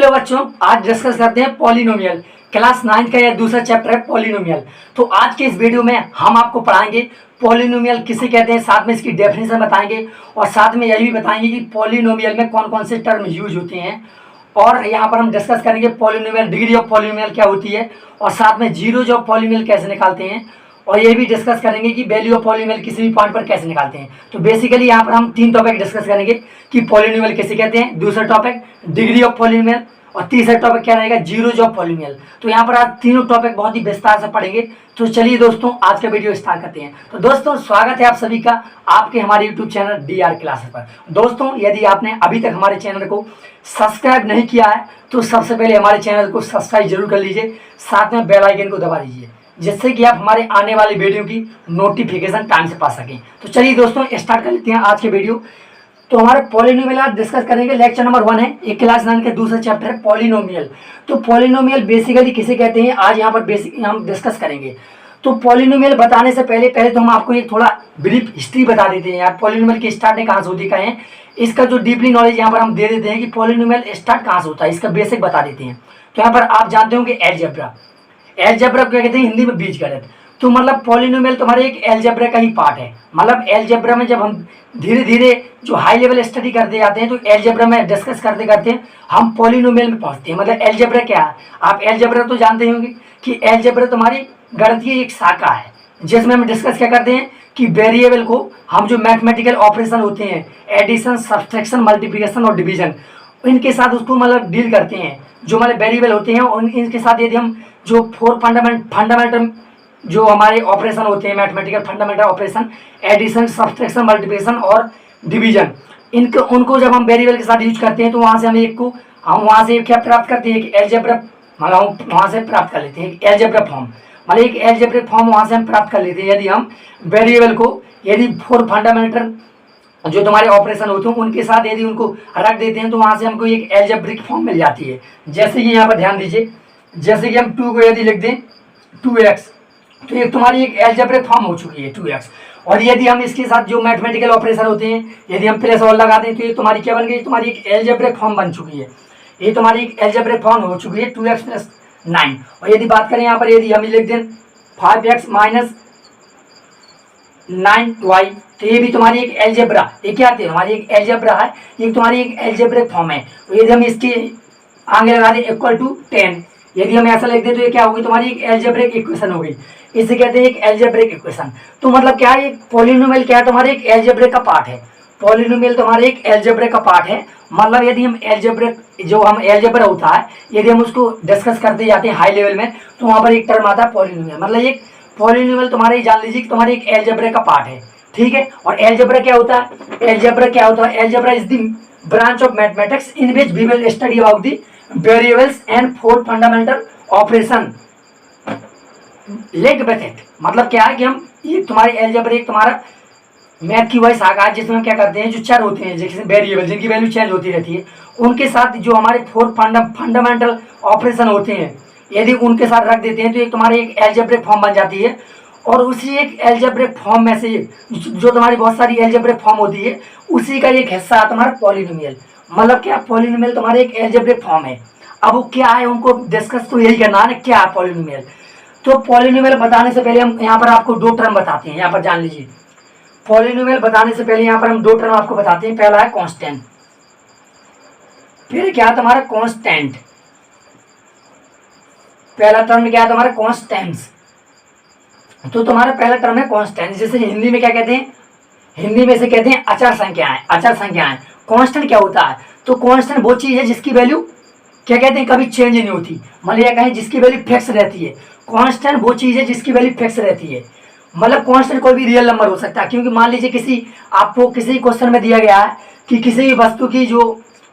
Hello बच्चों, आज discuss करते हैं पॉलिनोमियल। क्लास 9 का यह दूसरा चैप्टर है पॉलिनोमियल। तो आज के इस वीडियो में हम आपको पढ़ाएंगे पॉलिनोमियल किसे कहते हैं, साथ में इसकी डेफिनेशन बताएंगे और साथ में यही भी बताएंगे कि पॉलिनोमियल में कौन कौन से टर्म यूज होते हैं। और यहाँ पर हम डिस्कस करेंगे पॉलिनोमियल, डिग्री ऑफ पॉलिनोमियल क्या होती है और साथ में जीरोज ऑफ पॉलिनोमियल कैसे निकालते हैं। और ये भी डिस्कस करेंगे कि वैल्यू ऑफ पॉलिनोमियल किसी भी पॉइंट पर कैसे निकालते हैं। तो बेसिकली यहाँ पर हम 3 टॉपिक डिस्कस करेंगे कि पॉलिनोमियल किसे कहते हैं, दूसरा टॉपिक डिग्री ऑफ पॉलिनोमियल और तीसरा टॉपिक क्या रहेगा, जीरोज ऑफ पॉलिनोमियल। तो यहाँ पर आज तीनों टॉपिक बहुत ही विस्तार से पढ़ेंगे। तो चलिए दोस्तों, आज का वीडियो स्टार्ट करते हैं। तो दोस्तों, स्वागत है आप सभी का आपके हमारे यूट्यूब चैनल DR क्लासेस पर। दोस्तों, यदि आपने अभी तक हमारे चैनल को सब्सक्राइब नहीं किया है तो सबसे पहले हमारे चैनल को सब्सक्राइब जरूर कर लीजिए, साथ में बेल आइकन को दबा दीजिए, जिससे कि आप हमारे आने वाले वीडियो की नोटिफिकेशन टाइम से पा सकें। तो चलिए दोस्तों, स्टार्ट कर लेते हैं आज के वीडियो। तो हमारे पॉलिनोमियल आज डिस्कस करेंगे, लेक्चर नंबर 1 है, एक क्लास 9 का दूसरा चैप्टर है पॉलिनोमियल। तो पॉलिनोमियल बेसिकली किसे कहते हैं, आज यहाँ पर बेसिक हम डिस्कस करेंगे। तो पॉलिनोमियल बताने से पहले तो हम आपको एक थोड़ा ब्रीफ हिस्ट्री बता देते हैं यार, पॉलिनोमियल की स्टार्टिंग कहाँ से होती है, इसका जो डीपली नॉलेज यहाँ पर हम दे देते हैं कि पॉलिनोमियल स्टार्ट कहाँ से होता है, इसका बेसिक बता देते हैं। तो यहाँ पर आप जानते होंगे एलजेब्रा क्या कहते हैं हिंदी में बीजगणित। तो मतलब पॉलिनोमियल तुम्हारे एक एलजेब्रा का ही पार्ट है। मतलब एलजेब्रा में जब हम धीरे धीरे जो हाई लेवल स्टडी करते जाते हैं तो एलजेब्रा में डिस्कस करते करते हम पॉलिनोमियल में पहुंचते हैं। मतलब एलजेब्रा क्या है, आप एलजेब्रा तो जानते होंगे कि एलजेब्रा तुम्हारी गणित की एक शाखा है, जिसमें हम डिस्कस क्या करते हैं कि वेरिएबल को हम जो मैथमेटिकल ऑपरेशन होते हैं, एडिशन, सब्सट्रैक्शन, मल्टीप्लिकेशन और डिवीजन, इनके साथ उसको मतलब डील करते हैं। जो हमारे वेरिएबल होते हैं उन इनके साथ यदि हम जो 4 फंडामेंटल जो हमारे ऑपरेशन होते हैं, mathematical fundamental operation, addition, subtraction, multiplication और डिवीजन, उनको जब हम वेरिएबल के साथ यूज करते हैं तो वहाँ से हम वहाँ से क्या प्राप्त करते हैं, एक एलजेब्रा मतलब वहाँ से प्राप्त कर लेते हैं, एक एलजेब्रा फॉर्म, मतलब एक एलजेब्रिक फॉर्म वहाँ से हम प्राप्त कर लेते हैं। यदि हम वेरिएबल को 4 फंडामेंटल जो तुम्हारे ऑपरेशन होते हैं उनके साथ यदि उनको रख देते हैं तो वहाँ से हमको एक एलजेब्रिक फॉर्म मिल जाती है। जैसे कि यहाँ पर ध्यान दीजिए, जैसे कि हम 2 को यदि लिख दें 2x, तो ये तुम्हारी एक एलजेब्रिक फॉर्म हो चुकी है 2x। और यदि हम इसके साथ जो मैथमेटिकल ऑपरेशन होते हैं यदि हम प्लस और लगा दें तो ये तुम्हारी क्या बन गई, तुम्हारी एक एलजेब्रिक फॉर्म बन चुकी है। ये तुम्हारी एक एलजेब्रिक फॉर्म हो चुकी है 2x + 9। और यदि बात करें यहाँ पर, यदि हम लिख दें 5x - 9y, तो ये भी तुम्हारी एक एलजेब्रा, ये क्या आती है, हमारी एक एलजेब्रा है, ये तुम्हारी एक एलजेब्रिक फॉर्म है। तो यदि हम इसके आगे लगा दें =10, यदि हम ऐसा लिख दें तो ये क्या होगी, तुम्हारी एक एलजेब्रिक इक्वेशन होगी। इसे कहते हैं एक एलजेब्रिक इक्वेशन। तो मतलब क्या है, पॉलिनोमियल क्या है, तुम्हारे एक एलजेब्रिक का पार्ट है। पॉलिनोमियल तुम्हारे एक एलजेब्रिक का पार्ट है। मतलब यदि हम एलजेब्रा होता है, यदि हम उसको डिस्कस करते जाते हैं हाई लेवल में तो वहाँ पर एक टर्म आता है पॉलिनोमियल। मतलब एक पॉलिनोमियल तुम्हारे जान लीजिए कि तुम्हारे एक एलजेब्रा का पार्ट है, ठीक है। और एलजेब्रा क्या होता है, algebra is the branch of mathematics in which we will study about the variables and 4 fundamental operation linked with it. मतलब क्या है कि हम ये तुम्हारी एलजेब्रा एक तुम्हारा मैथ की वही शाखा है जिसमें हम क्या करते हैं, जो चर होते हैं जैसे वेरिएबल जिनकी वैल्यू चेंज होती रहती है, उनके साथ जो हमारे 4 फंडामेंटल ऑपरेशन होते हैं यदि उनके साथ रख देते हैं तो एक तुम्हारी एक एलजेब्रिक फॉर्म बन जाती है। और उसी एक एलजेब्रिक फॉर्म में से जो तुम्हारी बहुत सारी एलजेब्रिक फॉर्म होती है उसी का एक हिस्सा है तुम्हारा पॉलिनोमियल। मतलब क्या, पॉलिनोमियल तुम्हारे एक एलजेब्रिक फॉर्म है। अब वो क्या है उनको डिस्कस तो यही करना है, क्या है पॉलिनोमियल। तो पॉलिनोमियल बताने से पहले हम यहाँ पर आपको 2 टर्म बताते हैं। यहाँ पर जान लीजिए, पॉलिनोमियल बताने से पहले यहाँ पर हम 2 टर्म आपको बताते हैं। पहला है कांस्टेंट, फिर क्या है तुम्हारा कांस्टेंट। पहला टर्म क्या है तुम्हारा कांस्टेंट्स। तो तुम्हारा पहला टर्म है कांस्टेंट, जिसे हिंदी में क्या कहते हैं, हिंदी में से कहते हैं अचर संख्याएं। कांस्टेंट क्या होता है, तो कांस्टेंट वो चीज है जिसकी वैल्यू क्या कहते हैं कभी चेंज नहीं होती, मतलब यह कहें जिसकी वैल्यू फिक्स रहती है। कांस्टेंट वो चीज है जिसकी वैल्यू फिक्स रहती है। मतलब कांस्टेंट कोई भी रियल नंबर हो सकता है, क्योंकि मान लीजिए आपको किसी क्वेश्चन में दिया गया है कि किसी भी वस्तु की जो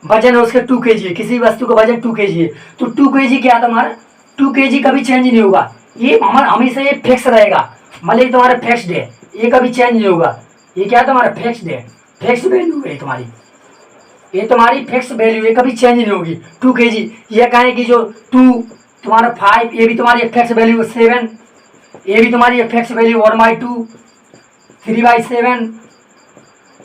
वजन है उसके 2 kg है, किसी वस्तु का वजन 2 kg है, तो 2 kg क्या तुम्हारा 2 kg कभी चेंज नहीं होगा, ये हमेशा ये फिक्स रहेगा। मतलब ये तुम्हारा फिक्स्ड है, ये कभी चेंज नहीं होगा। ये क्या तुम्हारा फिक्स्ड है, फिक्स वैल्यू है तुम्हारी, ये तुम्हारी फिक्स वैल्यू है, कभी चेंज नहीं होगी 2 kg। ये कहें कि जो 2 तुम्हारा 5, ये भी तुम्हारी फिक्स वैल्यू 7, ये भी तुम्हारी फिक्स वैल्यू 1/2, 3/7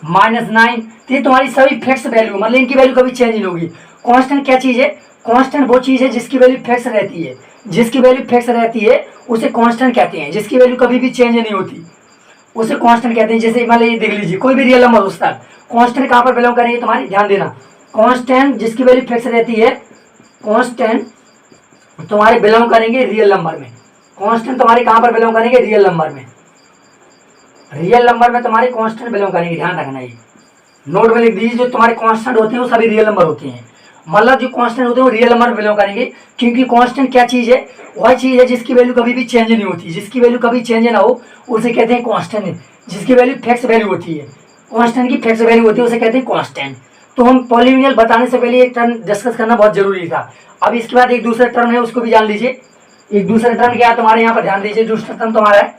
-9, तो ये तुम्हारी सभी फिक्स वैल्यू, मतलब इनकी वैल्यू कभी चेंज नहीं होगी। कांस्टेंट क्या चीज़ है? कांस्टेंट वो चीज़ है जिसकी वैल्यू फिक्स रहती है, जिसकी वैल्यू फिक्स रहती है उसे कांस्टेंट कहते हैं। जिसकी वैल्यू कभी भी चेंज नहीं होती उसे कांस्टेंट कहते हैं। जैसे मान लीजिए देख लीजिए कोई भी रियल नंबर होता है, कांस्टेंट कहाँ पर बिलोंग करेंगे तुम्हारी, ध्यान देना। कांस्टेंट जिसकी वैल्यू फिक्स रहती है, कांस्टेंट तुम्हारे बिलोंग करेंगे रियल नंबर में। कांस्टेंट तुम्हारे कहाँ पर बिलोंग करेंगे? रियल नंबर में। रियल नंबर में तुम्हारे कांस्टेंट बिलोंग करेंगे, ध्यान रखना। ये नोट में लिख दीजिए, जो तुम्हारे कांस्टेंट होते हैं वो सभी रियल नंबर होते हैं। मतलब जो कांस्टेंट होते हैं वो रियल नंबर में बिलोंग करेंगे, क्योंकि कांस्टेंट क्या चीज़ है? वह चीज़ है जिसकी वैल्यू कभी भी चेंज नहीं होती। जिसकी वैल्यू कभी चेंज ना हो उसे कहते हैं कांस्टेंट। जिसकी वैल्यू फिक्स वैल्यू होती है, कांस्टेंट की फिक्स वैल्यू होती है, उसे कहते हैं कांस्टेंट। तो हम पॉलिनोमियल बताने से पहले एक टर्म डिस्कस करना बहुत जरूरी था। अब इसके बाद एक दूसरा टर्म है, उसको भी जान लीजिए। एक दूसरा टर्म क्या है तुम्हारे यहाँ पर, ध्यान दीजिए। दूसरा टर्म तुम्हारा है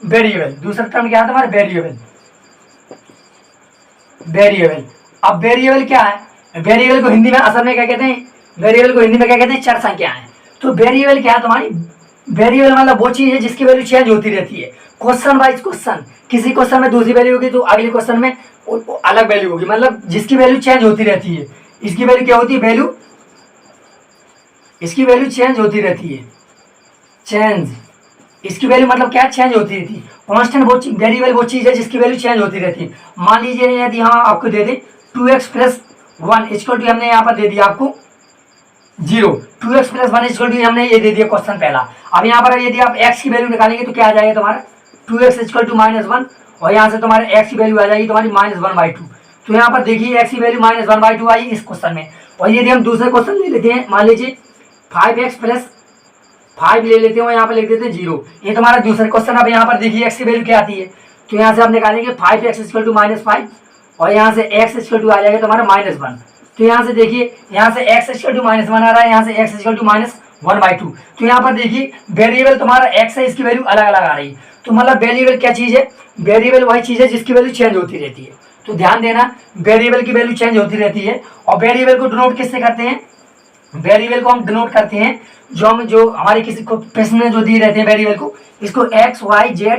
वेरिएबल। दूसरा टर्म क्या है तुम्हारा? वेरिएबल। वेरिएबल, अब वेरिएबल क्या है? वेरिएबल को हिंदी में असल में क्या कहते हैं? वेरिएबल को हिंदी में क्या कहते हैं? चर संख्याएं। तो वेरिएबल क्या है तुम्हारी? वेरिएबल मतलब वो चीज है जिसकी वैल्यू चेंज होती रहती है, क्वेश्चन वाइज क्वेश्चन। किसी क्वेश्चन में दूसरी वैल्यू होगी तो अगले क्वेश्चन में अलग वैल्यू होगी, मतलब जिसकी वैल्यू चेंज होती रहती है। इसकी वैल्यू क्या होती है? वैल्यू, इसकी वैल्यू चेंज होती रहती है। चेंज, इसकी वैल्यू मतलब क्या? चेंज होती रहती है। कांस्टेंट वो वेरिएबल वो चीज है जिसकी वैल्यू चेंज होती रहती है। मान लीजिए यदि यहाँ आपको दे दे 2x + 1 इक्वल टू, हमने यहाँ पर दे दिया आपको 0। 2x + 1 इक्वल टू हमने ये दे दिया क्वेश्चन पहला। अब यहाँ पर यदि आप x की वैल्यू निकालेंगे तो क्या आ जाएगा तुम्हारा? 2x = -1, और यहाँ से तुम्हारे x की वैल्यू आ जाएगी तुम्हारी -1/2। तो यहाँ पर देखिए x की वैल्यू -1/2 आई इस क्वेश्चन में। और यदि हम दूसरे क्वेश्चन ले लेते हैं, मान लीजिए 5x + 5 ले लेते हैं, यहाँ पर लिख देते हैं 0। ये तुम्हारा दूसरा क्वेश्चन। अब यहाँ पर देखिए x की वैल्यू क्या आती है, तो यहाँ से आप निकालेंगे 5x = -5, और यहाँ से x = आ जाएगा तुम्हारा -1। तो यहाँ से देखिए, यहाँ से x = -1 आ रहा है, यहाँ से x = -1/2। तो यहाँ पर देखिए वेरिएबल तुम्हारा x है, इसकी वैल्यू अलग अलग आ रही है। तो मतलब वेरिएबल क्या चीज़ है? वेरिएबल वही चीज़ है जिसकी वैल्यू चेंज होती रहती है। तो ध्यान देना, वेरिएबल की वैल्यू चेंज होती रहती है। और वेरिएबल को डिनोट किससे करते हैं? वेरिएबल को हम डिनोट करते हैं, जो हमारे किसी को प्रश्न में जो दिए रहते हैं वेरिएबल को, इसको x, y, z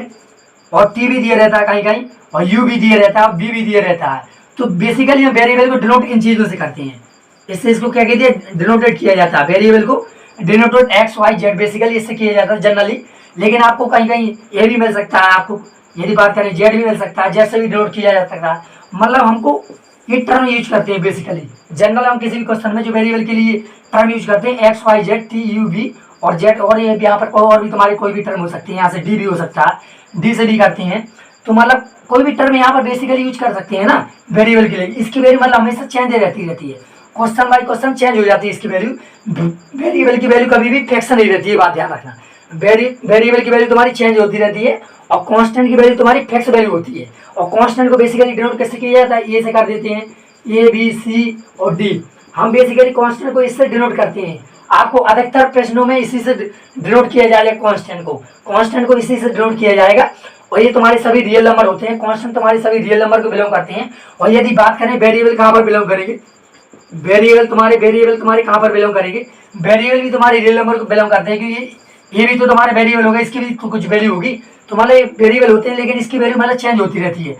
और t भी दिया रहता है कहीं कहीं, और u भी दिया रहता है, b भी दिया रहता है। तो बेसिकली हम वेरिएबल को डिनोट इन चीज़ों से करते हैं। इससे इसको क्या कहते हैं? डिनोटेड किया जाता है। वेरिएबल को denoted x, y, z basically इससे किया जाता है जनरली। लेकिन आपको कहीं कहीं ये भी मिल सकता है, आपको यदि बात करें z भी मिल सकता है, z से भी डिनोट किया जा सकता है। मतलब हमको ये टर्म यूज करते हैं बेसिकली जनरल। हम किसी भी क्वेश्चन में जो वेरिएबल के लिए टर्म यूज करते हैं x, y, z, t, u, v और z, और ये यहाँ पर और भी तुम्हारी कोई भी टर्म हो सकती है, यहाँ से d भी हो सकता है, d से भी करते हैं। तो मतलब कोई भी टर्म यहाँ पर बेसिकली यूज कर सकते हैं ना वेरिएबल के लिए। इसकी वैल्यू मतलब हमेशा चेंज रहती है, क्वेश्चन बाय क्वेश्चन चेंज हो जाती है इसकी वैल्यू। वेरिएबल की वैल्यू कभी भी फिक्स नहीं रहती है, बात ध्यान रखना। वेरिएबल की वैल्यू तुम्हारी चेंज होती रहती है, और कांस्टेंट की वैल्यू तुम्हारी फिक्स वैल्यू होती है। और कांस्टेंट को बेसिकली डिनोट कैसे किया जाता है? ये से कर देते हैं, A, B, C और D। हम बेसिकली कांस्टेंट को इससे डिनोट करते हैं। आपको अधिकतर प्रश्नों में इसी से डिनोट किया जाएगा। कांस्टेंट को इसी से डिनोट किया जाएगा। और ये तुम्हारे सभी रियल नंबर होते हैं। कांस्टेंट तुम्हारे सभी रियल नंबर को बिलोंग करते हैं। और यदि बात करें वेरिएबल कहाँ पर बिलोंग करेंगे, वेरिएबल तुम्हारे कहाँ पर बिलोंग करेंगे? वेरिएबल भी तुम्हारे रियल नंबर को बिलोंग करते हैं, क्योंकि ये भी तो तुम्हारे वेरिएबल होगा, इसकी भी तो कुछ वैल्यू होगी। तो मतलब वेरिएबल होते हैं, लेकिन इसकी वैल्यू मतलब चेंज होती रहती है।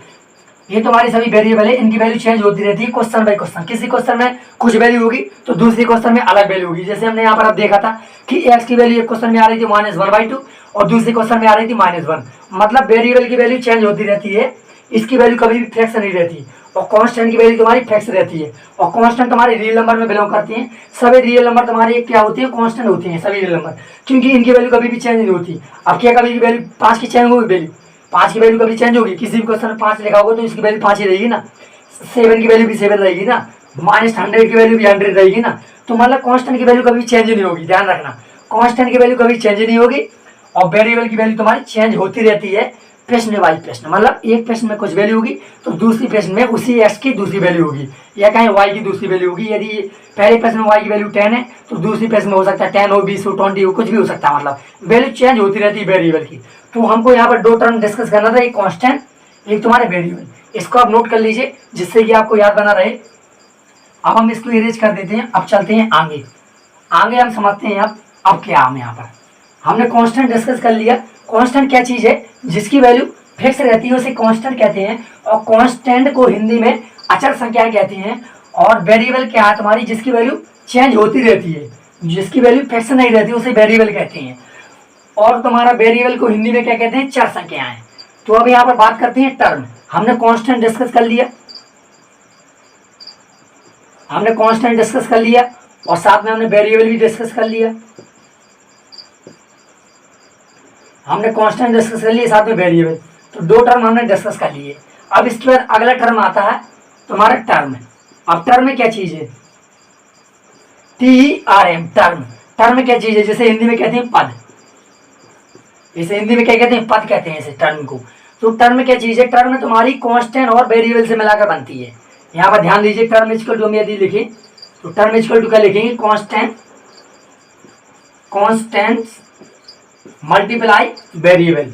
ये तुम्हारी सभी वेरिएबल है, इनकी वैल्यू चेंज होती रहती है क्वेश्चन बाय क्वेश्चन। किसी क्वेश्चन में कुछ वैल्यू होगी तो दूसरे क्वेश्चन में अलग वैल्यू होगी। जैसे हमने यहाँ पर अब देखा था कि x की वैल्यू एक क्वेश्चन में आ रही थी -1/2 और दूसरे क्वेश्चन में आ रही थी -1। मतलब वेरिएबल की वैल्यू चेंज होती रहती है, इसकी वैल्यू कभी भी फिक्स नहीं रहती। और कांस्टेंट की वैल्यू तुम्हारी फिक्स रहती है। और कांस्टेंट तुम्हारे रियल नंबर में बिलोंग करती हैं। सभी रियल नंबर तुम्हारे क्या होते हैं? कांस्टेंट होती हैं सभी रियल नंबर, क्योंकि इनकी वैल्यू कभी भी चेंज नहीं होती। अब क्या कभी की वैल्यू 5 की चेंज होगी? वैल्यू 5 की वैल्यू कभी चेंज होगी? किसी भी क्वेश्चन में 5 लिखा होगा तो इसकी वैल्यू 5 ही रहेगी ना। 7 की वैल्यू भी 7 रहेगी ना, -100 की वैल्यू भी 100 रहेगी ना। तो मतलब कांस्टेंट की वैल्यू कभी चेंज नहीं होगी, ध्यान रखना। कांस्टेंट की वैल्यू कभी चेंज नहीं होगी, और वेरिएबल की वैल्यू तुम्हारी चेंज होती रहती है प्रश्न वाइज प्रश्न। मतलब एक प्रश्न में कुछ वैल्यू होगी तो दूसरी प्रश्न में उसी x की दूसरी वैल्यू होगी, या कहीं y की दूसरी वैल्यू होगी। यदि पहले प्रश्न में y की वैल्यू 10 है तो दूसरी प्रश्न में हो सकता है 10 हो, 20 हो, 20 हो, कुछ भी हो सकता है। मतलब वैल्यू चेंज होती रहती है वेरिएबल की। तो हमको यहाँ पर दो टर्म डिस्कस करना था, एक कांस्टेंट, एक तुम्हारे वेरिएबल। इसको आप नोट कर लीजिए जिससे कि आपको याद बना रहे। अब हम इसको इरेज कर देते हैं। अब चलते हैं आगे हम समझते हैं अब क्या हम यहाँ पर हमने कांस्टेंट डिस्कस कर लिया। कांस्टेंट क्या चीज़ है? जिसकी वैल्यू फिक्स रहती है उसे कांस्टेंट कहते हैं। और कांस्टेंट को हिंदी में अचर संख्या कहते हैं। और वेरिएबल क्या है तुम्हारी, जिसकी वैल्यू चेंज होती रहती है, जिसकी वैल्यू फिक्स नहीं रहती, उसे वेरिएबल कहते हैं। और तुम्हारा वेरिएबल को हिंदी में क्या कहते हैं, चर संख्याएं। तो अब यहाँ पर बात करते हैं टर्म। हमने कांस्टेंट डिस्कस कर लिया, हमने कांस्टेंट डिस्कस कर लिया और साथ में हमने वेरिएबल भी डिस्कस कर लिया। हमने कांस्टेंट डिस्कस कर लिया, साथ में वेरिएबल, तो दो टर्म हमने डिस्कस कर लिए। अब इसके बाद अगला टर्म आता है तुम्हारा टर्म। अब टर्म में क्या चीज है, TRM, टर्म। टर्म क्या चीज है, जैसे हिंदी में कहते हैं पद, इसे हिंदी में क्या कहते हैं, पद कहते हैं इसे, टर्म को। तो टर्म क्या चीज है, टर्म तुम्हारी कांस्टेंट और वेरिएबल से मिलाकर बनती है। यहाँ पर ध्यान दीजिए, टर्म इक्वल टू हम यदि लिखें तो टर्म इक्वल टू क्या लिखेंगे, कांस्टेंट मल्टीप्लाई वेरिएबल।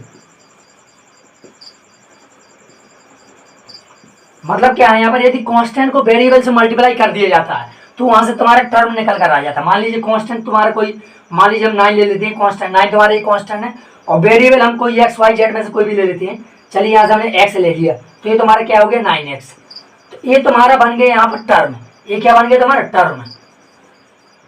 मतलब क्या है, यहाँ पर यदि कांस्टेंट को वेरिएबल से मल्टीप्लाई कर दिया जाता है तो वहां से तुम्हारा टर्म निकल कर आ जाता है। मान लीजिए कांस्टेंट तुम्हारा कोई, मान लीजिए हम 9 ले लेते हैं, कांस्टेंट 9 तुम्हारा एक कांस्टेंट है, और वेरिएबल हम कोई XYZ में से कोई भी ले लेते हैं। चलिए यहाँ से हमने x ले लिया, तो ये तुम्हारा क्या हो गया, 9x। तो ये तुम्हारा बन गया यहाँ पर टर्म। ये क्या बन गया तुम्हारा, टर्म।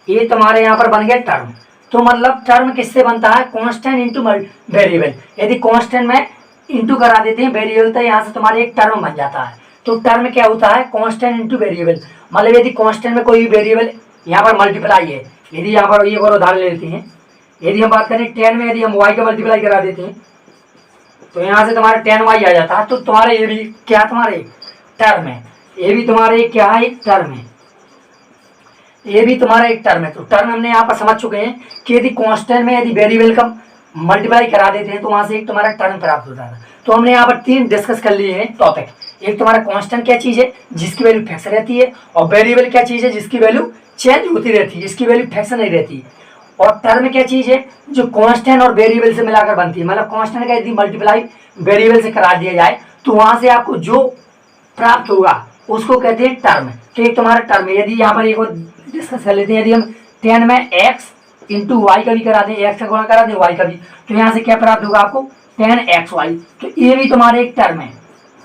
ये तुम्हारे यहाँ पर बन गया टर्म। तो मतलब टर्म किससे बनता है, कांस्टेंट इंटू वेरिएबल। यदि कांस्टेंट में इंटू करा देते हैं वेरिएबल, तो यहाँ से तुम्हारे एक टर्म बन जाता है। तो टर्म क्या होता है, कांस्टेंट इंटू वेरिएबल। मतलब यदि कांस्टेंट में कोई वेरिएबल यहाँ पर मल्टीप्लाई है, यदि यहाँ पर ये और उदाहरण ले लेते हैं, यदि हम बात करें 10 में, यदि हम y का मल्टीप्लाई करा देते हैं तो यहाँ से तुम्हारा 10y आ जाता है। तो तुम्हारा ये भी क्या, तुम्हारे टर्म है, ये भी तुम्हारे क्या है, एक टर्म है, ये भी तुम्हारा एक टर्म है। तो टर्म हमने यहाँ पर समझ चुके हैं कि यदि कांस्टेंट में यदि वेरिएबल का मल्टीप्लाई करा देते हैं तो वहां से एक तुम्हारा टर्म प्राप्त होता है। तो हमने यहाँ पर 3 डिस्कस कर लिए हैं टॉपिक। एक तुम्हारा कांस्टेंट क्या चीज है, जिसकी वैल्यू फिक्स रहती है, और वेरिएबल क्या चीज है, जिसकी वैल्यू चेंज होती रहती है, जिसकी वैल्यू फिक्स नहीं रहती। और टर्म क्या चीज है, जो कांस्टेंट और वेरिएबल से मिलाकर बनती है। मतलब कांस्टेंट का यदि मल्टीप्लाई वेरिएबल से करा दिया जाए तो वहां से आपको जो प्राप्त होगा उसको कहते हैं टर्म। तो एक तुम्हारा टर्म है। यदि यहाँ पर एक और डिस्कस कर लेते हैं, यदि हम 10 में x इंटू वाई का भी करा दें, x का गुणा करा दें y का भी, तो यहाँ से क्या प्राप्त होगा आपको, 10xy। तो ये भी तुम्हारे एक टर्म है,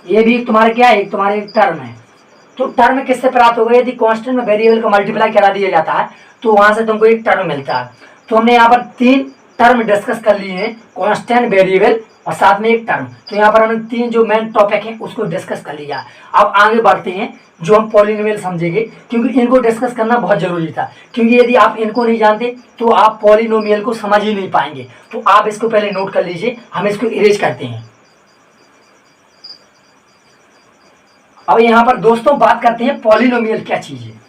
ये भी तुम्हारे क्या है, तुम्हारे एक टर्म है। तो टर्म किससे प्राप्त होगा, यदि कांस्टेंट में वेरिएबल का मल्टीप्लाई करा दिया जाता है तो वहां से तुमको एक टर्म मिलता है। तो हमने यहाँ पर 3 टर्म डिस्कस कर लिए हैं, कांस्टेंट, वेरिएबल और साथ में एक टर्म। तो यहाँ पर हमने 3 जो मेन टॉपिक हैं उसको डिस्कस कर लिया। अब आगे बढ़ते हैं, जो हम पॉलिनोमियल समझेंगे, क्योंकि इनको डिस्कस करना बहुत जरूरी था। क्योंकि यदि आप इनको नहीं जानते तो आप पॉलिनोमियल को समझ ही नहीं पाएंगे। तो आप इसको पहले नोट कर लीजिए, हम इसको इरेज करते हैं। अब यहाँ पर दोस्तों बात करते हैं पॉलिनोमियल क्या चीज है।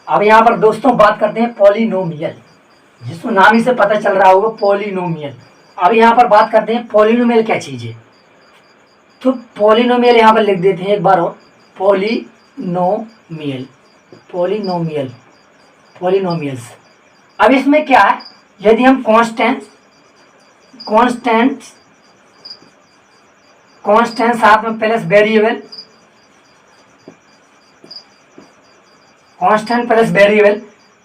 अब यहाँ पर दोस्तों बात करते हैं पॉलिनोमियल, जिसको नाम ही से पता चल रहा होगा, पॉलिनोमियल। अब यहाँ पर बात करते हैं पॉलिनोमियल क्या चीज है। तो पॉलिनोमियल यहाँ पर लिख देते हैं एक बार और, पॉलिनोमियल, पॉलिनोमियल, पॉलिनोमियल्स। अब इसमें क्या है, यदि हम कांस्टेंट साथ में plus variable, constant plus variable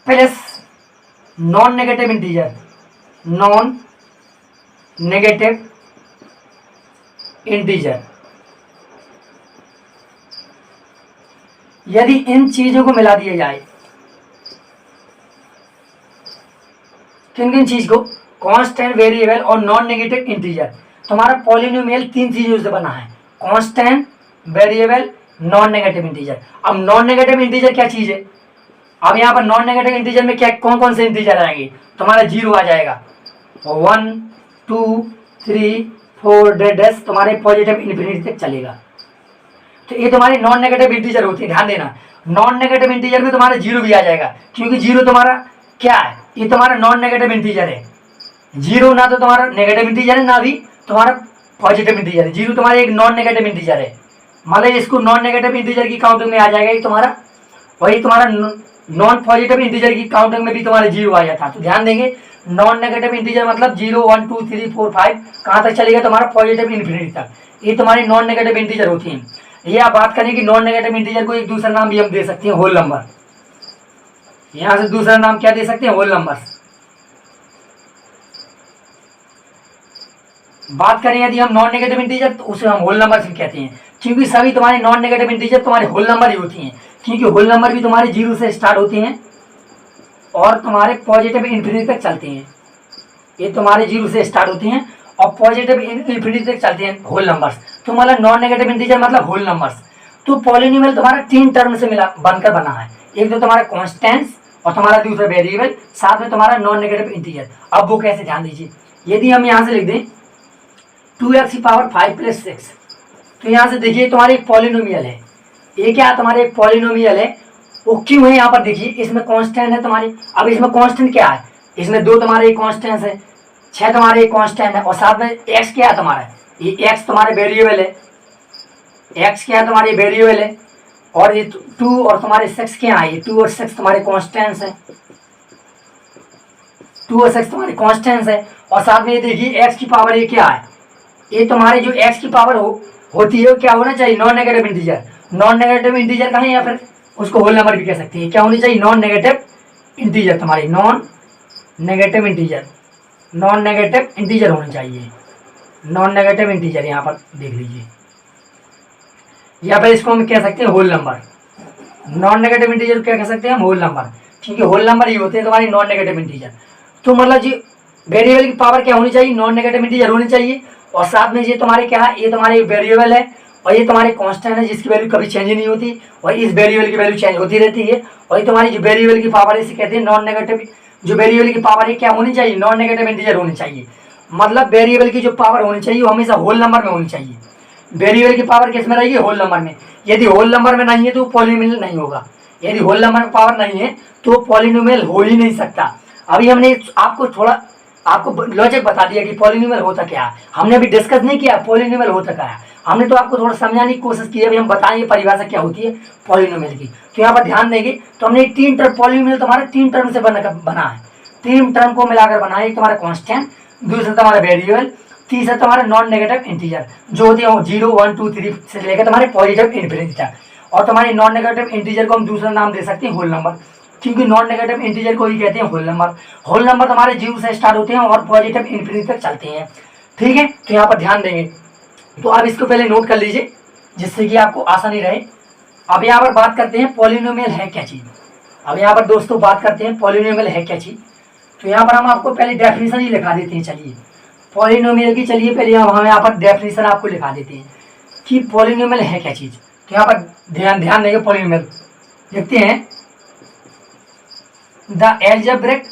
plus non negative integer, non negative integer, यदि इन चीजों को मिला दिया जाए, किन किन चीज को, कांस्टेंट, वेरिएबल और नॉन नेगेटिव इंटीजर। तुम्हारा पॉलिनोमियल 3 चीजों से बना है, constant, variable, non negative integer. अब नॉन नेगेटिव इंटीजर क्या चीज है, अब यहाँ पर नॉन नेगेटिव इंटीजर में क्या, कौन कौन से इंटीजर आएंगे, तुम्हारा 0 आ जाएगा, 1 2 3 4 डैश तुम्हारे पॉजिटिव इन्फिनिटी तक चलेगा। तो ये तुम्हारे नॉन नेगेटिव इंटीजर होती है, ध्यान देना। नॉन नेगेटिव इंटीजर में तुम्हारा 0 भी आ जाएगा, क्योंकि 0 तुम्हारा क्या है, ये तुम्हारा नॉन नेगेटिव इंटीजर है। 0 ना तो तुम्हारा नेगेटिव इंटीजर है, ना भी तुम्हारा पॉजिटिव इंटीजर है। 0 तुम्हारा एक नॉन नेगेटिव इंटीजर है, मतलब इसको नॉन नेगेटिव इंटीजर की काउंटिंग में आ जाएगा। ये तुम्हारा वही तुम्हारा नॉन पॉजिटिव इंटीजर की काउंटिंग में भी तुम्हारे 0 आ जाता है। तो ध्यान देंगे, नॉन नेगेटिव इंटीजर मतलब 0 1 2 3 4 5 कहाँ तक चलेगा, तुम्हारा पॉजिटिव इन्फिनिटी तक। ये तुम्हारी नॉन नेगेटिव इंटीजर होती हैं। ये आप बात करें कि नॉन नेगेटिव इंटीजर को एक दूसरा नाम भी हम दे सकते हैं, होल नंबर। यहां से दूसरा नाम क्या दे सकते हैं, होल नंबर। बात करें यदि हम नॉन नेगेटिव इंटीजर, तो उसे हम होल नंबर से कहते हैं, क्योंकि सभी तुम्हारे नॉन नेगेटिव इंटीजर तुम्हारे होल नंबर ही होती हैं। क्योंकि होल नंबर भी तुम्हारे 0 से स्टार्ट होते हैं और तुम्हारे पॉजिटिव इन्फिनिटी तक चलते हैं। ये तुम्हारे 0 से स्टार्ट होते हैं और पॉजिटिव इन्फिनिटी तक चलते हैं होल नंबर्स। तो मतलब नॉन नेगेटिव इंटीजर मतलब होल नंबर्स। तो पॉलिनोमियल तुम्हारा 3 टर्म से मिला बनकर बना है, एक तो तुम्हारा कॉन्स्टेंट्स और तुम्हारा दूसरा वेरिएबल, साथ में तुम्हारा नॉन नेगेटिव इंटीजर। अब वो कैसे, ध्यान दीजिए। यदि हम यहाँ से लिख दें 2x की पावर 5 + 6, तो यहाँ से देखिए तुम्हारे एक पॉलिनोमियल है। ये क्या तुम्हारे एक पॉलिनोमियल है, वो क्यों है यहाँ पर देखिए, इसमें कांस्टेंट है तुम्हारे। अब इसमें कांस्टेंट क्या है, इसमें 2 तुम्हारे कांस्टेंट है, 6 तुम्हारे कांस्टेंट है और साथ में x क्या है तुम्हारा, ये x तुम्हारे वेरिएबल है, x क्या है तुम्हारे वेरिएबल है, और ये 2 और तुम्हारे 6 क्या है, ये 2 और 6 तुम्हारे कांस्टेंट्स है, 2 और 6 तुम्हारे कांस्टेंट्स है। और साथ में ये देखिए x की पावर ये क्या है, ये तुम्हारे जो x की पावर होती है वो क्या होना चाहिए, non negative integer. Non negative integer कहें या फिर उसको होल नंबर भी कह सकते हैं। क्या होनी चाहिए, नॉन नेगेटिव इंटीजर, तुम्हारी non negative integer, non negative integer होनी चाहिए, नॉन नेगेटिव इंटीजर। यहाँ पर देख लीजिए, या फिर इसको हम कह सकते हैं whole number. Non negative integer क्या कह सकते हैं हम, होल नंबर, क्योंकि होल नंबर ही होते हैं तुम्हारी नॉन नेगेटिव इंटीजर। तो मतलब जी वेरिएबल की पावर क्या होनी चाहिए, नॉन नेगेटिव इंटीजर होनी चाहिए। और साथ में ये तुम्हारे क्या है, ये तुम्हारे वेरिएबल है और ये तुम्हारे कांस्टेंट है जिसकी वैल्यू कभी चेंज नहीं होती, और इस वेरिएबल की वैल्यू चेंज होती रहती है। और ये तुम्हारी जो वेरिएबल की पावर है इसे कहते हैं नॉन नेगेटिव। जो वेरिएबल की पावर है क्या होनी चाहिए, नॉन नेगेटिव इंटीजर होनी चाहिए। मतलब वेरिएबल की जो पावर होनी चाहिए वो हमेशा होल नंबर में होनी चाहिए। वेरिएबल की पावर किस में रहेगी, होल नंबर में। यदि होल नंबर में नहीं है तो पॉलिनोमियल नहीं होगा। यदि होल नंबर में पावर नहीं है तो पॉलिनोमियल हो ही नहीं सकता। अभी हमने आपको लॉजिक बता दिया कि पॉलिनोमियल होता क्या है। हमने अभी डिस्कस नहीं किया पॉलिनोमियल होता क्या है, हमने तो आपको थोड़ा समझाने की कोशिश की है। अभी हम बताएंगे परिभाषा क्या होती है पॉलिनोमियल की। तो यहाँ पर ध्यान देंगे, तो हमने 3 टर्म, पॉलिनोमियल तुम्हारा 3 टर्म से बना है, 3 टर्म को मिलाकर बना है। एक तुम्हारा कांस्टेंट, दूसरा तुम्हारा वेरिएबल, तीसरा तुम्हारा नॉन नेगेटिव इंटीजर जो होती है 0, 1, 2, 3 से लेकर तुम्हारे पॉजिटिव इन्फिनिटी तक। और तुम्हारे नॉन नेगेटिव इंटीजर को हम दूसरा नाम दे सकते हैं होल नंबर, क्योंकि नॉन नेगेटिव इंटीजर को ही कहते हैं होल नंबर। होल नंबर तुम्हारे 0 से स्टार्ट होते हैं और पॉजिटिव इन्फिनिटी तक चलते हैं। ठीक है, तो यहाँ पर ध्यान देंगे। तो आप इसको पहले नोट कर लीजिए जिससे कि आपको आसानी रहे। अब यहाँ पर बात करते हैं पॉलिनोमियल है क्या चीज़। अब यहाँ पर दोस्तों बात करते हैं पॉलिनोमियल है क्या चीज़। तो यहाँ पर हम आपको पहले डेफिनेशन ही लिखा देते हैं। चलिए पॉलिनोमियल की, चलिए पहले हम यहाँ पर डेफिनेशन आपको लिखा देते हैं कि पॉलिनोमियल है क्या चीज़। तो यहाँ पर ध्यान देंगे, पॉलिनोमियल लिखते हैं the algebraic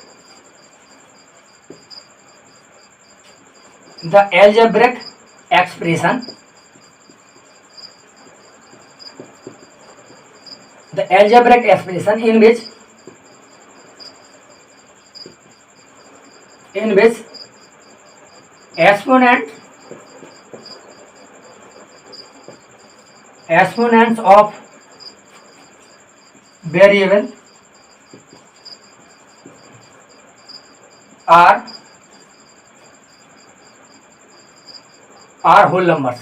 expression in which exponents of variable are whole numbers,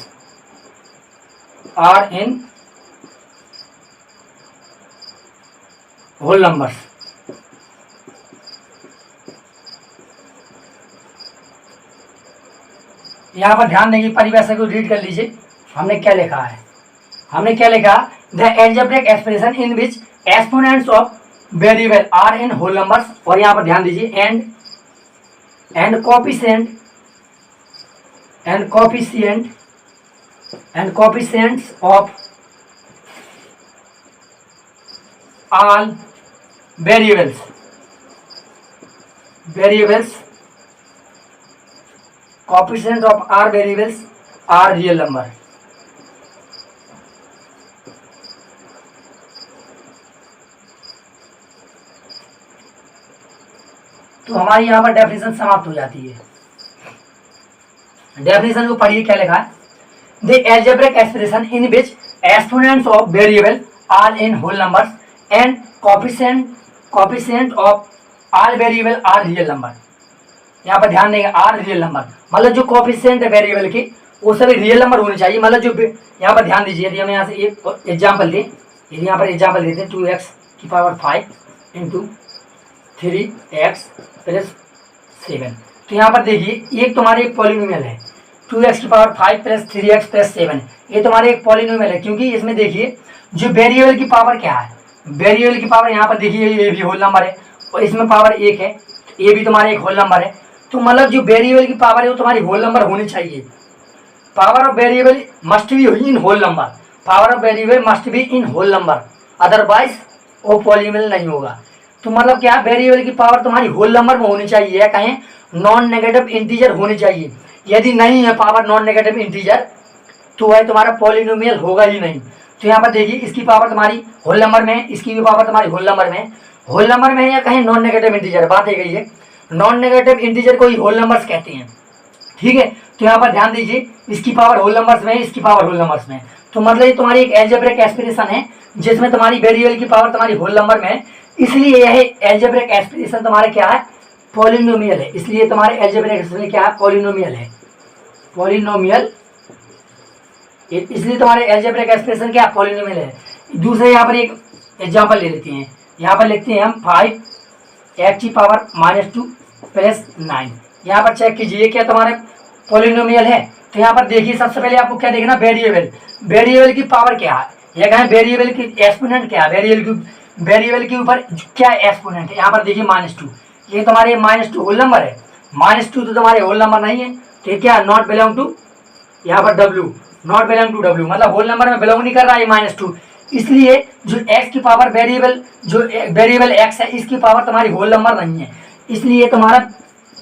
are in whole numbers। यहाँ पर ध्यान देंगे, परिभाषा को रीड कर लीजिए। हमने क्या लिखा है, the algebraic expression in which exponents of variable are in whole numbers. और यहाँ पर ध्यान दीजिए, and coefficients of all variables coefficients of r variables are real number। तो हमारी यहाँ पर डेफिनेशन समाप्त हो जाती है। डेफिनेशन को पढ़िए क्या लिखा है, the algebraic expression in which exponents of variable are in whole numbers and coefficient of all variable are real number. यहाँ पर ध्यान देंगे, आर रियल नंबर मतलब जो कोएफिशिएंट है वेरिएबल के वो सभी रियल नंबर होने चाहिए। मतलब जो यहाँ पर ध्यान दीजिए, यदि हम यहाँ से एक एग्जाम्पल दें, यदि यहाँ पर एग्जाम्पल देते हैं 2x की पावर 5 इंटू 3x + 7। तो यहाँ पर देखिए एक तुम्हारे एक पॉलिनोमियल है 2x की पावर 5 + 3x + 7। ये तुम्हारे एक पॉलिनोमियल है, क्योंकि इसमें देखिए जो वेरिएबल की पावर क्या है, वेरिएबल की पावर यहाँ पर देखिए ये भी होल नंबर है और इसमें पावर 1 है, ये भी तुम्हारा एक होल नंबर है। तो मतलब जो वेरिएबल की पावर है वो तुम्हारी होल नंबर होनी चाहिए। Power of variable must be in whole number, power of variable must be in whole number, otherwise वो पॉलीनोमियल नहीं होगा। तो मतलब क्या, वेरिएबल की पावर तुम्हारी होल नंबर में होनी चाहिए या कहें नॉन नेगेटिव इंटीजर होनी चाहिए। यदि नहीं है पावर नॉन नेगेटिव इंटीजर तो वह तुम्हारा पॉलीनोमियल होगा ही नहीं। तो यहाँ पर देखिए इसकी पावर तुम्हारी होल नंबर में है, इसकी भी पावर तुम्हारी होल नंबर में है। होल नंबर में है या कहें नॉन नेगेटिव इंटीजर, बात है गई है नॉन नेगेटिव इंटीजर को ही होल नंबर्स कहते हैं। ठीक है, तो यहाँ पर ध्यान दीजिए इसकी पावर होल नंबर्स में है, इसकी पावर होल नंबर्स में है। तो मतलब ये तुम्हारी एक एल्जेब्रिक एक्सप्रेशन है जिसमें तुम्हारी वेरिएबल की पावर तुम्हारी होल नंबर में है, इसलिए यह एल्जेब्रिक एक्सप्रेशन तुम्हारे क्या है, पॉलिनोमियल है। इसलिए तुम्हारे एल्जेब्रिक एक्सप्रेशन क्या है, पॉलिनोमियल है, पॉलिनोमियल। इसलिए तुम्हारे एल्जेब्रिक एक्सप्रेशन क्या पॉलिनोमियल है। दूसरे यहाँ पर एक एग्जांपल ले लेते हैं, यहाँ पर लिखते हैं हम 5x की पावर -2 + 9। यहाँ पर चेक कीजिए क्या तुम्हारे पॉलिनोमियल है। तो यहाँ पर देखिए सबसे पहले आपको क्या देखना, वेरिएबल, वेरिएबल की पावर क्या है, ये कहें वेरिएबल की एक्सपोनेंट क्या है, वेरिएबल के ऊपर क्या एक्सपोनेंट है। यहाँ पर देखिए -2, ये तुम्हारे -2 होल नंबर है, -2 तो तुम्हारे होल नंबर नहीं है। ठीक है, नॉट बिलोंग टू, यहाँ पर W, not belong to W मतलब होल नंबर में बिलोंग नहीं कर रहा है -2। इसलिए जो x की पावर वेरिएबल, जो वेरिएबल x है इसकी पावर तुम्हारी होल नंबर नहीं है, इसलिए तुम्हारा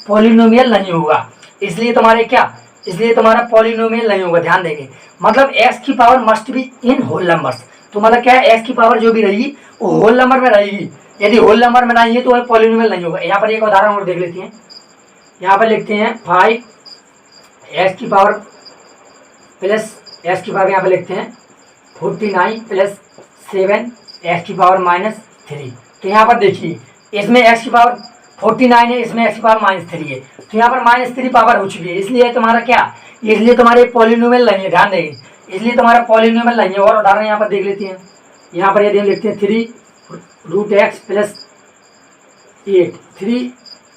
पॉलिनोमियल नहीं होगा। इसलिए तुम्हारे क्या, इसलिए तुम्हारा पॉलिनोमियल नहीं होगा, ध्यान देंगे। मतलब x की power must be in whole numbers. तो मतलब क्या है, x की पावर जो भी रहेगी वो होल नंबर में रहेगी, यदि होल नंबर में नहीं है तो वह पॉलिनोमियल नहीं होगा। यहाँ पर एक उदाहरण और देख लेते हैं, यहाँ पर लिखते हैं 5x की पावर प्लस x की पावर यहाँ पर लिखते हैं 49 + 7 x की पावर -3। तो यहाँ पर देखिए इसमें x की पावर 49 है, इसमें x की पावर -3 है, तो यहाँ पर -3 पावर हो चुकी है, इसलिए तुम्हारा क्या, इसलिए तुम्हारे पॉलिनोमियल नहीं है, ध्यान देंगे, इसलिए तुम्हारा पॉलिनोमियल नहीं है। और उदाहरण यहाँ पर देख लेते हैं, यहाँ पर यदि हम लिखते हैं 3√x + 8,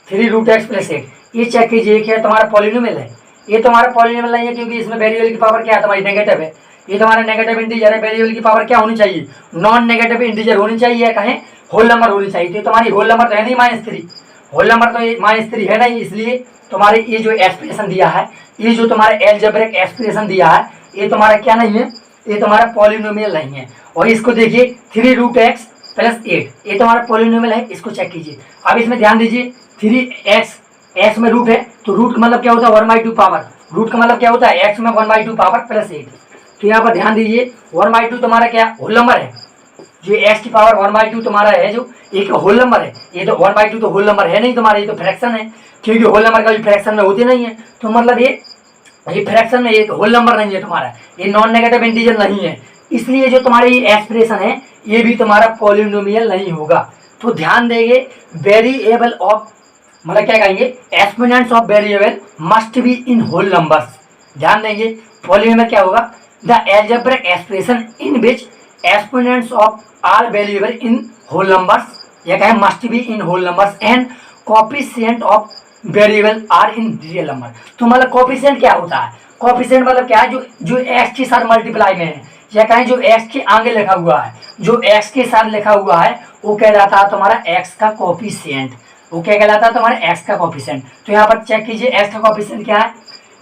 3√x + 8, ये चेक कीजिए क्या तुम्हारा पॉलिनोमियल है। ये तुम्हारा पॉलिनोमियल नहीं है क्योंकि इसमें वेरिएबल की पावर क्या है, तुम्हारी नेगेटिव है, ये तुम्हारा नेगेटिव इंटीजर है। वेरिएबल की पावर क्या होनी चाहिए, नॉन नेगेटिव इंटीजर होनी चाहिए, कहें होल नंबर होनी चाहिए। तो तुम्हारी होल नंबर तो है नहीं -3, होल नंबर तो -3 है नहीं, इसलिए तुम्हारे ये जो एक्सप्रेशन दिया है, ये जो तुम्हारा एल्जेब्रिक एक्सप्रेशन दिया है, ये तुम्हारा क्या नहीं है, ये तुम्हारा पॉलिनोमियल नहीं है। और इसको देखिए 3√x + 8, ये तुम्हारा पॉलिनोमियल है, इसको चेक कीजिए। अब इसमें ध्यान दीजिए 3x, x में रूट है तो रूट का मतलब क्या होता है 1/2 पावर, रूट का मतलब क्या होता है x में 1/2 पावर + 8। तो यहाँ पर ध्यान दीजिए 1/2 तुम्हारा क्या होल नंबर है, जो x की पावर 1/2 तुम्हारा है, जो एक होल नंबर है। ये तो 1/2 तो होल नंबर है नहीं तुम्हारा, ये तो फ्रैक्शन है, क्योंकि होल नंबर कभी फ्रैक्शन में होते नहीं है। तो मतलब ये फ्रैक्शन में, ये होल नंबर नहीं है तुम्हारा, ये नॉन नेगेटिव इंटीजर नहीं है, इसलिए जो तुम्हारी एक्सप्रेशन है ये भी तुम्हारा पॉलिनोमियल नहीं होगा। तो ध्यान देंगे वेरिएबल ऑफ, मतलब क्या कहेंगे, exponents of variable must be in whole numbers. ध्यान देंगे पॉलिनोमियल क्या होगा, the algebraic expression in which exponents of all variable in whole numbers, या कहें must be in whole numbers, and coefficient of variable are in real number. तो मतलब coefficient क्या होता है, कोएफिशिएंट मतलब क्या है, जो x के साथ मल्टीप्लाई में है, या कहें जो x के आगे लिखा हुआ है, जो x के साथ लिखा हुआ है वो कहलाता है तुम्हारा x का कोएफिशिएंट, वो क्या कहलाता है तुम्हारे x का कोएफिशिएंट। तो यहाँ पर चेक कीजिए x का कोएफिशिएंट क्या है,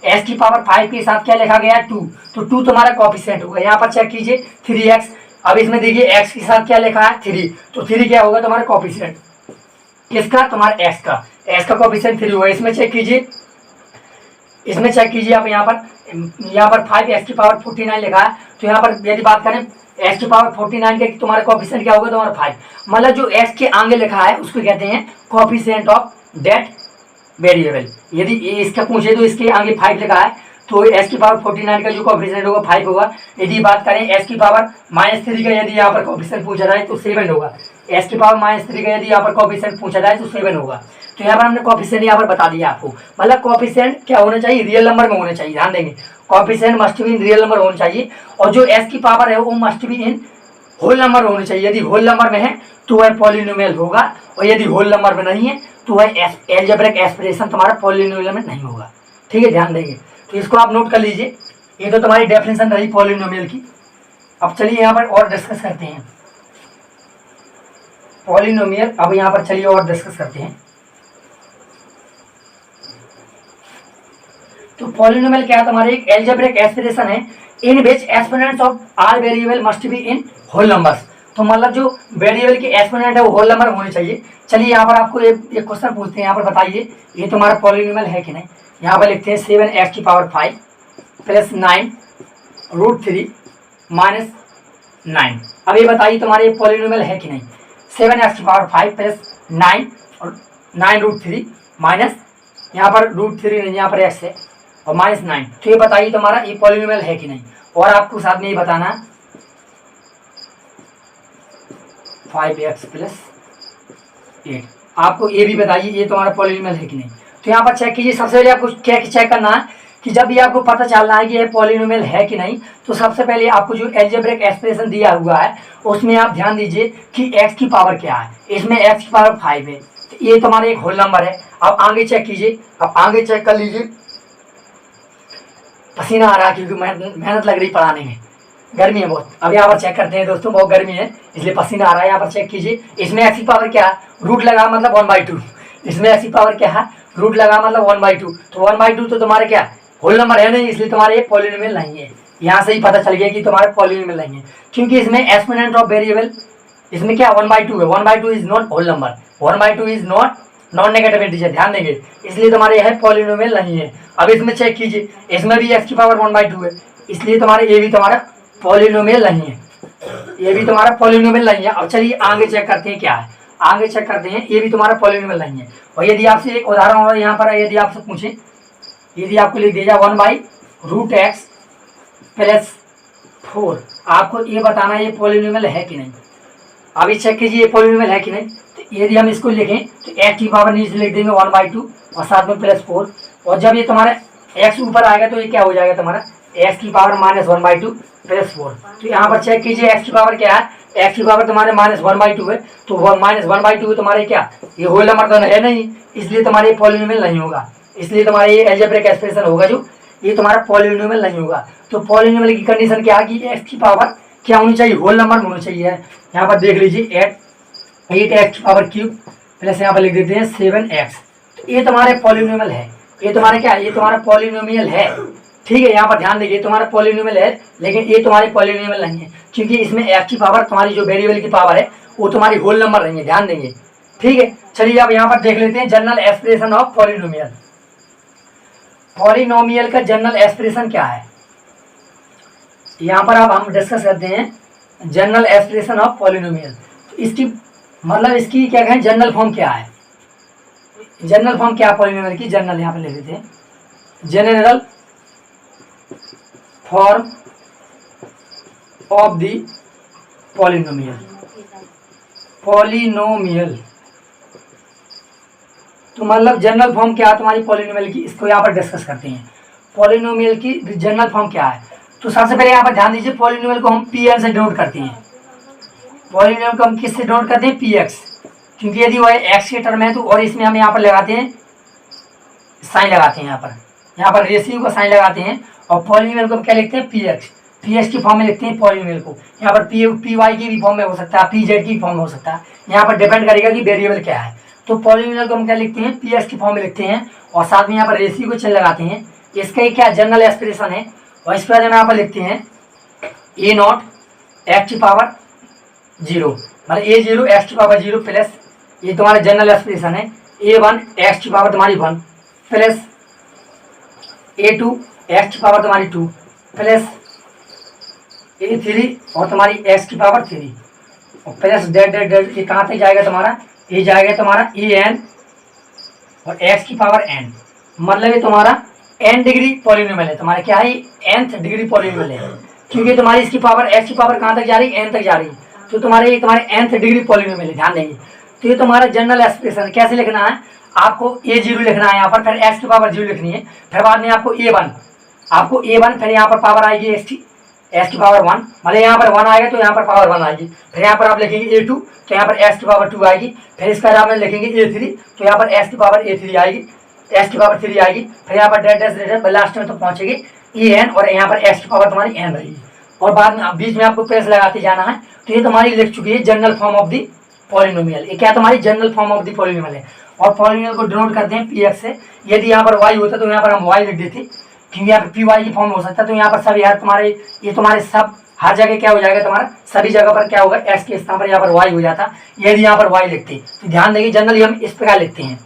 x की पावर 5 के साथ क्या लिखा गया है 2, तो 2 तुम्हारा कोएफिशिएंट होगा। यहाँ पर चेक कीजिए 3x, अब इसमें देखिए x के साथ क्या लिखा है 3, तो 3 क्या होगा तुम्हारा कोएफिशिएंट, किसका, तुम्हारे x का कोएफिशिएंट 3 होगा। इसमें चेक कीजिए, इसमें चेक कीजिए आप, यहाँ पर 5x की पावर 49 लिखा है, तो यहाँ पर यदि बात करें x की पावर 49 के तुम्हारा कोएफिशिएंट क्या होगा तुम्हारा 5, मतलब जो x के आगे लिखा है उसको कहते हैं कोएफिशिएंट ऑफ दैट वेरिएबल। यदि इसका पूछे तो इसके आगे 5 लिखा है तो x की पावर 49 का जो कोएफिशिएंट होगा 5 होगा। यदि बात करें x की पावर -3 का यदि यहाँ पर कोएफिशिएंट पूछा जाए तो 7 होगा, x की पावर -3 का यदि यहाँ पर कोएफिशिएंट पूछा जाए तो 7 होगा। तो यहाँ पर हमने कोएफिशिएंट यहाँ पर बता दिया आपको, मतलब कोएफिशिएंट क्या होना चाहिए, रियल नंबर में होना चाहिए। ध्यान देंगे coefficient must be in real number होना चाहिए, और जो x की पावर है वो must be in whole number होनी चाहिए। यदि होल नंबर में है तो वह पॉलिनोमियल होगा, और यदि होल नंबर में नहीं है तो वह एल्जेब्रिक एक्सप्रेशन तुम्हारा पॉलिनोमियल में नहीं होगा। ठीक है, ध्यान देंगे, तो इसको आप नोट कर लीजिए। ये तो तुम्हारी डेफिनेशन रही पॉलिनोमियल की। अब चलिए यहाँ पर और डिस्कस करते हैं। पॉलिनोमियल। अब यहाँ पर चलिए और डिस्कस करते हैं। तो पॉलिनोमियल क्या है, तुम्हारे एक एल्जेब्रिक एक्सप्रेशन है in which exponents of all variable must be in whole numbers. तो मतलब जो वेरिएबल के एक्सपोनेंट है वो होल नंबर होने चाहिए। चलिए यहाँ पर आपको एक क्वेश्चन पूछते हैं, यहाँ पर बताइए ये तुम्हारा पॉलिनोमियल है कि नहीं। यहाँ पर लिखते हैं 7x⁵ प्लस 9√3 माइनस 9। अब ये बताइए तुम्हारे पॉलिनोमियल है कि नहीं। 7x⁵ प्लस 9 और 9√3 माइनस यहाँ पर √3 नहीं, यहाँ पर x है और माइनस 9। तो ये बताइए तुम्हारा ये पॉलिनोमियल है कि नहीं। और आपको साथ में ये बताना 5x प्लस 8। आपको ये भी बताइए ये तुम्हारा पॉलिनोमियल है कि नहीं। तो यहाँ पर चेक कीजिए। सबसे पहले आपको क्या चेक करना है कि जब भी आपको पता चलना है कि ये पॉलिनोमियल है कि नहीं, तो सबसे पहले आपको जो एल्जेब्रिक एक्सप्रेशन दिया हुआ है उसमें आप ध्यान दीजिए कि x की पावर क्या है। इसमें x की पावर 5 है, तो ये तुम्हारा एक होल नंबर है। अब आगे चेक कीजिए, अब आगे चेक कर लीजिए। पसीना आ रहा है क्योंकि मेहनत लग रही पढ़ाने में, गर्मी है बहुत। अब यहाँ पर चेक करते हैं दोस्तों, बहुत गर्मी है इसलिए पसीना आ रहा है। यहाँ पर चेक कीजिए, इसमें x की पावर क्या है, रूट लगा मतलब 1/2। इसमें x की पावर क्या है, रूट लगा मतलब 1/2। तो 1/2 तो तुम्हारे क्या होल नंबर है नहीं, इसलिए तुम्हारे ये पॉलिनोमियल नहीं है। यहाँ से ही पता चल गया कि तुम्हारे पॉलिनोमियल नहीं है, क्योंकि इसमें एक्सपोनेंट ऑफ वेरिएबल इसमें क्या 1/2 है। 1/2 is not whole number, 1/2 is not non negative integer, ध्यान देंगे, इसलिए तुम्हारे यह पॉलिनोमियल नहीं है। अब इसमें चेक कीजिए, इसमें भी x की पावर 1/2 है, इसलिए तुम्हारे ये भी तुम्हारा पॉलिनोमियल नहीं है, ये भी तुम्हारा पॉलिनोमियल नहीं है। अब चलिए आगे चेक करते हैं क्या है, आगे चेक करते हैं। ये भी तुम्हारा पॉलिनोमियल नहीं है। और यदि आपसे एक उदाहरण और यहाँ पर यदि आपसे पूछे, यदि आपको लिख दिया 1/√x प्लस 4, आपको ये बताना है ये पॉलिनोमियल है कि नहीं। अभी चेक कीजिए ये पॉलिनोमियल है कि नहीं। तो यदि हम इसको लिखें तो x की पावर नीचे लिख देंगे 1/2 और साथ में प्लस 4। और जब ये तुम्हारा x ऊपर आएगा तो ये क्या हो जाएगा तुम्हारा x की पावर -1/2 प्लस 4। तो यहाँ पर चेक कीजिए x की पावर क्या है, x की पावर तुम्हारे -1/2 है, तो -1/2 तुम्हारे क्या ये होल नंबर तो है नहीं, इसलिए तुम्हारे पॉलिनोमियल नहीं होगा। इसलिए तुम्हारे ये एल्जेब्रिक एक्सप्रेशन होगा जो ये तुम्हारा पॉलिनोमियल नहीं होगा। तो पॉलिनोमियल की कंडीशन क्या है कि x की पावर क्या होनी चाहिए, होल नंबर होनी चाहिए। यहाँ पर देख लीजिए 8x³ प्लस यहाँ पर लिख देते हैं 7x। तो ये तुम्हारे पॉलिनोमियल है, ये तुम्हारे क्या ये तुम्हारा पॉलिनोमियल है, ठीक है। यहाँ पर ध्यान देखिए तुम्हारा पॉलिनोमियल है, लेकिन ये तुम्हारी पॉलिनोमियल नहीं है, क्योंकि इसमें x की पावर तुम्हारी जो वेरिएबल की पावर है वो तुम्हारी होल नंबर नहीं है, ध्यान देंगे, ठीक है। चलिए अब यहाँ पर देख लेते हैं general expression of polynomial. Polynomial का जनरल एक्सप्रेशन क्या है, यहाँ पर अब हम डिस्कस करते हैं जनरल एक्सप्रेशन ऑफ पॉलिनोमियल। इसकी मतलब इसकी क्या कहें जनरल फॉर्म क्या है, जनरल फॉर्म क्या है पॉलिनोमियल की, जनरल यहाँ पर ले लेते हैं general form of the polynomial. Polynomial तो मतलब जनरल फॉर्म क्या है तुम्हारी पॉलिनोमियल की, इसको यहाँ पर डिस्कस करते हैं। पॉलिनोमियल की जनरल फॉर्म क्या है, तो सबसे पहले यहाँ पर ध्यान दीजिए पॉलिनोमियल को हम Pn से डिनोट करते हैं। पॉलिनोमियल को हम किससे डिनोट करते हैं, Px, क्योंकि यदि वह x के टर्म है तो और इसमें हम यहाँ पर लगाते हैं साइन लगाते हैं, यहाँ पर रेशियो का साइन लगाते हैं। और पॉलिनोमियल को हम क्या लिखते हैं Px की फॉर्म में लिखते हैं पॉलिनोमियल को। यहाँ पर Py की भी फॉर्म में हो सकता है, Pz की फॉर्म में हो सकता है, यहाँ पर डिपेंड करेगा कि वेरिएबल क्या है। तो पॉलिनोमियल को हम क्या लिखते हैं Px की फॉर्म में लिखते हैं और साथ में यहाँ पर रेशियो को चिन्ह लगाते हैं। इसका एक क्या जनरल एक्सप्रेशन है और इसके बाद हम यहाँ पर लिखते हैं a0 x की पावर 0 मतलब a0 x की पावर 0 प्लस ये तुम्हारा जनरल एक्सप्रेशन है a1 x की पावर तुम्हारी 1 प्लस a2 x की पावर तुम्हारी 2 प्लस a3 और तुम्हारी x की पावर 3 और प्लस डेड डेड डेड ये कहाँ तक जाएगा तुम्हारा, ये जाएगा तुम्हारा an और x की पावर n, मतलब ये तुम्हारा n डिग्री पॉलिनोमियल है। तुम्हारा क्या है nth डिग्री पॉलिनोमियल है, क्योंकि तुम्हारी इसकी पावर x की पावर कहाँ तक जा रही है, n तक जा रही है, तो तुम्हारे ये तुम्हारे nth डिग्री पॉलिनोमियल है, ध्यान देंगे। तो ये तुम्हारा जनरल एक्सप्रेशन कैसे लिखना है, आपको a0 लिखना है यहाँ पर, फिर x की पावर 0 लिखनी है, फिर बाद में आपको a1 फिर यहाँ पर पावर आएगी x की पावर 1 मतलब यहाँ पर 1 आएगा तो यहाँ पर पावर 1 आएगी, फिर यहाँ पर आप लिखेंगे a2 तो यहाँ पर x की पावर 2 आएगी, फिर इसका आप लिखेंगे a3 तो यहाँ पर x की पावर a3 आएगी, x की पावर 3 आएगी, फिर यहाँ पर डेड लास्ट में तो पहुँचेगी en और यहाँ पर x की पावर तुम्हारी n रहेगी और बाद में बीच में आपको प्लस लगाते जाना है। तो ये तुम्हारी लिख चुकी है general form of the polynomial. ये क्या तुम्हारी general form of the polynomial है। और पॉलिनोमियल को डिनोट करते हैं पी एक्स से। यदि यहाँ पर वाई होता तो यहाँ पर हम वाई लिख देते, क्योंकि यहाँ पर पी वाई की फॉर्म हो सकता है। तो यहाँ पर सब यार तुम्हारे ये तुम्हारे सब हर जगह क्या हो जाएगा, तुम्हारा सभी जगह पर क्या होगा, एक्स के स्थान पर यहाँ पर वाई हो जाता। यदि यहाँ पर वाई लिखते तो ध्यान देंगे जनरली हम इस प्रकार लिखते हैं।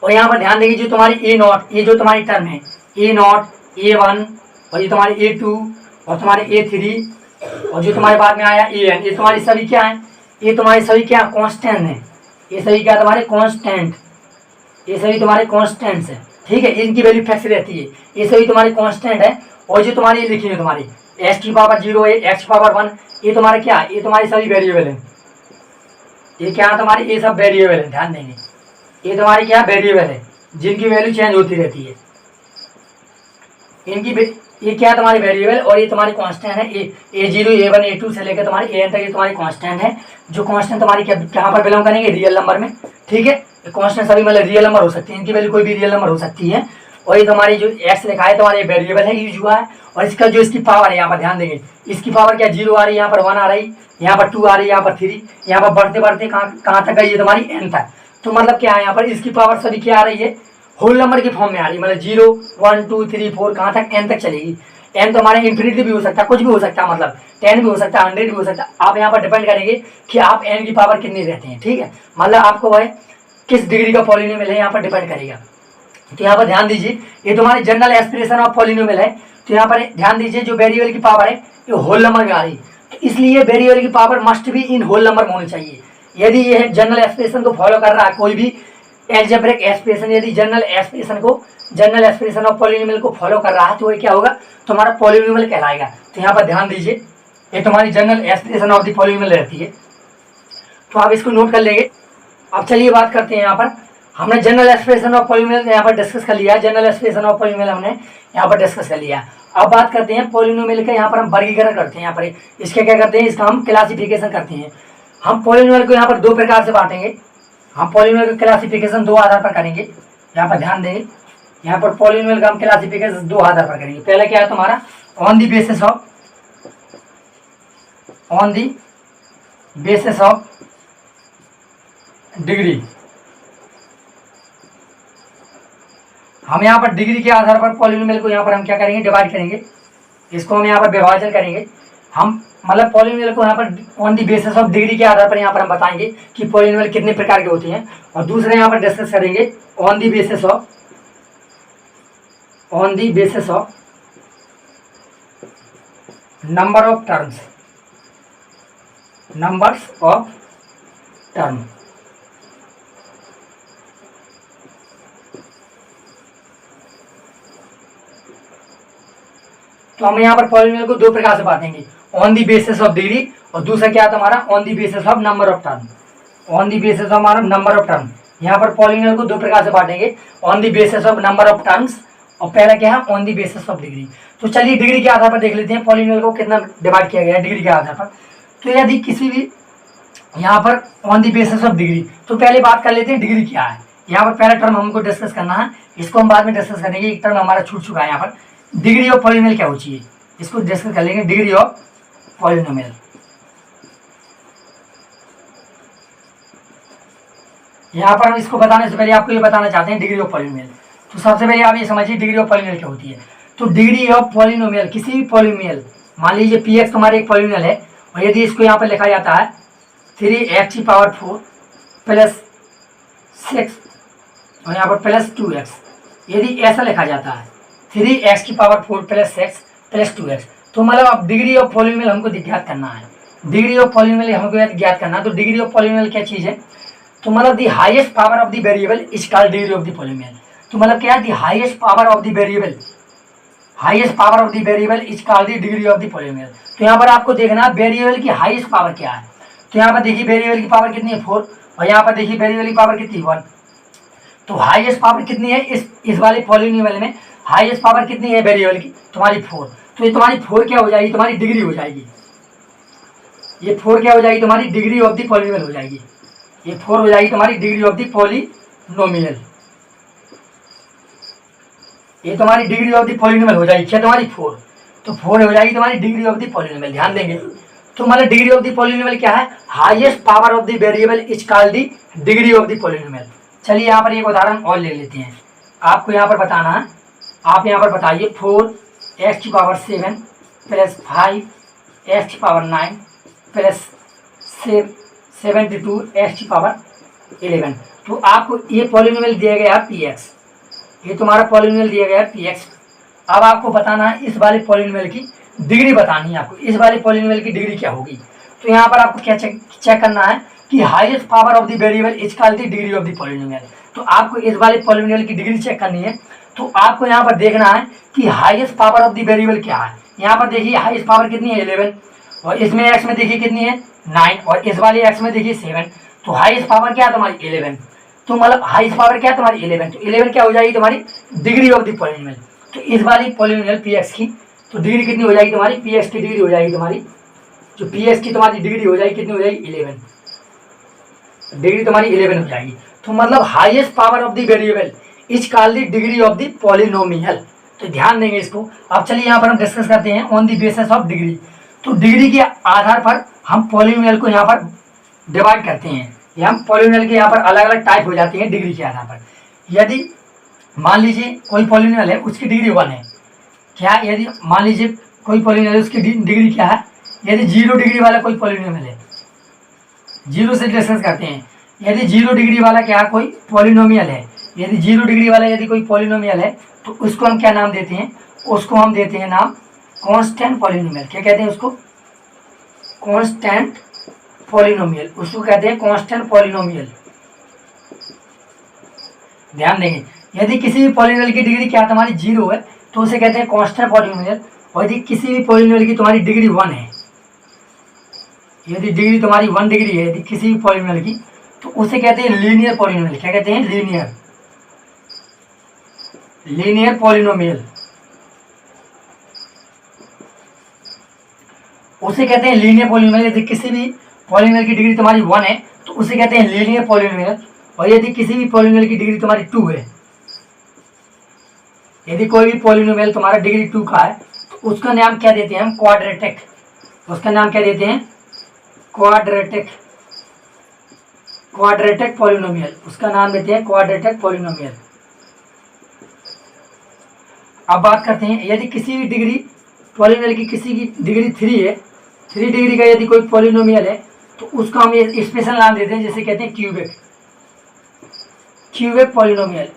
और यहाँ पर ध्यान देंगे जो तुम्हारी ए नॉट, ये जो तुम्हारी टर्म है ए नॉट ए वन, और ये तुम्हारे ए टू, और तुम्हारे ए थ्री, और जो तुम्हारे बाद में आया ए एन, ये तुम्हारी सभी क्या है, ये तुम्हारे सभी क्या कॉन्स्टेंट है। ये सभी क्या तुम्हारे कॉन्स्टेंट, ये सभी तुम्हारे कॉन्स्टेंट्स है। ठीक है, इनकी वैल्यू फिक्स रहती है, ये सभी तुम्हारे कॉन्स्टेंट है। और जो तुम्हारी ये लिखी है तुम्हारी एक्स की पावर 0 है, एक्स की पावर 1, ये तुम्हारे क्या है, ये तुम्हारी सभी वेरिएबल है। ये क्या है तुम्हारी, ये सब वेरिएबल है। ध्यान देंगे ये तुम्हारी क्या वेरिएबल है जिनकी वैल्यू चेंज होती रहती है। इनकी ये क्या है तुम्हारी वेरिएबल, और ये तुम्हारी कांस्टेंट है। A0 A1 A2 से लेकर तुम्हारी AN तक ये तुम्हारी कांस्टेंट है। जो कांस्टेंट तुम्हारी कहाँ पर बिलोंग करेंगे, रियल नंबर में। ठीक है, कांस्टेंट सभी मतलब रियल नंबर हो सकती है, इनकी वैल्यू कोई भी रियल नंबर हो सकती है। और ये तुम्हारी जो एक्स लिखा है तुम्हारी वेरिएबल है, यूज हुआ है। और इसका जो इसकी पावर है यहाँ पर ध्यान देंगे, इसकी पावर क्या 0 आ रही है, यहाँ पर 1 आ रही, यहाँ पर 2 आ रही है, यहाँ पर 3, यहाँ पर बढ़ते बढ़ते कहाँ तक गई है तुम्हारी n तक। तो मतलब क्या है यहाँ पर इसकी पावर सभी क्या आ रही है, होल नंबर की फॉर्म में आ रही है। मतलब 0 1 2 3 4 कहाँ तक n तक चलेगी। n तो हमारे इन्फिनिटी भी हो सकता है, कुछ भी हो सकता है, मतलब 10 भी हो सकता है, 100 भी हो सकता है। आप यहाँ पर डिपेंड करेंगे कि आप n की पावर कितनी रहती है। ठीक है, मतलब आपको वह किस डिग्री का पॉलिनोमियल है यहाँ पर डिपेंड करेगा। तो यहाँ पर ध्यान दीजिए ये तुम्हारी जनरल एक्सप्रेशन ऑफ पॉलिनोमियल है। तो यहाँ पर ध्यान दीजिए जो वेरिएबल की पावर है ये होल नंबर में आ रही है, तो इसलिए वेरिएबल की पावर मस्ट भी इन होल नंबर में होनी चाहिए। यदि ये जनरल एक्सप्रेशन को फॉलो कर रहा है कोई भी एल्जेब्रिक एक्सप्रेशन, यदि जनरल एक्सप्रेशन ऑफ पॉलिनोमियल को फॉलो कर रहा है तो ये क्या होगा, तुम्हारा पॉलिनोमियल कहलाएगा। तो यहाँ पर ध्यान दीजिए ये तुम्हारी general expression of the polynomial रहती है, तो आप इसको नोट कर लेंगे। अब चलिए बात करते हैं, यहाँ पर हमने जनरल एक्सप्रेशन ऑफ पॉलिनोमियल यहाँ पर डिस्कस कर लिया। जनरल एक्सप्रेशन ऑफ पॉलिनोमियल हमने यहाँ पर डिस्कस कर लिया। अब बात करते हैं पॉलिनोमियल का, यहाँ पर हम वर्गीकरण करते हैं। यहाँ पर इसके क्या करते हैं, इसका हम क्लासिफिकेशन करते हैं। हम पॉलिनोमियल को यहाँ पर दो प्रकार से बांटेंगे। हम पॉलिनोमियल का क्लासिफिकेशन दो आधार पर करेंगे। यहाँ पर ध्यान देंगे, यहाँ पर पॉलिनोमियल का हम क्लासिफिकेशन दो आधार पर करेंगे। पहले क्या है तुम्हारा on the basis of degree. हम यहाँ पर डिग्री के आधार पर पॉलिनोमियल को यहाँ पर हम क्या करेंगे, डिवाइड करेंगे। इसको हम यहाँ पर विभाजन करेंगे। हम मतलब पॉलिनोमियल को यहाँ पर on the basis of degree के आधार पर यहाँ पर हम बताएंगे कि पॉलिनोमियल कितने प्रकार के होते हैं। और दूसरे यहाँ पर डिस्कस करेंगे on the basis of numbers of term. तो हम यहाँ पर पॉलिनोमियल को दो प्रकार से बांटेंगे, on the basis of degree और दूसरा क्या है तुम्हारा on the basis of number of term. On the basis of हमारा नंबर ऑफ टर्म, यहाँ पर पॉलिनोमियल को दो प्रकार से बांटेंगे, on the basis of number of terms और पहला क्या है on the basis of degree. तो चलिए डिग्री के आधार पर देख लेते हैं पॉलिनोमियल को कितना डिवाइड किया गया है डिग्री के आधार पर। तो यदि किसी भी यहाँ पर on the basis of degree, तो पहले बात कर लेते हैं डिग्री क्या है। यहाँ पर पहला टर्म हमको डिस्कस करना है, इसको हम बाद में डिस्कस करेंगे। एक टर्म हमारा छूट चुका है यहाँ पर, डिग्री ऑफ पॉलिनोमियल क्या होती है, इसको डिस्कस कर लेंगे। डिग्री ऑफ पॉलिनोमियल, यहाँ पर हम इसको बताने से पहले आपको ये बताना चाहते हैं डिग्री ऑफ पॉलिनोमियल। तो सबसे पहले आप ये समझिए डिग्री ऑफ पॉलिनोमियल क्या होती है। तो डिग्री ऑफ पॉलिनोमियल, किसी भी पॉलिनोमियल, मान लीजिए पी एक्स तुम्हारे एक पॉलिनोमियल है और यदि इसको यहाँ पर लिखा जाता है 3x की पावर 4 प्लस 6 और यहाँ पर प्लस 2x, यदि ऐसा लिखा जाता है 3x की पावर 4 प्लस 6 प्लस 2x, तो मतलब अब डिग्री ऑफ पॉलिनोमियल हमको ज्ञात करना है। डिग्री ऑफ पॉलिनोमियल हमको ज्ञात करना है। तो डिग्री ऑफ पॉलिनोमियल क्या चीज़ है, तो मतलब the highest power of the variable is called degree of the polynomial. तो मतलब क्या है, the highest power of the variable is called the degree of the polynomial. तो यहाँ पर आपको देखना वेरिएबल की हाईएस्ट पावर क्या है। तो यहाँ पर देखिए वेरिएबल की पावर कितनी है 4 और यहाँ पर देखिए वेरिएबल की पावर कितनी 1। तो हाईएस्ट पावर कितनी है इस वाले पॉलिनोमियल में, हाईएस्ट पावर कितनी है वेरिएबल की, तुम्हारी 4। तो ये तुम्हारी 4 क्या हो जाएगी, तुम्हारी डिग्री हो जाएगी। ये 4 क्या हो जाएगी, तुम्हारी डिग्री ऑफ द पॉलिनोमियल हो जाएगी। ये 4 हो जाएगी तुम्हारी डिग्री ऑफ द पॉलिनोमियल। ये तुम्हारी डिग्री ऑफ द पॉलिनोमियल हो जाएगी क्या, तुम्हारी 4। तो 4 हो जाएगी तुम्हारी डिग्री ऑफ द पॉलिनोमियल। ध्यान देंगे तो मतलब डिग्री ऑफ द पॉलिनोमियल क्या है, highest power of the variable is called the degree of the polynomial. चलिए यहाँ पर एक उदाहरण और ले लेते हैं। आपको यहाँ पर बताना है, आप यहाँ पर बताइए 4x⁷ plus 5x⁹ plus 72x⁴। तो आपको ये पॉलिनोमियल दिया गया है px, ये तुम्हारा पॉलिनोमियल दिया गया है px। अब आपको बताना है इस वाले पॉलिनोमियल की डिग्री बतानी है, आपको इस वाले पॉलिनोमियल की डिग्री क्या होगी। तो यहाँ पर आपको क्या चेक करना है कि highest power of the variable is called the degree of the polynomial. तो आपको इस वाले पॉलिनोमियल की डिग्री चेक करनी है। तो आपको यहाँ पर देखना है कि highest power of the variable क्या है। यहाँ पर देखिए हाईएस्ट पावर कितनी है 11, और इसमें x में देखिए कितनी है 9, और इस वाले x में देखिए 7। तो हाईएस्ट पावर क्या है तुम्हारी 11। तो मतलब हाईएस्ट पावर क्या है तुम्हारी 11। तो 11 क्या हो जाएगी तुम्हारी डिग्री ऑफ द पॉलिनोमियल। तो इस वाली पॉलिनोमियल px की तो डिग्री कितनी हो जाएगी तुम्हारी, px की डिग्री हो जाएगी तुम्हारी, जो px की तुम्हारी डिग्री हो जाएगी कितनी हो जाएगी 11, डिग्री तुम्हारी 11 हो जाएगी। तो मतलब highest power of the variable is called the degree of the polynomial. तो ध्यान देंगे इसको। अब चलिए यहाँ पर हम डिस्कस करते हैं on the basis of degree. तो डिग्री के आधार पर हम पॉलिनोमियल को यहाँ पर डिवाइड करते हैं, या हम पॉलिनोमियल के यहाँ पर अलग अलग टाइप हो जाते हैं डिग्री के आधार पर। यदि मान लीजिए कोई पॉलिनोमियल है उसकी डिग्री 1 है, क्या यदि मान लीजिए कोई पॉलिनोमियल है उसकी डिग्री क्या है, यदि 0 डिग्री वाला कोई पॉलिनोमियल है, 0 से डिस्कस करते हैं। यदि 0 डिग्री वाला क्या कोई पॉलिनोमियल है, यदि 0 डिग्री वाला यदि कोई पॉलिनोमियल है तो उसको हम क्या नाम देते हैं, उसको हम देते हैं नाम कांस्टेंट पॉलिनोमियल। क्या कहते हैं उसको, कांस्टेंट पॉलिनोमियल, उसको कहते हैं कांस्टेंट पॉलिनोमियल। ध्यान देंगे, यदि किसी भी पॉलिनोमियल की डिग्री क्या तुम्हारी 0 है तो उसे कहते हैं कांस्टेंट पॉलिनोमियल। और यदि किसी भी पॉलिनोमियल की तुम्हारी डिग्री 1 है, यदि डिग्री तुम्हारी 1 डिग्री है यदि किसी भी पॉलिनोमियल की, तो उसे कहते हैं लीनियर पॉलिनोमियल। क्या कहते हैं, लीनियर पॉलिनोमियल, उसे कहते हैं लीनियर पॉलिनोमियल। यदि किसी भी पॉलिनोमियल की डिग्री तुम्हारी 1 है तो उसे कहते हैं लीनियर पॉलिनोमियल। और यदि किसी भी पॉलिनोमियल की डिग्री तुम्हारी 2 है, यदि कोई भी पॉलिनोमियल तुम्हारा डिग्री 2 का है तो उसका नाम क्या देते हैं हम, क्वाड्रेटिक। उसका नाम क्या देते हैं, क्वाड्रेटिक पॉलिनोमियल। उसका नाम देते हैं क्वाड्रेटिक पॉलिनोमियल। अब बात करते हैं, यदि किसी भी डिग्री पॉलिनोमियल की किसी की डिग्री 3 है, 3 डिग्री का यदि कोई पॉलिनोमियल है तो उसका हम ये स्पेशल नाम देते हैं, जैसे कहते हैं क्यूबिक पॉलिनोमियल।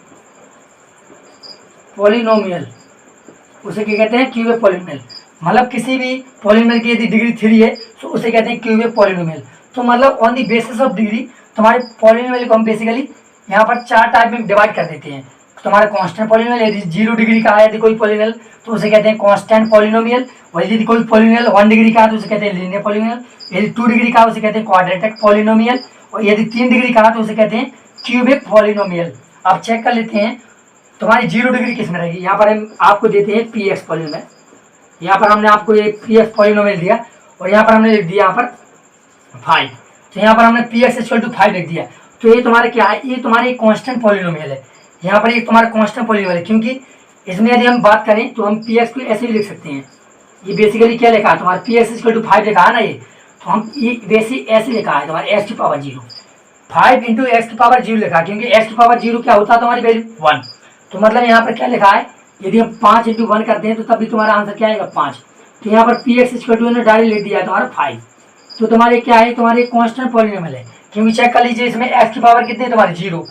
उसे क्या कहते हैं, क्यूबिक पॉलिनोमियल। मतलब किसी भी पॉलिनोमियल की यदि डिग्री 3 है तो उसे कहते हैं क्यूबिक पॉलिनोमियल। तो मतलब on the basis of degree तुम्हारे पॉलिनोमियल को हम बेसिकली यहाँ पर 4 टाइप में डिवाइड कर देते हैं। तुम्हारा कांस्टेंट पॉलिनोमियल, यदि 0 डिग्री का है यदि कोई पॉलिनोमियल तो उसे कहते हैं कांस्टेंट पॉलिनोमियल। और यदि कोई पॉलिनोमियल 1 डिग्री का है तो उसे कहते हैं लीनियर पॉलिनोमियल। यदि 2 डिग्री का है उसे कहते हैं क्वाड्रेटिक पॉलिनोमियल। और यदि 3 डिग्री का है तो उसे कहते हैं क्यूबिक पॉलिनोमियल। अब चेक कर लेते हैं तुम्हारी 0 डिग्री किस में रहेगी। यहाँ पर हम आपको देते हैं px पॉलिनोमियल। यहाँ पर हमने आपको ये px पॉलिनोमियल दिया और यहाँ पर हमने लिख दिया यहाँ पर 5। तो यहाँ पर हमने px = 5 लिख दिया। तो ये तुम्हारे क्या है, ये तुम्हारे कांस्टेंट पॉलिनोमियल है। यहाँ पर ये तुम्हारा कांस्टेंट पॉलिनोमियल है, क्योंकि इसमें यदि हम बात करें तो हम px को ऐसे भी लिख सकते हैं। ये बेसिकली क्या लिखा है तुम्हारा, px = 5 लिखा है ना, ये तो हम ये बेसिक ऐसे लिखा है तुम्हारे x⁴ 5 × x⁴ लिखा, क्योंकि x⁴ क्या होता है तुम्हारी वैल्यू 1। तो मतलब यहाँ पर क्या लिखा है, यदि हम 5 × 1 करते हैं तो तब भी तुम्हारा आंसर क्या आएगा 5। तो यहाँ पर px = डायरेक्ट लिख दिया है तुम्हारा 5। तो तुम्हारे क्या है, तुम्हारे कांस्टेंट पॉलिनोमियल है, क्योंकि चेक कर लीजिए इसमें x⁴ कितनी है तुम्हारी 0।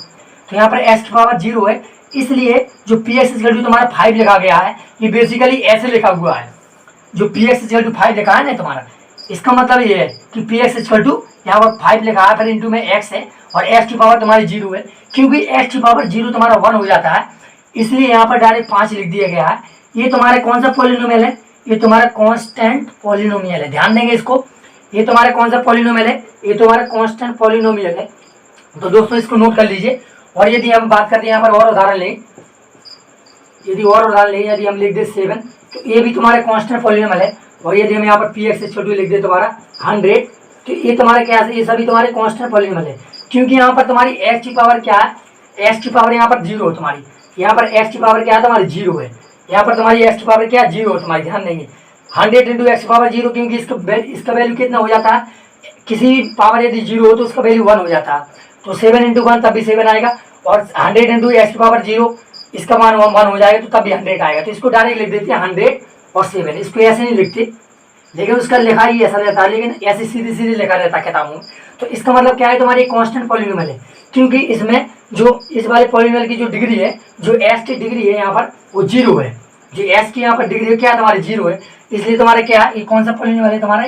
तो यहाँ पर x⁴ 0 है, इसलिए जो px = तुम्हारा 5 लिखा गया है ये बेसिकली ऐसे लिखा हुआ है। जो px = 5 लिखा है ना तुम्हारा, इसका मतलब ये है कि px = यहाँ पर 5 लिखा है, फिर इंटू में x है और x⁴ तुम्हारी 0 है। क्योंकि x⁴ 0 तुम्हारा 1 हो जाता है, इसलिए यहाँ पर डायरेक्ट 5 लिख दिया गया है। ये तुम्हारा कौन सा पॉलिनोमियल है, ये तुम्हारा कांस्टेंट पॉलिनोमियल है। ध्यान देंगे इसको, ये तुम्हारा कौन सा पॉलिनोमियल है, ये तुम्हारा कांस्टेंट पॉलिनोमियल है। तो दोस्तों इसको नोट कर लीजिए। और यदि हम बात करते हैं यहाँ पर और उदाहरण लें, यदि हम लिख दे 7, तो ये भी तुम्हारे कांस्टेंट पॉलिनोमियल है। और यदि हम यहाँ पर px = लिख दे तुम्हारा 100, तो ये तुम्हारे क्या है, ये सभी तुम्हारे कांस्टेंट पॉलिनोमियल है। क्योंकि यहाँ पर तुम्हारी x⁴ क्या है, x⁴ यहाँ पर 0 है तुम्हारी, यहाँ पर x⁴ क्या है तुम्हारी 0 है, यहाँ पर तुम्हारी x⁴ क्या 0 है तुम्हारी। ध्यान देंगे 100 इंटू एक्स पावर 0, क्योंकि इसका वैल्यू कितना हो जाता है, किसी भी पावर यदि 0 हो तो उसका वैल्यू 1 हो जाता है। तो 7 इंटू 1 तब भी 7 आएगा, और 100 इंटू एक्स पावर 0 इसका मान 1 हो जाएगा तो तब भी 100 आएगा। तो इसको डायरेक्ट लिख देते हैं 100 और 7, इसको ऐसे नहीं लिखते, लेकिन उसका लिखा ही ऐसा रहता है, लेकिन ऐसे सीधे सीधे लिखा रहता है किताबों में। तो इसका मतलब क्या है, तुम्हारी कांस्टेंट पॉलिनोमियल है, क्योंकि इसमें जो इस वाले पॉलिनोमियल की जो डिग्री है, जो एस की डिग्री है यहाँ पर वो 0 है, जो एस की यहाँ पर डिग्री है क्या है तुम्हारी 0 है, इसलिए तुम्हारा क्या है, ये कौन सा पॉलिनोमियल है तुम्हारा,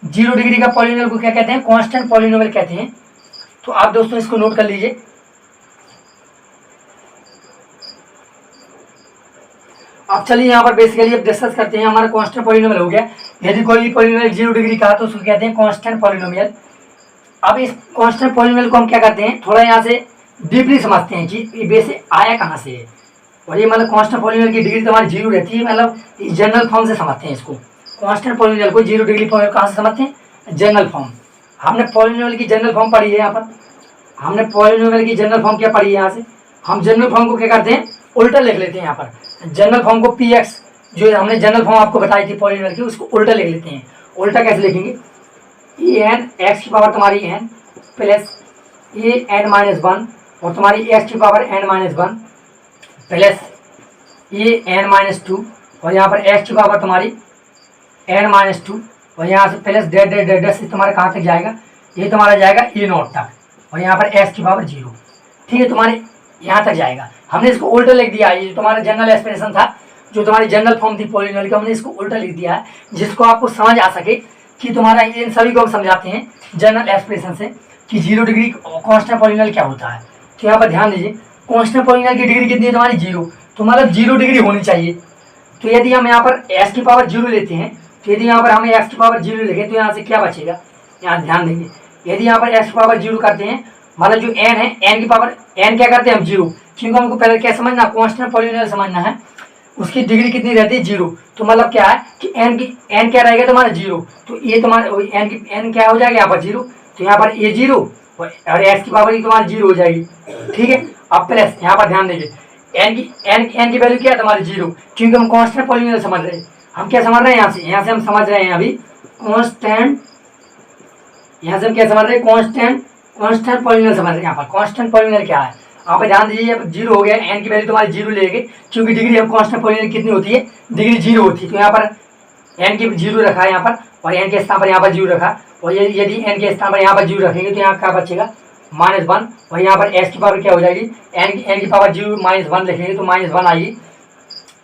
0 डिग्री का पॉलिनोमियल को क्या कहते हैं, कांस्टेंट पॉलिनोमियल कहते हैं। तो आप दोस्तों इसको नोट कर लीजिए। अब चलिए यहाँ पर बेसिकली अब डिस्कस करते हैं, हमारा कांस्टेंट पॉलिनोमियल हो गया। यदि कोई पॉलिनोमियल 0 डिग्री का तो उसको कहते हैं कांस्टेंट पॉलिनोमियल। अब इस कांस्टेंट पॉलिनोमियल को हम क्या करते हैं, थोड़ा यहाँ से डीपली समझते हैं कि ये बेस आया कहाँ से है। और ये मतलब कांस्टेंट पॉलिनोमियल की डिग्री तुम्हारी 0 रहती है, मतलब जनरल फॉर्म से समझते हैं इसको। कांस्टेंट पॉलिनोमियल को 0 डिग्री कहाँ से समझते हैं, जनरल फॉर्म। हमने पॉलिनोमियल की जनरल फॉर्म पढ़ी है, यहाँ पर हमने पॉलिनोमियल की जनरल फॉर्म क्या पढ़ी है, यहाँ से हम जनरल फॉर्म को क्या करते हैं, उल्टा लिख लेते हैं। यहाँ पर जनरल फॉर्म को पी एक्स, जो हमने जनरल फॉर्म आपको बताई थी पॉलिनोमियल की, उसको उल्टा लिख लेते हैं। उल्टा कैसे लिखेंगे, ए एन एक्स की पावर तुम्हारी N plus A N minus 1 और तुम्हारी एक्स की power N minus 1 plus A N minus 2 और यहाँ पर एक्स की पावर तुम्हारी एन माइनस 2 और यहाँ से प्लस डेड डेड डेड से तुम्हारा कहाँ तक जाएगा, ये तुम्हारा जाएगा ए नॉट तक और यहाँ पर एक्स की पावर 0। ठीक है, तुम्हारे यहाँ तक जाएगा। हमने इसको उल्टा लिख दिया है, ये तुम्हारा जनरल एक्सप्रेशन था, जो तुम्हारी जनरल फॉर्म थी पॉलिनोमियल की, हमने इसको उल्टा लिख दिया है, जिसको आपको समझ आ सके कि तुम्हारा इन सभी को हम समझाते हैं जनरल एक्सप्रेशन से कि 0 डिग्री कांस्टेंट पॉलिनोमियल क्या होता है। तो यहाँ पर ध्यान दीजिए, कांस्टेंट पॉलिनोमियल की डिग्री कितनी है तुम्हारी 0, तो मतलब 0 डिग्री होनी चाहिए। तो यदि हम यहाँ पर एक्स की पावर 0 लेते हैं, तो यदि यहाँ पर हमें एक्स की पावर 0 लिखें तो यहाँ से क्या बचेगा, यहाँ ध्यान देंगे, यदि यहाँ पर एक्स की पावर 0 करते हैं, मतलब जो एन है, एन की पावर एन क्या करते हैं हम 0, क्योंकि हमको पहले क्या समझना, कांस्टेंट पॉलिनोमियल समझना है, उसकी डिग्री कितनी रहती है 0। तो मतलब क्या है कि एन क्या रहेगा तुम्हारा 0, तो ये तुम्हारा एन क्या हो जाएगा यहाँ पर 0, तो यहाँ पर ए 0 और एक्स की पावर तुम्हारी 0 हो जाएगी। ठीक है, अब प्लस यहाँ पर ध्यान देंगे, एन की वैल्यू क्या है तुम्हारी 0, क्योंकि हम कांस्टेंट पॉलिनोमियल समझ रहे हैं। हम क्या समझ रहे हैं, यहाँ से हम समझ रहे हैं अभी कांस्टेंट, यहाँ से हम क्या समझ रहे हैं, कांस्टेंट पॉलिनोमियल समझ रहे हैं। यहाँ पर कांस्टेंट पॉलिनोमियल क्या है, आप ध्यान दीजिए, 0 हो गया, एन की वैल्यू तुम्हारी 0 लेंगे, क्योंकि डिग्री हम कांस्टेंट पॉलिनोमियल कितनी होती है, डिग्री 0 होती है। तो यहाँ पर एन की 0 रखा है यहाँ पर, और एन के स्थान पर यहाँ पर 0 रखा, और यदि एन के स्थान पर यहाँ पर 0 रखेंगे तो यहाँ क्या बचेगा -1, और यहाँ पर एक्स की पावर क्या हो जाएगी, एन की पावर 0 -1 लिखेंगे तो -1 आएगी।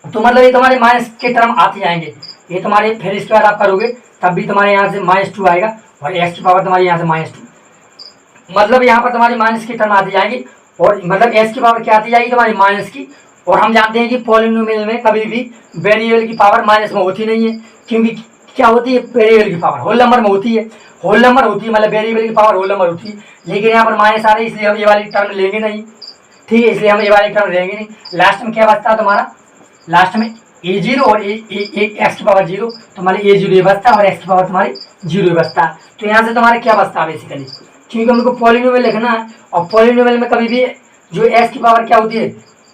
तो मतलब ये तुम्हारे माइनस के टर्म आते जाएंगे, ये तुम्हारे फिर इसके बाद आप करोगे तब भी तुम्हारे यहाँ से -2 आएगा, और एक्स की पावर तुम्हारी यहाँ से -2, मतलब यहाँ पर तुम्हारी माइनस की टर्म आती जाएंगी, और मतलब एक्स की पावर क्या आती जाएगी तुम्हारी माइनस की। और हम जानते हैं कि पॉलिनोमियल में कभी भी वेरिएबल की पावर माइनस में होती नहीं है, क्योंकि क्या होती है, वेरिएबल की पावर होल नंबर में होती है, होल नंबर होती है, मतलब वेरिएबल की पावर होल नंबर होती है। लेकिन यहाँ पर माइनस आ रही है, इसलिए हम ये वाली टर्म लेंगे नहीं। ठीक है, इसलिए हम ये वाली टर्म लेंगे नहीं। लास्ट में क्या बचता है तुम्हारा, लास्ट में a0 और एक्स की पावर 0, तुम्हारे a0 बचता है और एक्स की पावर तुम्हारी 0 बचता है। तो यहाँ से तुम्हारा क्या बचता है बेसिकली, क्योंकि हमको पॉलिनोमियल लिखना है, और पॉलिनोमियल में कभी भी जो एक्स की पावर क्या होती है,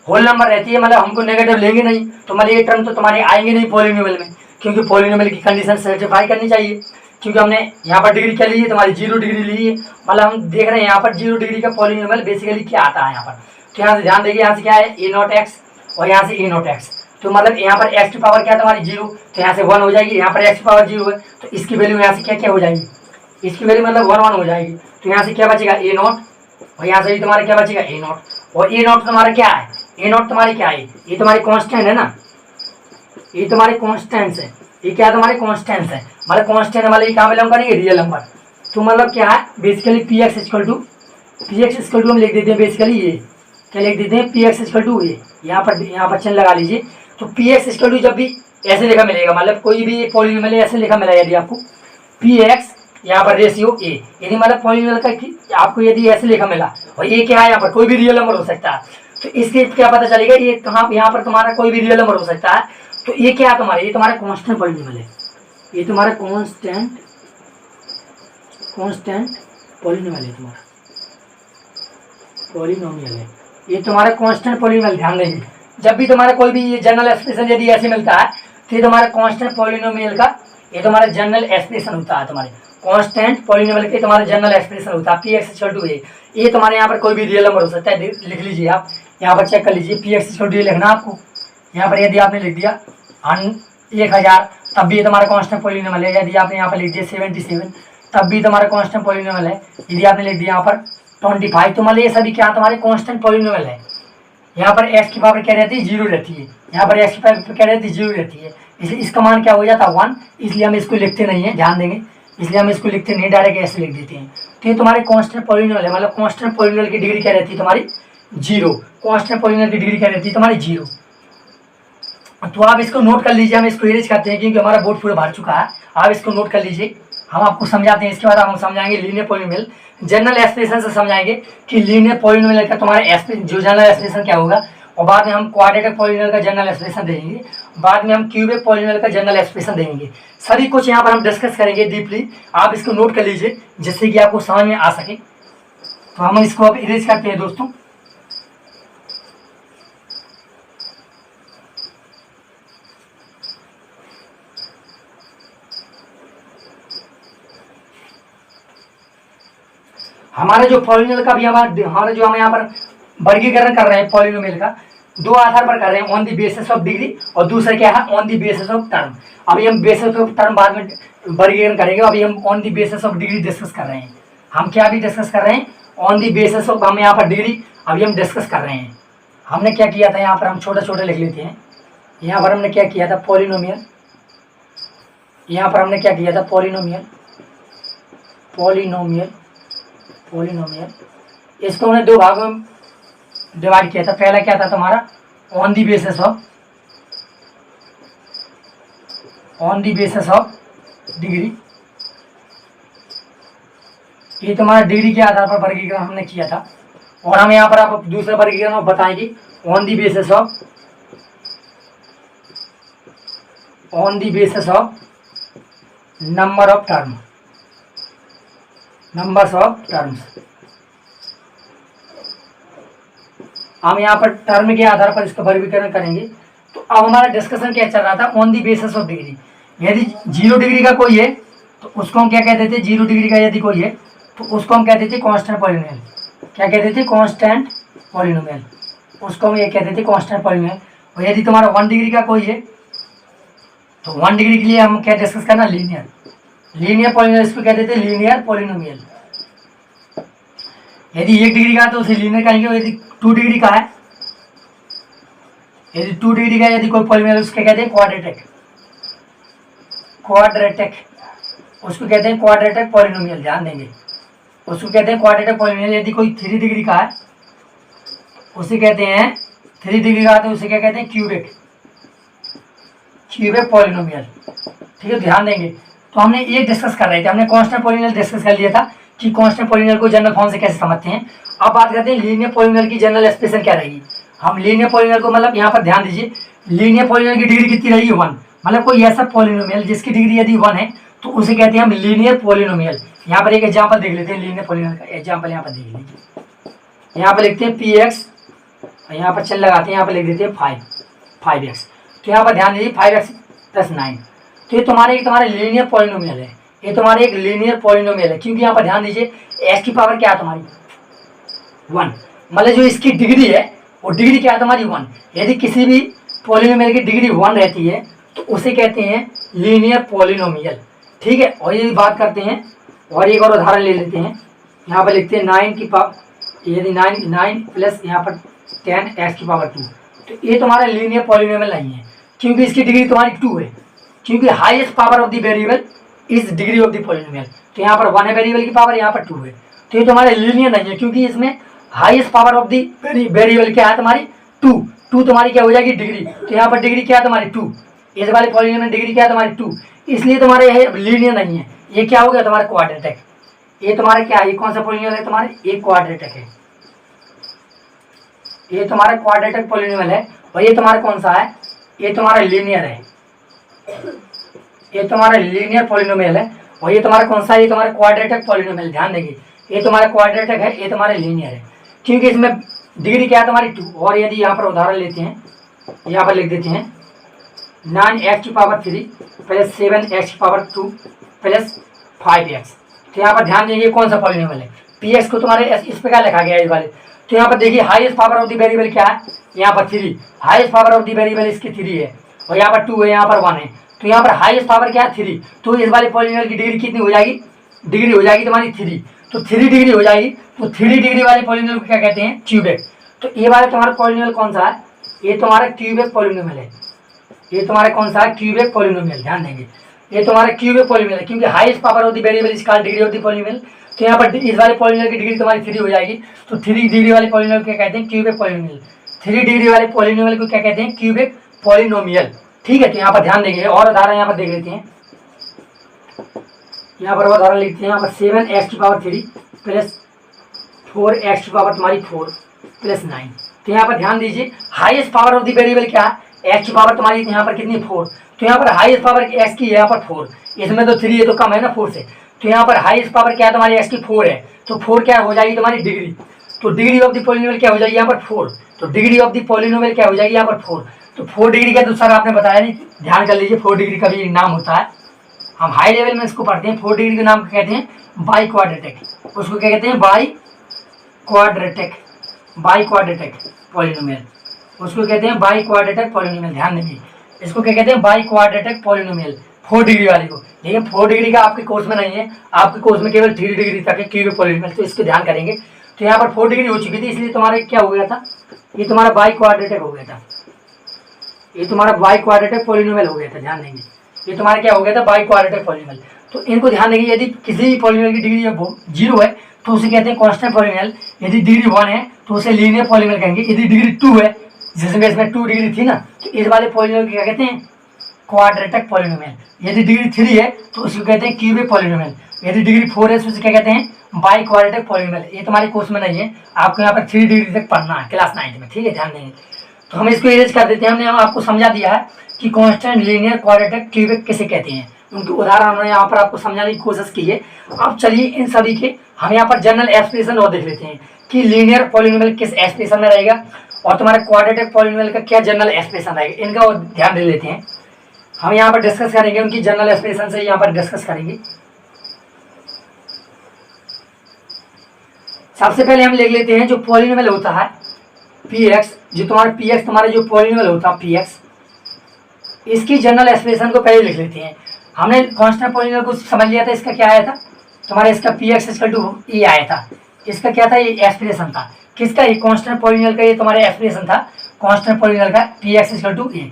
होल नंबर रहती है, मतलब हमको नेगेटिव लेंगे नहीं, तो मतलब ये टर्म तो तुम्हारे आएंगे नहीं पॉलिनोमियल में, क्योंकि पॉलिनोमियल की कंडीशन सेटिस्फाई करनी चाहिए। क्योंकि हमने यहाँ पर डिग्री क्या ली है, तुम्हारी 0 डिग्री ली है, मतलब हम देख रहे हैं यहाँ पर 0 डिग्री का पॉलिनोमियल बेसिकली क्या आता है यहाँ पर। तो यहाँ से ध्यान देंगे, यहाँ से क्या है a0x और यहाँ से a0x, तो मतलब यहाँ पर x की पावर क्या है तुम्हारी 0, तो यहाँ से 1 हो जाएगी, यहाँ पर x की पावर 0 है, तो इसकी वैल्यू यहाँ से क्या क्या हो जाएगी, इसकी वैल्यू मतलब 1 हो जाएगी। तो यहाँ से क्या बचेगा a0, और यहाँ से भी तुम्हारा क्या बचेगा a0, और a0 तुम्हारा क्या है, a0 तुम्हारी क्या है, ये तुम्हारी कांस्टेंट है ना, ये तुम्हारे कांस्टेंट्स है, ये क्या तुम्हारे कांस्टेंट्स है, मतलब कांस्टेंट वाले ये कहाँ बिलोंग करेंगे, रियल नंबर। तो मतलब क्या है बेसिकली px इक्वल टू हम लिख देते हैं, बेसिकली ये क्या लिख देते हैं, px इक्वल टू ये यहाँ पर चिन्ह लगा लीजिए। तो px इक्वल टू जब भी ऐसे लिखा मिलेगा, मतलब कोई भी पॉलिनोमियल ऐसे लिखा मिला, यदि आपको px यहाँ पर रेशियो a, यदि मतलब पॉलिनोमियल का आपको यदि ऐसे लिखा मिला, और ये क्या है यहाँ पर कोई भी रियल नंबर हो सकता है, तो इससे क्या पता चलेगा, ये कहाँ यहाँ पर तुम्हारा कोई भी रियल नंबर हो सकता है। तो ये क्या है तुम्हारा, ये तुम्हारा कांस्टेंट पॉलिनोमियल है, ये तुम्हारा कांस्टेंट पॉलिनोमियल है, तुम्हारा पॉलिनोमियल है, ये तुम्हारा कांस्टेंट पॉलिनोमियल। ध्यान देंगे, जब भी तुम्हारा कोई भी ये जनरल एक्सप्रेशन यदि ऐसे मिलता है, तो ये तुम्हारा कांस्टेंट पॉलिनोमियल का ये तुम्हारा जनरल एक्सप्रेशन होता है। तुम्हारे कांस्टेंट पॉलिनोमियल के तुम्हारा जनरल एक्सप्रेशन होता है पी एक्स इक्वल टू ए। ये तुम्हारे यहाँ पर कोई भी रियल नंबर हो सकता है, लिख लीजिए आप यहाँ पर चेक कर लीजिए। पी एक्स इक्वल टू ए लिखना आपको यहाँ पर। यदि आपने लिख दिया 1000 तब भी ये तुम्हारा कांस्टेंट पॉलिनोमियल है। यदि आपने यहाँ पर लिख दिया 77 तब भी तुम्हारा कांस्टेंट पॉलिनोमियल है। यदि आपने लिख दिया यहाँ पर 25 तो मतलब ये सभी क्या तुम्हारे कांस्टेंट पॉलिनोमियल है। यहाँ पर x की पावर क्या रहती है 0 रहती है, यहाँ पर x की पावर क्या रहती है 0 रहती है, इसलिए इसका मान क्या हो जाता है 1। इसलिए हम इसको लिखते नहीं है, ध्यान देंगे, इसलिए हम इसको लिखते नहीं, डायरेक्ट ऐसे लिख देते हैं। तो ये तुम्हारे कांस्टेंट पॉलिनोमियल है, मतलब कांस्टेंट पॉलिनोमियल की डिग्री क्या रहती है तुम्हारी 0। कांस्टेंट पॉलिनोमियल की डिग्री क्या रहती है तुम्हारी 0। तो आप इसको नोट कर लीजिए, हम इसको इरेज करते हैं क्योंकि हमारा बोर्ड पूरा भर चुका है। आप इसको नोट कर लीजिए, हम आपको समझाते हैं। इसके बाद हम समझाएंगे लीनियर पॉलिनोमियल, जनरल एक्सप्रेशन से समझाएंगे कि लीनियर पॉलिनोमियल का तुम्हारा जो जनरल एक्सप्रेशन क्या होगा, और बाद में हम क्वाड्रेटिक पॉलिनोमियल का जनरल एक्सप्रेशन देंगे, बाद में हम क्यूबिक पॉलिनोमियल का जनरल एक्सप्रेशन देंगे। सभी कुछ यहाँ पर हम डिस्कस करेंगे डीपली। आप इसको नोट कर लीजिए जिससे कि आपको समझ में आ सके। तो हम इसको अब इरेज करते हैं दोस्तों। हमारे जो पॉलिनोमियल का भी हमारा जो हम यहाँ पर वर्गीकरण कर रहे हैं पॉलिनोमियल का, दो आधार पर कर रहे हैं, on the basis of degree और दूसरा क्या है on the basis of term. अभी हम बेसिस ऑफ टर्म बाद में वर्गीकरण करेंगे, अभी हम on the basis of degree discuss कर रहे हैं। हम क्या भी डिस्कस कर रहे हैं ऑन दी बेसिस ऑफ, हम यहाँ पर डिग्री अभी हम डिस्कस कर रहे हैं। हमने क्या किया था यहाँ पर, हम छोटा छोटा लिख लेते हैं। यहाँ पर हमने क्या किया था पॉलिनोमियल, यहाँ पर हमने क्या किया था पॉलिनोमियल इसको हमने दो भागों में डिवाइड किया था। पहला क्या था तुम्हारा on the basis of degree, ये तुम्हारा डिग्री के आधार पर वर्गीकरण हमने किया था। और हम यहाँ पर आप दूसरा वर्गीकरण बताएंगे on the basis of numbers of terms. हम यहाँ पर टर्म के आधार पर इसका वर्गीकरण करेंगे। तो अब हमारा डिस्कशन क्या चल रहा था on the basis of degree. यदि 0 डिग्री का कोई है तो उसको हम क्या कहते थे, 0 डिग्री का यदि कोई है तो उसको हम कहते थे कांस्टेंट पॉलिनोमियल। क्या कहते थे कांस्टेंट पॉलिनोमियल, उसको हम ये कहते थे कांस्टेंट पॉलिनोमियल। और यदि तुम्हारा 1 डिग्री का कोई है तो 1 डिग्री के लिए हम क्या डिस्कस करना लीनियर पॉलिनोमियल, इसको कहते थे लीनियर पॉलिनोमियल। यदि 1 डिग्री का है तो उसे लीनियर कहेंगे। यदि 2 डिग्री का है, यदि 2 डिग्री का यदि कोई पॉलिनोमियल उसके कहते हैं क्वाड्रेटिक, उसको कहते हैं क्वाड्रेटिक पॉलिनोमियल। ध्यान देंगे, उसको कहते हैं क्वाड्रेटिक पॉलिनोमियल। यदि कोई 3 डिग्री का है उसे कहते हैं 3 डिग्री का, तो उसे क्या कहते हैं क्यूबिक पॉलिनोमियल। ठीक है, ध्यान देंगे। तो हमने ये डिस्कस कर रहे थे, हमने कांस्टेंट पॉलिनोमियल डिस्कस कर लिया था कि कांस्टेंट पॉलिनोमियल को जनरल फॉर्म से कैसे समझते हैं। अब बात करते हैं लीनियर पॉलिनोमियल की जनरल एक्सप्रेशन क्या रहेगी। हम लीनियर पॉलिनोमियल को, मतलब यहाँ पर ध्यान दीजिए, लीनियर पॉलिनोमियल की डिग्री कितनी रहेगी 1। मतलब कोई ऐसा पॉलिनोमियल जिसकी डिग्री यदि 1 है तो उसे कहते हैं हम लीनियर पॉलिनोमियल। यहाँ पर एक एग्जाम्पल देख लेते हैं लीनियर पॉलिनोमियल का। एग्जाम्पल यहाँ पर देख लीजिए, यहाँ पर लिखते हैं px, यहाँ पर चल लगाते हैं, यहाँ पर लिख देते हैं 5x। तो यहाँ पर ध्यान दीजिए 5x + 9, तो ये तुम्हारे लीनियर पॉलिनोमियल है। ये तुम्हारे एक लीनियर पॉलिनोमियल है क्योंकि यहाँ पर ध्यान दीजिए x की पावर क्या है तुम्हारी 1, मतलब जो इसकी डिग्री है वो डिग्री क्या है तुम्हारी 1। यदि किसी भी पॉलिनोमियल की डिग्री 1 रहती है तो उसे कहते हैं लीनियर पॉलिनोमियल। ठीक है, और यदि बात करते हैं और एक और उदाहरण ले लेते हैं। यहाँ पर लिखते हैं 9 की पावर, यदि 9 प्लस यहाँ पर 10x की पावर 2, तो ये तुम्हारा लीनियर पॉलिनोमियल नहीं है क्योंकि इसकी डिग्री तुम्हारी 2 है, क्योंकि highest power of the variable is degree of the polynomial. तो यहाँ पर 1 है वेरिएबल की पावर, यहाँ पर 2 है, तो ये तुम्हारा लीनियर नहीं है क्योंकि इसमें highest power of the variable क्या है तुम्हारी 2 तुम्हारी क्या हो जाएगी डिग्री। तो यहाँ पर डिग्री क्या है तुम्हारी 2, इस वाले पॉलिनोमियल डिग्री क्या है तुम्हारी 2, इसलिए तुम्हारे यह लीनियर नहीं है। ये क्या हो गया तुम्हारा क्वाड्रेटिक। ये तुम्हारा क्या है, ये कौन सा पॉलिनोमियल है तुम्हारे, ये क्वाड्रेटिक है, ये तुम्हारा क्वाड्रेटिक पॉलिनोमियल है। और ये तुम्हारा कौन सा है, ये तुम्हारा लीनियर है, ये तुम्हारा लीनियर पॉलिनोमियल है। और ये तुम्हारा कौन सा है, ये तुम्हारा क्वाड्रेटिक पॉलिनोमियल। ध्यान देंगे, ये तुम्हारा क्वाड्रेटिक है, ये तुम्हारा लीनियर है क्योंकि इसमें डिग्री क्या है तुम्हारी 2। और यदि यहाँ पर उदाहरण लेते हैं, यहाँ पर लिख देते हैं 9x की पावर 3 प्लस 7x की पावर 2 प्लस 5x। तो यहाँ पर ध्यान देंगे कौन सा पॉलिनोमियल है। px को तुम्हारे इस प्रकार लिखा गया है इस वाले। तो यहाँ पर देखिए highest power of the variable क्या है, यहाँ पर 3, highest power of the variable इसकी 3 है और यहाँ पर 2 है, यहाँ पर 1 है। तो यहाँ पर हाईएस्ट पावर क्या है 3। तो इस वाले पॉलिनोमियल की डिग्री कितनी हो जाएगी, डिग्री हो जाएगी तुम्हारी 3। तो 3 डिग्री हो जाएगी। तो 3 डिग्री वाले पॉलिनोमियल को क्या कहते हैं, क्यूबिक। तो ये वाला तुम्हारा पॉलिनोमियल कौन सा है, ये तुम्हारा क्यूबिक पॉलिनोमियल है। ये तुम्हारा कौन सा है, क्यूबिक पॉलिनोमियल। ध्यान देंगे ये तुम्हारा क्यूबिक पॉलिनोमियल है, क्योंकि highest power of the variable is called degree of the polynomial. तो यहाँ पर इस वाले पॉलिनोमियल की डिग्री तुम्हारी 3 हो जाएगी। तो 3 डिग्री वाले पॉलिनोमियल क्या कहते हैं, क्यूबिक पॉलिनोमियल। 3 डिग्री वाले पॉलिनोमियल को क्या कहते हैं, क्यूबिक पॉलिनोमियल। ठीक है, तो यहाँ पर ध्यान देंगे और उदाहरण यहाँ पर देख लेते हैं। यहाँ पर उदाहरण लिखते हैं, यहाँ पर 7x की पावर 3 प्लस 4x की पावर तुम्हारी 4 प्लस 9। तो यहाँ पर ध्यान दीजिए highest power of the variable क्या है, x की पावर तुम्हारी यहाँ पर कितनी 4। तो यहाँ पर हाईएस्ट पावर x की यहाँ पर 4, इसमें तो 3 है तो कम है ना 4 से। तो यहाँ पर हाईएस्ट पावर क्या है तुम्हारी x की 4 है। तो 4 क्या हो जाएगी तुम्हारी डिग्री। तो डिग्री ऑफ द पॉलिनोमियल क्या हो जाएगी यहाँ पर 4। तो डिग्री ऑफ द पॉलिनोमियल क्या हो जाएगी यहाँ पर 4। तो 4 डिग्री का तो सर आपने बताया नहीं, ध्यान कर लीजिए 4 डिग्री का भी नाम होता है, हम हाई लेवल में इसको पढ़ते हैं। 4 डिग्री के नाम को कहते हैं बाई क्वाड्रेटिक। उसको क्या कहते हैं, by quadratic, by quadratic polynomial. उसको कहते हैं बाई क्वाड्रेटिक पॉलिनोमियल। ध्यान देंगे इसको क्या कहते हैं, बाई क्वाड्रेटिक पॉलिनोमियल 4 डिग्री वाले को। लेकिन 4 डिग्री का आपके कोर्स में नहीं है, आपके कोर्स में केवल 3 डिग्री तक है क्यूबिक पॉलिनोमियल। तो इसको ध्यान करेंगे। तो यहाँ पर 4 डिग्री हो चुकी थी, इसलिए तुम्हारे क्या हो गया था, ये तुम्हारा बाई क्वाड्रेटिक हो गया था, ये तुम्हारा बाई क्वाड्रेटिक पॉलिनोमियल हो गया था। ध्यान देंगे ये तुम्हारा क्या हो गया था, बाई क्वाड्रेटिक पॉलिनोमियल। तो इनको ध्यान देंगे, यदि किसी पॉलिनोमियल की डिग्री 0 है तो उसे कहते हैं कांस्टेंट पॉलिनोमियल। यदि डिग्री 1 है तो उसे लीनियर पॉलिनोमियल कहेंगे। यदि डिग्री 2 है, जिसमें इसमें 2 डिग्री थी ना, तो इस वाले पॉलिनोमियल क्या कहते हैं, क्वाड्रेटिक पॉलिनोमियल। यदि डिग्री 3 है तो उसको कहते हैं क्यूबिक पॉलिनोमियल। यदि डिग्री 4 है तो उसे क्या कहते हैं, बाई क्वाड्रेटिक पॉलिनोमियल। ये तुम्हारे कोर्स में नहीं है, आपको यहाँ पर 3 डिग्री तक पढ़ना है क्लास 9 में। ठीक है, ध्यान देंगे। तो हम इसको इरेज कर देते हैं। हमने आपको समझा दिया है कि कांस्टेंट, लीनियर, क्वाड्रेटिक, क्यूबिक किसे कहते हैं, उनके उदाहरण हमने यहाँ पर आपको समझाने की कोशिश की है। अब चलिए इन सभी के हम यहाँ पर जनरल एक्सप्रेशन और देख लेते हैं कि लीनियर पॉलिनोमियल किस एक्सप्रेशन में रहेगा और तुम्हारे क्वाड्रेटिक पॉलिनोमियल का क्या जनरल एक्सप्रेशन रहेगा, इनका ध्यान दे लेते हैं। हम यहाँ पर डिस्कस करेंगे, उनकी जनरल एक्सप्रेशन से यहाँ पर डिस्कस करेंगे। सबसे पहले हम लिख लेते हैं जो पॉलिनोमियल होता है px, जो तुम्हारा px तुम्हारा जो पॉलिनोमियल होता है px, इसकी जनरल एक्सप्रेशन को पहले लिख लेते हैं। हमने कांस्टेंट पॉलिनोमियल को समझ लिया था, इसका क्या आया था तुम्हारा, इसका px इक्वल टू ए आया था। इसका क्या था, ये एक्सप्रेशन था किसका, ये कांस्टेंट पॉलिनोमियल का, ये तुम्हारा एक्सप्रेशन था कांस्टेंट पॉलिनोमियल का px इक्वल टू ए।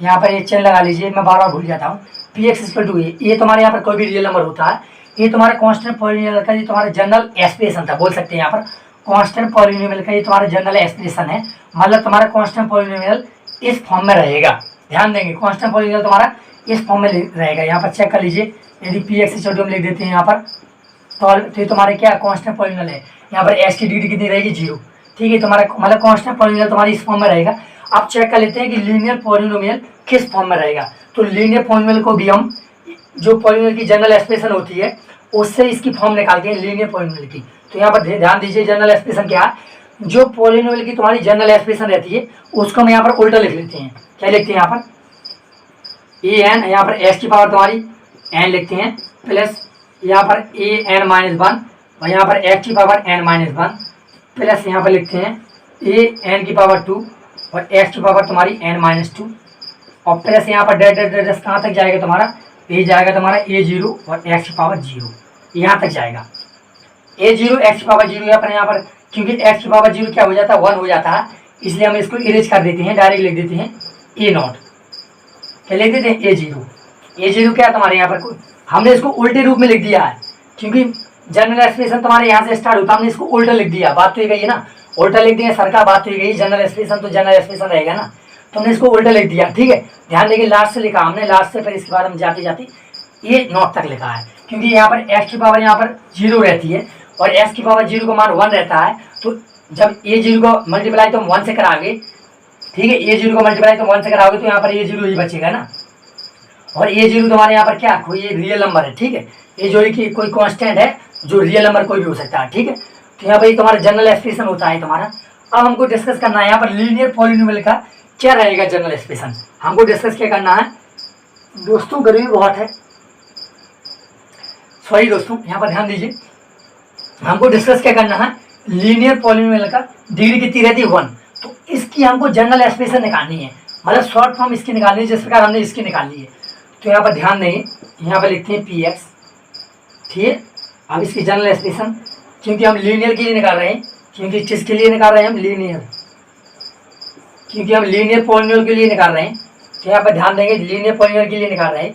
यहाँ पर एक चेन लगा लीजिए, मैं बार बार भूल जाता हूँ। px इक्वल टू ए, ये तुम्हारे यहाँ पर कोई भी रियल नंबर होता है, ये तुम्हारा कांस्टेंट पॉलिनोमियल का ये तुम्हारा जनरल एक्सप्रेशन था, बोल सकते हैं यहाँ पर कांस्टेंट पॉलिनोमियल का ये तुम्हारा जनरल एक्सप्रेशन है। मतलब तुम्हारा कांस्टेंट पॉलिनोमियल इस फॉर्म में रहेगा। ध्यान देंगे कांस्टेंट पॉलिनोमियल तुम्हारा इस फॉर्म में रहेगा। यहाँ पर चेक कर लीजिए, यदि px इक्वल टू हम लिख देते हैं यहाँ पर, तो ये तुम्हारे क्या कांस्टेंट पॉलिनोमियल है। यहाँ पर x की डिग्री कितनी रहेगी, 0। ठीक है, तुम्हारा मतलब कांस्टेंट पॉलिनोमियल तुम्हारी इस फॉर्म में रहेगा। अब चेक कर लेते हैं कि लीनियर पॉलिनोमियल किस फॉर्म में रहेगा। तो लीनियर पॉलिनोमियल को भी हम जो पॉलिनोमियल की जनरल एक्सप्रेशन होती है उससे इसकी फॉर्म निकालते हैं लीनियर पॉलिनोमियल की। तो यहाँ पर ध्यान दीजिए जनरल एक्सप्रेशन क्या है, जो पॉलिनोमियल की तुम्हारी जनरल एक्सप्रेशन रहती है उसको हम यहाँ पर उल्टा लिख लेते हैं। क्या लिखते हैं यहाँ पर, ए एन, यहाँ पर एक्स की पावर तुम्हारी एन लिखते हैं, प्लस यहाँ पर ए एन माइनस 1 और यहाँ पर एक्स की पावर एन माइनस 1, प्लस यहाँ पर लिखते हैं ए एन की पावर 2 और एक्स की पावर तुम्हारी एन माइनस 2 और प्लस यहाँ पर डेट डेट डेट कहाँ तक जाएगा तुम्हारा, ये जाएगा तुम्हारा a0 और x की पावर 0, यहाँ तक जाएगा। a0 x की पावर 0 यहाँ पर क्योंकि x की पावर 0 क्या हो जाता है, 1 हो जाता है, इसलिए हम इसको इरेज कर देते हैं, डायरेक्ट लिख देते हैं a0। क्या लिख देते हैं, a0 क्या है तुम्हारे यहाँ पर, हमने इसको उल्टे रूप में लिख दिया है क्योंकि जनरल एक्सप्रेशन तुम्हारे यहाँ से स्टार्ट होता है, हमने इसको उल्टा लिख दिया। बात तो ये गई है ना, उल्टा लिख दिया सर का, बात तो ये गई, जनरल एक्सप्रेशन तो जनरल एक्सप्रेशन रहेगा ना, तो हमने इसको उल्टा लिख दिया। ठीक है, ध्यान देंगे लास्ट से लिखा हमने, लास्ट से फिर इसके बाद हम जाते जाते ये नॉट तक लिखा है क्योंकि यहाँ पर x की पावर यहाँ पर 0 रहती है और x की पावर 0 का मान 1 रहता है। तो जब a0 को मल्टीप्लाई तुम 1 से कराओगे, ठीक है, a0 को मल्टीप्लाई तुम 1 से कराओगे तो यहाँ पर a0 ही बचेगा ना, और a0 तुम्हारे यहाँ पर क्या, कोई रियल नंबर है। ठीक है, a0 की कोई कांस्टेंट है जो रियल नंबर कोई भी हो सकता है। ठीक है, तो यहाँ पर ये तुम्हारा जनरल एक्सप्रेशन होता है तुम्हारा। अब हमको डिस्कस करना है यहाँ पर लीनियर पॉलिनोमियल का क्या रहेगा जनरल एक्सप्रेशन, हमको डिस्कस क्या करना है दोस्तों। गर्मी बहुत है, सॉरी दोस्तों, यहाँ पर ध्यान दीजिए। हमको डिस्कस क्या करना है, लीनियर पॉलिनोमियल का डिग्री कितनी रहती है 1, तो इसकी हमको जनरल एक्सप्रेशन निकालनी है, मतलब शॉर्ट फॉर्म इसकी निकालनी है, जिस प्रकार हमने इसकी निकाली है। तो यहाँ पर ध्यान देंगे, यहाँ पर लिखते हैं पी एक्स, ठीक है। अब इसकी जनरल एक्सप्रेशन, क्योंकि हम लीनियर के लिए निकाल रहे हैं, क्योंकि किसके लिए निकाल रहे हैं हम लीनियर, क्योंकि हम लीनियर पॉलिनोमियल के लिए निकाल रहे हैं। तो यहाँ पर ध्यान देंगे, लीनियर पॉलिनोमियल के लिए निकाल रहे हैं,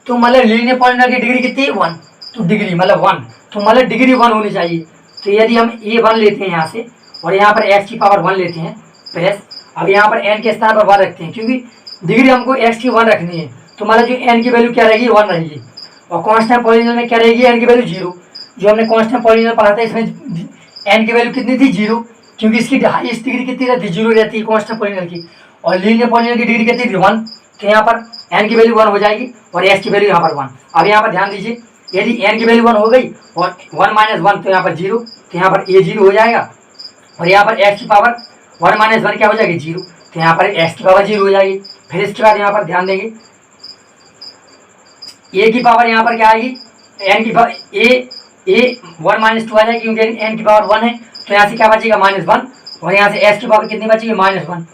तो मतलब लीनियर पॉलिनोमियल की डिग्री कितनी है 1, तो डिग्री मतलब 1, तो मतलब डिग्री 1 होनी चाहिए। तो यदि हम a1 लेते हैं यहाँ से और यहाँ पर x की पावर 1 लेते हैं प्लस, अब यहाँ पर n के स्थान पर 1 रखते हैं, क्योंकि डिग्री हमको x की 1 रखनी है, तो मतलब जो n की वैल्यू क्या रहेगी 1 रहेगी, और कांस्टेंट पॉलिनोमियल में क्या रहेगी n की वैल्यू 0। जो हमने कांस्टेंट पॉलिनोमियल पढ़ा था इसमें n की वैल्यू कितनी थी 0, क्योंकि इसकी हाईएस्ट डिग्री कितनी रहती है 0 रहती है कांस्टेंट पॉलिनोमियल की, और लीनियर पॉलिनोमियल की डिग्री कितनी थी 1, तो यहाँ पर n की वैल्यू 1 हो जाएगी और x की वैल्यू यहाँ पर 1। अब यहाँ पर ध्यान दीजिए, यदि n की वैल्यू 1 हो गई और 1 माइनस 1 तो यहाँ पर 0, तो यहाँ पर a 0 हो जाएगा, और यहाँ पर x की पावर 1 माइनस 1 क्या हो जाएगी 0, तो यहाँ पर x की पावर 0 हो जाएगी। फिर इसके बाद यहाँ पर ध्यान देंगे, a की पावर यहाँ पर क्या आएगी, n की पावर a 1 माइनस 2 आ जाएगी, क्योंकि n की पावर 1 है, तो यहाँ से क्या बचेगा -1, और यहाँ से s की पावर कितनी बचेगी -1,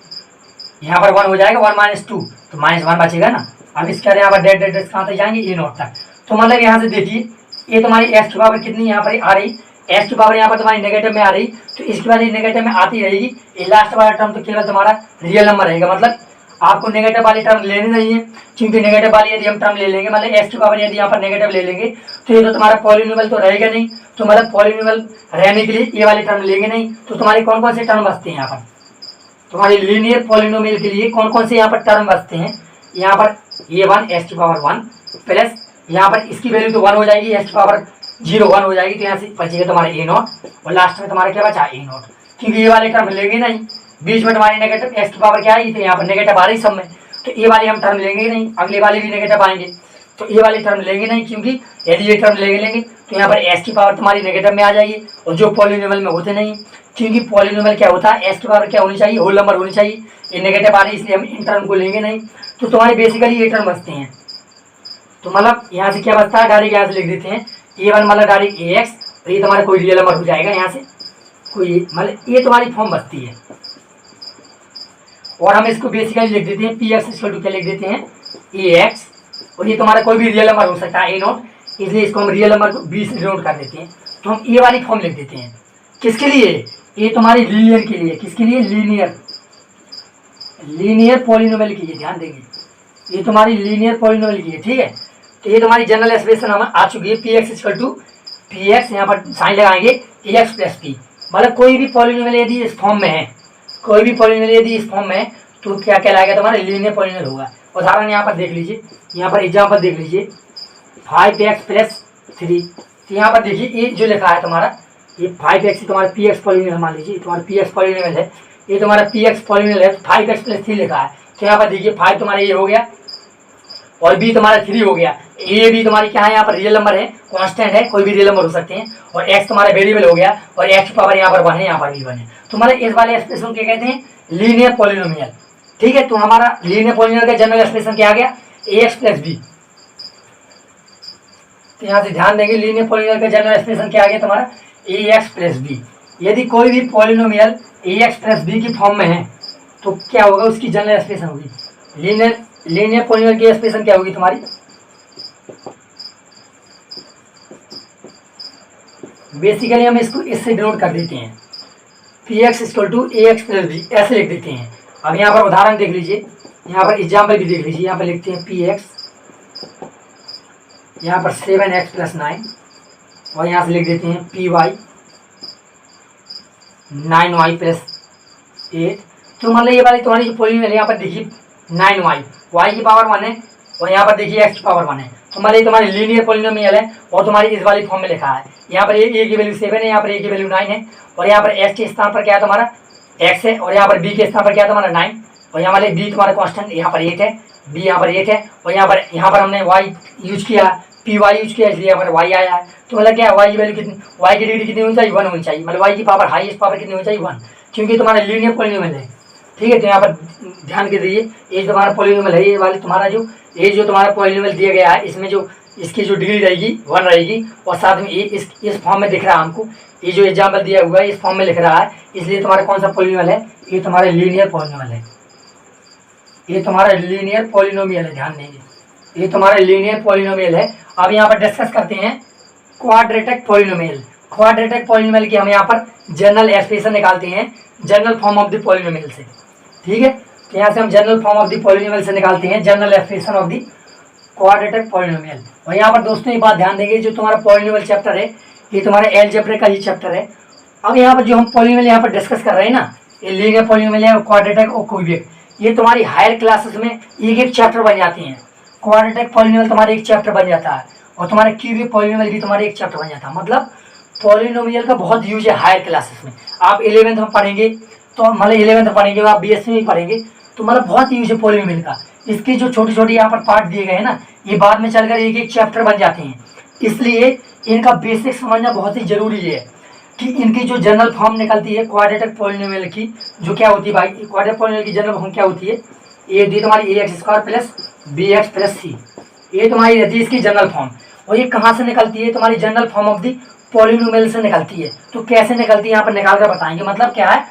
यहाँ पर 1 हो जाएगा 1 माइनस 2, तो -1 बचेगा ना। अब इसके बाद यहाँ पर डेट कहाँ तक जाएंगे a नॉट तक, तो मतलब यहाँ से देखिए ये तुम्हारी x की पावर कितनी यहाँ पर आ रही, x की पावर यहाँ पर तुम्हारी नेगेटिव में आ रही, तो इसके बाद ये नेगेटिव में आती रहेगी। ये लास्ट वाला टर्म तो केवल तुम्हारा रियल नंबर रहेगा, मतलब आपको नेगेटिव वाली टर्म लेनी नहीं है, क्योंकि नेगेटिव वाली यदि हम टर्म ले लेंगे, मतलब x की पावर यदि यहाँ पर नेगेटिव ले लेंगे तो ये तो तुम्हारा पॉलिनोमियल तो रहेगा नहीं, तो मतलब पॉलिनोमियल रहने के लिए ये वाली टर्म लेंगे नहीं। तो तुम्हारी कौन कौन से टर्म बचते हैं यहाँ पर, तुम्हारी लीनियर पॉलिनोमियल के लिए कौन कौन से यहाँ पर टर्म बचते हैं, यहाँ पर a1 x की पावर 1 प्लस यहाँ पर इसकी वैल्यू तो 1 हो जाएगी, x की पावर 0 1 हो जाएगी, तो यहाँ से बचेगा तुम्हारा a नॉट, और लास्ट में तुम्हारा क्या बचा a नॉट, क्योंकि ये वाले टर्म लेंगे नहीं, बीच में तुम्हारी नेगेटिव x की पावर क्या आएगी, तो यहाँ पर नेगेटिव आ रही सब में, तो ये वाली हम टर्म लेंगे नहीं, अगले वाले भी नेगेटिव आएंगे, तो ये वाली टर्म लेंगे नहीं, क्योंकि यदि ये टर्म लेंगे तो यहाँ पर x की पावर तुम्हारी नेगेटिव में आ जाएगी, और जो पॉलिनोमियल में होते नहीं, क्योंकि पॉलिनोमियल क्या होता है x की पावर क्या होनी चाहिए, होल नंबर होनी चाहिए, ये नेगेटिव आ रही है इसलिए हम इन टर्म को लेंगे नहीं। तो तुम्हारे बेसिकली ये टर्म बचते हैं, तो मतलब यहाँ से क्या बचता है, डायरेक्ट यहाँ से लिख देते हैं a1 मतलब डायरेक्ट ax, और ये तुम्हारा कोई रियल नंबर हो जाएगा, यहाँ से कोई मतलब ये तुम्हारी फॉर्म बचती है, और हम इसको बेसिकली लिख देते हैं पी एक्स इक्वल टू क्या लिख देते हैं ax, और ये तुम्हारा कोई भी रियल नंबर हो सकता है a नॉट, इसलिए इसको हम रियल नंबर को 20 डिनोट कर देते हैं, तो हम ये वाली फॉर्म लिख देते हैं। किसके लिए, ये तुम्हारी लीनियर के लिए, किसके लिए लीनियर पॉलिनोमियल के लिए, ध्यान देंगे ये तुम्हारी लीनियर पॉलिनोमियल की है, ठीक है। तो ये तुम्हारी जनरल एक्सप्रेशन हम आ चुकी है, P x equal to P X, यहाँ पर साइन लगाएंगे ए एक्स प्लस पी, मतलब कोई भी पॉलिनोमियल यदि इस फॉर्म में है, कोई भी पॉलिनोमियल यदि इस फॉर्म में है तो क्या कहलाएगा, तुम्हारा लीनियर पॉलिनोमियल होगा। उदाहरण यहाँ पर देख लीजिए, यहाँ पर एग्जाम्पल देख लीजिए 5x प्लस 3, तो यहाँ पर देखिए ये जो लिखा है तुम्हारा, ये 5x तुम्हारा पी एक्स पॉलिनोमियल मान लीजिए, तुम्हारा पी एक्स पॉलिनोमियल है, ये तुम्हारा पी एक्स पॉलिनोमियल है, 5x प्लस 3 लिखा है, तो यहाँ पर देखिए 5 तुम्हारा ये हो गया और b तुम्हारा 3 हो गया, a भी तुम्हारी क्या है, यहाँ पर रियल नंबर है, कांस्टेंट है, कोई भी रियल नंबर हो सकते हैं, और x तुम्हारा वेरिएबल हो गया, और x की पावर यहाँ पर 1 है, यहाँ पर भी 1 है, तो मतलब इस वाले एक्सप्रेशन क्या कहते हैं, लीनियर पॉलिनोमियल, ठीक है। तो हमारा लीनियर पॉलिनोमियल का जनरल एक्सप्रेशन क्या आ गया, ax प्लस b। तो यहाँ से ध्यान देंगे, लीनियर पॉलिनोमियल का जनरल एक्सप्रेशन क्या आ गया तुम्हारा, ax प्लस b। यदि कोई भी पॉलिनोमियल ax प्लस b की फॉर्म में है तो क्या होगा, उसकी जनरल एक्सप्रेशन होगी लीनियर पॉलिनोमियल की एक्सप्रेशन क्या होगी तुम्हारी, बेसिकली हम इसको इससे डिनोट कर देते हैं, P x equal to A X plus B, ऐसे लिख देते हैं। अब यहाँ पर उदाहरण देख लीजिए, यहाँ पर एग्जाम्पल भी देख लीजिए, यहाँ पर लिखते हैं पी एक्स, यहाँ पर 7x प्लस 9, और यहाँ से लिख देते हैं पी वाई 9y प्लस 8। तो मतलब ये वाली तुम्हारी जो पॉलिनोमियल है, यहाँ पर देखिए 9y, y की पावर 1 है, और यहाँ पर देखिए x की पावर 1 है, तो मतलब ये तुम्हारी लीनियर पॉलिनोमियल है, और तुम्हारी इस वाली फॉर्म में लिखा है, यहाँ पर a की वैल्यू 7 है, यहाँ पर a की वैल्यू 9 है, और यहाँ पर s के स्थान पर क्या है तुम्हारा x है, और यहाँ पर b के स्थान पर क्या है तुम्हारा 9, और यहाँ वाले b तुम्हारा कांस्टेंट यहाँ पर 8 है, b यहाँ पर 8 है, और यहाँ पर हमने y यूज किया, पी वाई यूज किया, इसलिए यहाँ पर y आया है। तो मतलब क्या है, y की वैल्यू कितनी, y की डिग्री कितनी होनी चाहिए, 1 होनी चाहिए, मतलब y की पावर हाईएस्ट पावर कितनी होनी चाहिए 1, क्योंकि तुम्हारा लीनियर पॉलिनोमियल है। ठीक है। तो यहाँ पर ध्यान के दीजिए, ये जो तुम्हारा पॉलिनोमियल है, ये वाले तुम्हारा जो ये जो तुम्हारा पॉलिनोमियल दिया गया है, इसमें जो इसकी जो डिग्री रहेगी 1 रहेगी, और साथ में ये इस फॉर्म में दिख रहा है हमको, ये जो एग्जाम्पल दिया हुआ है इस फॉर्म में लिख रहा है, इसलिए तुम्हारा कौन सा पॉलिनोमियल है, ये तुम्हारा लीनियर पॉलिनोमियल है, ये तुम्हारा लीनियर पॉलिनोमियल है। ध्यान देंगे, ये तुम्हारा लीनियर पॉलिनोमियल है। अब यहाँ पर डिस्कस करते हैं क्वाड्रेटिक पॉलिनोमियल। क्वाड्रेटिक पॉलिनोमियल की हम यहाँ पर जनरल एक्सप्रेशन निकालते हैं general form of the polynomial से, ठीक है। तो यहाँ से हम general form of the polynomial से निकालते हैं general expression of the quadratic polynomial. और यहाँ पर दोस्तों एक बात ध्यान देंगे, जो तुम्हारा पॉलिनोमियल चैप्टर है ये तुम्हारा अलजेब्रा का ही चैप्टर है। अब यहाँ पर जो हम पॉलिनोमियल यहाँ पर डिस्कस कर रहे हैं ना, ये लीनियर पॉलिनोमियल है, क्वाड्रेटिक और क्यूबिक, ये तुम्हारी हायर क्लासेस में एक एक चैप्टर बन जाती हैं। क्वाड्रेटिक पॉलिनोमियल तुम्हारा एक चैप्टर बन जाता है, और तुम्हारे क्यूबिक पॉलिनोमियल भी तुम्हारा एक चैप्टर बन जाता है। मतलब पॉलिनोमियल का बहुत यूज है हायर क्लासेस में। आप 11th में पढ़ेंगे तो मतलब 11th में पढ़ेंगे, आप BSc में पढ़ेंगे तो मतलब बहुत यूज है पॉलिनोमियल का। इसके जो छोटे छोटे यहाँ पर पार्ट दिए गए हैं ना, ये बाद में चलकर एक एक चैप्टर बन जाते हैं। इसलिए इनका बेसिक समझना बहुत ही जरूरी है कि इनकी जो जनरल फॉर्म निकलती है क्वाड्रेटिक पॉलिनोमियल की, जो क्या होती है भाई, क्वाड्रेटिक पॉलिनोमियल की जनरल फॉर्म क्या होती है, ये दी तुम्हारी ax² plus bx plus c, ये तुम्हारी रहती है इसकी जनरल फॉर्म। और ये कहाँ से निकलती है, तुम्हारी general form of the polynomial से निकलती है। तो कैसे निकलती है यहाँ पर निकाल कर बताएंगे। मतलब क्या है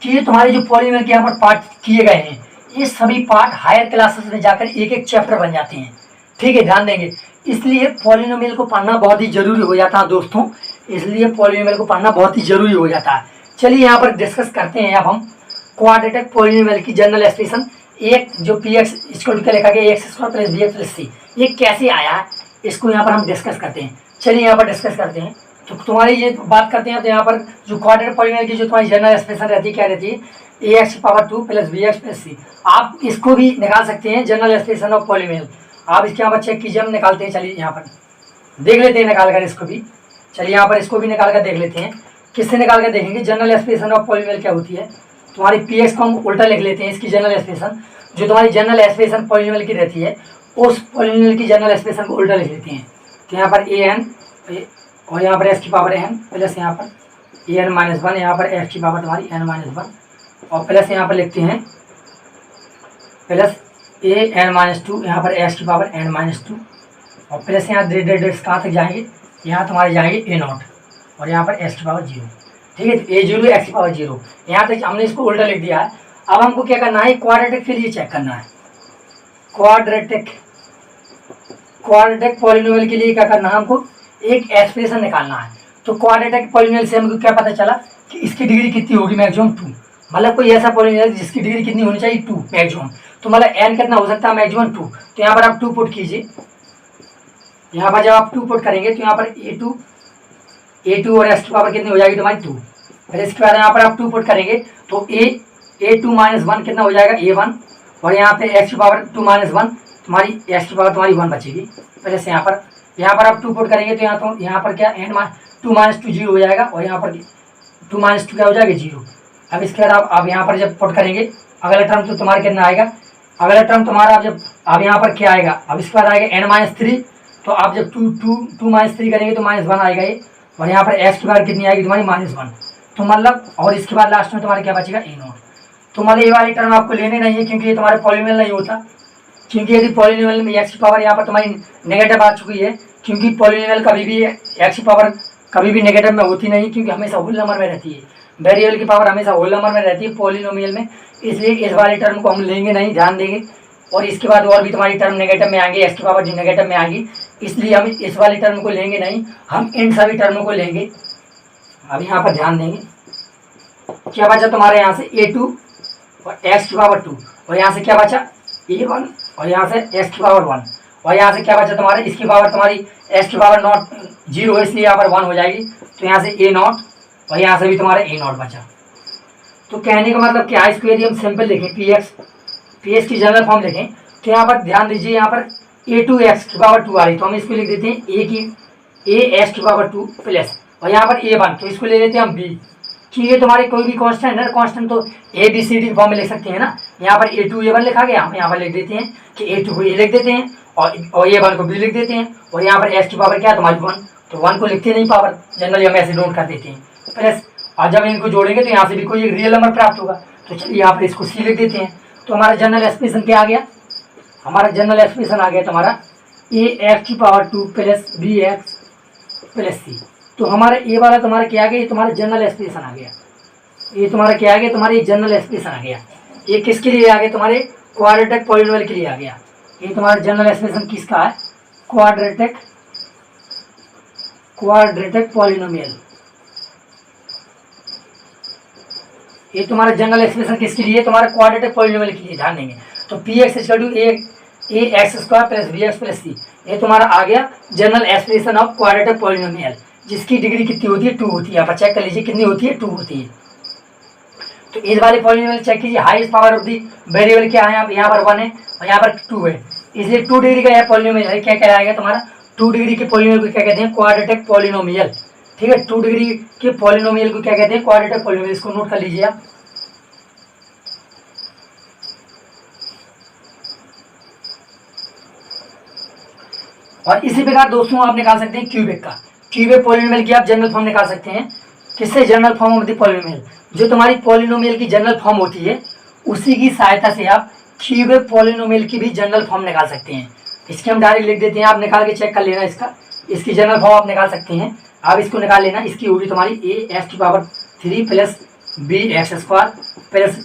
कि ये तुम्हारे जो पॉलिनोमियल के यहाँ पर पार्ट किए गए हैं, ये सभी पार्ट हायर क्लासेस में जाकर एक एक चैप्टर बन जाते हैं, ठीक है। ध्यान देंगे, इसलिए पॉलिनोमियल को पढ़ना बहुत ही जरूरी हो जाता है दोस्तों, इसलिए पॉलिनोमियल को पढ़ना बहुत ही जरूरी हो जाता है। चलिए यहाँ पर डिस्कस करते हैं अब हम क्वाड्रेटिक पॉलिनोमियल की जनरल एक्सप्रेशन। एक जो px इक्वल टू लिखा गया ax² plus bx plus c, ये कैसे आया है इसको यहाँ पर हम डिस्कस करते हैं। चलिए यहाँ पर डिस्कस करते हैं। तो तुम्हारी ये बात करते हैं, तो यहाँ पर जो क्वाड्रेटिक पॉलिनोमियल की जो तुम्हारी जनरल एक्सप्रेशन रहती है क्या रहती है, ax² plus bx plus c। आप इसको भी निकाल सकते हैं जनरल एक्सप्रेशन ऑफ पॉलिनोमियल। आप इसके यहाँ पर चेक कीजिए, हम निकालते हैं। चलिए यहाँ पर देख लेते हैं निकाल कर इसको भी। चलिए यहाँ पर इसको भी निकाल कर देख लेते हैं। किससे निकाल कर देखेंगे, जनरल एक्सप्रेशन ऑफ पॉलिनोमियल क्या होती है। तुम्हारी px को हम उल्टा लिख लेते हैं, इसकी जनरल एक्सप्रेशन जो तुम्हारी जनरल एक्सप्रेशन पॉलिनोमियल की रहती है, उस पॉलिनोमियल की जनरल एक्सप्रेशन को उल्टा लिख लेते हैं। तो यहाँ पर an और यहाँ पर x की पावर n प्लस यहाँ पर an-1, यहाँ पर x की पावर तुम्हारी n-1, और प्लस यहाँ पर लिखते हैं प्लस an-2, यहाँ पर x की पावर n-2, और प्लस यहाँ डेट्स कहाँ तक जाएंगे, यहाँ तुम्हारे जाएंगे a0, और यहाँ पर x की पावर 0, ठीक है। तो a0 x की पावर 0, यहाँ तक हमने इसको उल्टा लिख दिया है। अब हमको क्या करना है, क्वाड्रेटिक के लिए चेक करना है। क्वाड्रेटिक पॉलिनोमियल के लिए क्या करना है, हमको एक एक्सप्रेशन निकालना है। तो क्वाड्रेटिक पॉलिनोमियल से हमको क्या पता चला कि इसकी डिग्री कितनी होगी, मैक्सिमम 2। मतलब कोई ऐसा पॉलिनोमियल जिसकी डिग्री कितनी होनी चाहिए, 2 मैक्सिमम। तो मतलब n कितना हो सकता है, मैक्सिमम 2। तो यहाँ पर आप 2 पुट कीजिए। यहाँ पर जब आप 2 पुट करेंगे तो यहाँ पर a2 और x की पावर कितनी हो जाएगी तुम्हारी 2। फिर इसके बाद यहाँ पर आप 2 पुट करेंगे तो a2 माइनस 1 कितना हो जाएगा, a1, और यहाँ पे x की पावर 2 माइनस 1 तुम्हारी x की पावर तुम्हारी 1 बचेगी। पहले से यहाँ पर आप 2 पुट करेंगे तो यहाँ पर क्या n-2 माइनस 2 0 हो जाएगा, और यहाँ पर 2 माइनस 2 क्या हो जाएगा, 0। अब इसके बाद आप यहाँ पर जब पुट करेंगे अगला टर्म तो तुम्हारा कितना आएगा, अगला टर्म तुम्हारा अब यहाँ पर क्या आएगा, अब इसके बाद आएगा n-3। तो आप जब 2 माइनस 3 करेंगे तो -1 आएगा ये, और यहाँ पर x की पावर कितनी आएगी तुम्हारी -1। तो मतलब और इसके बाद लास्ट में तुम्हारा क्या बचेगा, a0। तो मतलब ये वाली टर्म आपको लेने नहीं है, क्योंकि ये तुम्हारे पॉलिनोमियल नहीं होता। क्योंकि यदि पॉलिनोमियल में x की पावर यहाँ पर तुम्हारी नेगेटिव आ चुकी है, क्योंकि पॉलिनोमियल कभी भी x की पावर कभी भी नेगेटिव में होती नहीं, क्योंकि हमेशा होल नंबर में रहती है। वेरिएबल की पावर हमेशा होल नंबर में रहती है पॉलिनोमियल में, इसलिए इस वाली टर्म को हम लेंगे नहीं, ध्यान देंगे। और इसके बाद और भी तुम्हारी टर्म नेगेटिव में आएंगे, x की पावर जो नेगेटिव में आएगी, इसलिए हम इस वाली टर्म को लेंगे नहीं, हम इन सभी टर्मों को लेंगे। अब यहाँ पर ध्यान देंगे, क्या बचा तुम्हारे यहाँ से a2 और x की पावर 2, और यहाँ से क्या बचा a1, और यहाँ से x की पावर 1, और यहाँ से क्या बचा तुम्हारे इसकी पावर तुम्हारी x की पावर 0 है, इसलिए यहाँ पर 1 हो जाएगी। तो यहाँ से a0, और यहाँ से भी तुम्हारा a0 बचा। तो कहने का मतलब क्या है, इसको यदि हम सिंपल लिखें px की जनरल फॉर्म लिखें तो यहाँ पर ध्यान दीजिए, यहाँ पर a2x की पावर 2 आ रही, तो हम इसको लिख देते हैं ax की पावर 2 प्लस, और यहाँ पर a1, तो इसको ले लेते हैं हम b, कि ये तुम्हारी कोई भी कांस्टेंट है, कांस्टेंट तो ABCD फॉर्म में लिख सकते हैं ना। यहाँ पर a2 a1 लिखा गया, हम यहाँ पर लिख देते हैं कि a2 को a लिख देते हैं, और a1 को b लिख देते हैं, और यहाँ पर x की पावर क्या है तुम्हारी 1, तो 1 को लिखते नहीं पावर, जनरली हम ऐसे नोट कर देते हैं प्लस। और जब इनको जोड़ेंगे तो यहाँ से भी कोई एक रियल नंबर प्राप्त होगा, तो चलिए यहाँ पर इसको सी लिख देते हैं। तो हमारा जनरल एक्सप्रेशन क्या आ गया, हमारा जनरल एक्सप्रेशन आ गया तुम्हारा ए एक्स की power 2 plus B x plus c. तो हमारा ए वाला तुम्हारा क्या आ गया, ये तुम्हारा जनरल एक्सप्रेशन आ गया। ये तुम्हारा क्या आ गया, तुम्हारा जनरल एक्सप्रेशन आ गया। ये किसके लिए आ गया, तुम्हारे क्वाड्रेटिक पॉलिनोमियल के लिए आ गया। ये तुम्हारा जनरल एक्सप्रेशन किसका है, क्वाड्रेटिक पॉलिनोमियल। ये तुम्हारा जनरल एक्सप्रेशन किसके लिए, तुम्हारा क्वाड्रेटिक पॉलिनोमियल के लिए, ध्यान देंगे। तो p x equal to A x square plus B x plus c, ये तुम्हारा आ गया general expression of quadratic polynomial, जिसकी डिग्री कितनी होती है, 2 होती है। आप चेक कर लीजिए कितनी होती है, 2 होती है। तो इस वाले पॉलिनोमियल चेक कीजिए, highest power of the variable क्या है, यहाँ पर 1 है और यहाँ पर 2 है, इसलिए 2 डिग्री का यह पॉलिनोमियल है। क्या कहलाएगा तुम्हारा, 2 डिग्री के पॉलिनोमियल को क्या कहते हैं, क्वाड्रेटिक पॉलिनोमियल। ठीक है, 2 डिग्री के पॉलिनोमियल को क्या कहते हैं, क्वाड्रेटिक पॉलिनोमियल। इसको नोट कर लीजिए आप। और इसी प्रकार दोस्तों आप निकाल सकते हैं क्यूबिक का, क्यूबिक पॉलिनोमियल की आप जनरल फॉर्म निकाल सकते हैं। किससे, general form of the polynomial. जो तुम्हारी पॉलिनोमियल की जनरल फॉर्म होती है उसी की सहायता से आप क्यूबिक पॉलिनोमियल की भी जनरल फॉर्म निकाल सकते हैं। इसके हम डायरेक्ट लिख देते हैं, आप निकाल के चेक कर लेना इसका, इसकी जनरल फॉर्म आप निकाल सकते हैं। आप इसको निकाल लेना, इसकी होगी तुम्हारी ए एक्स की power 3 plus B x square plus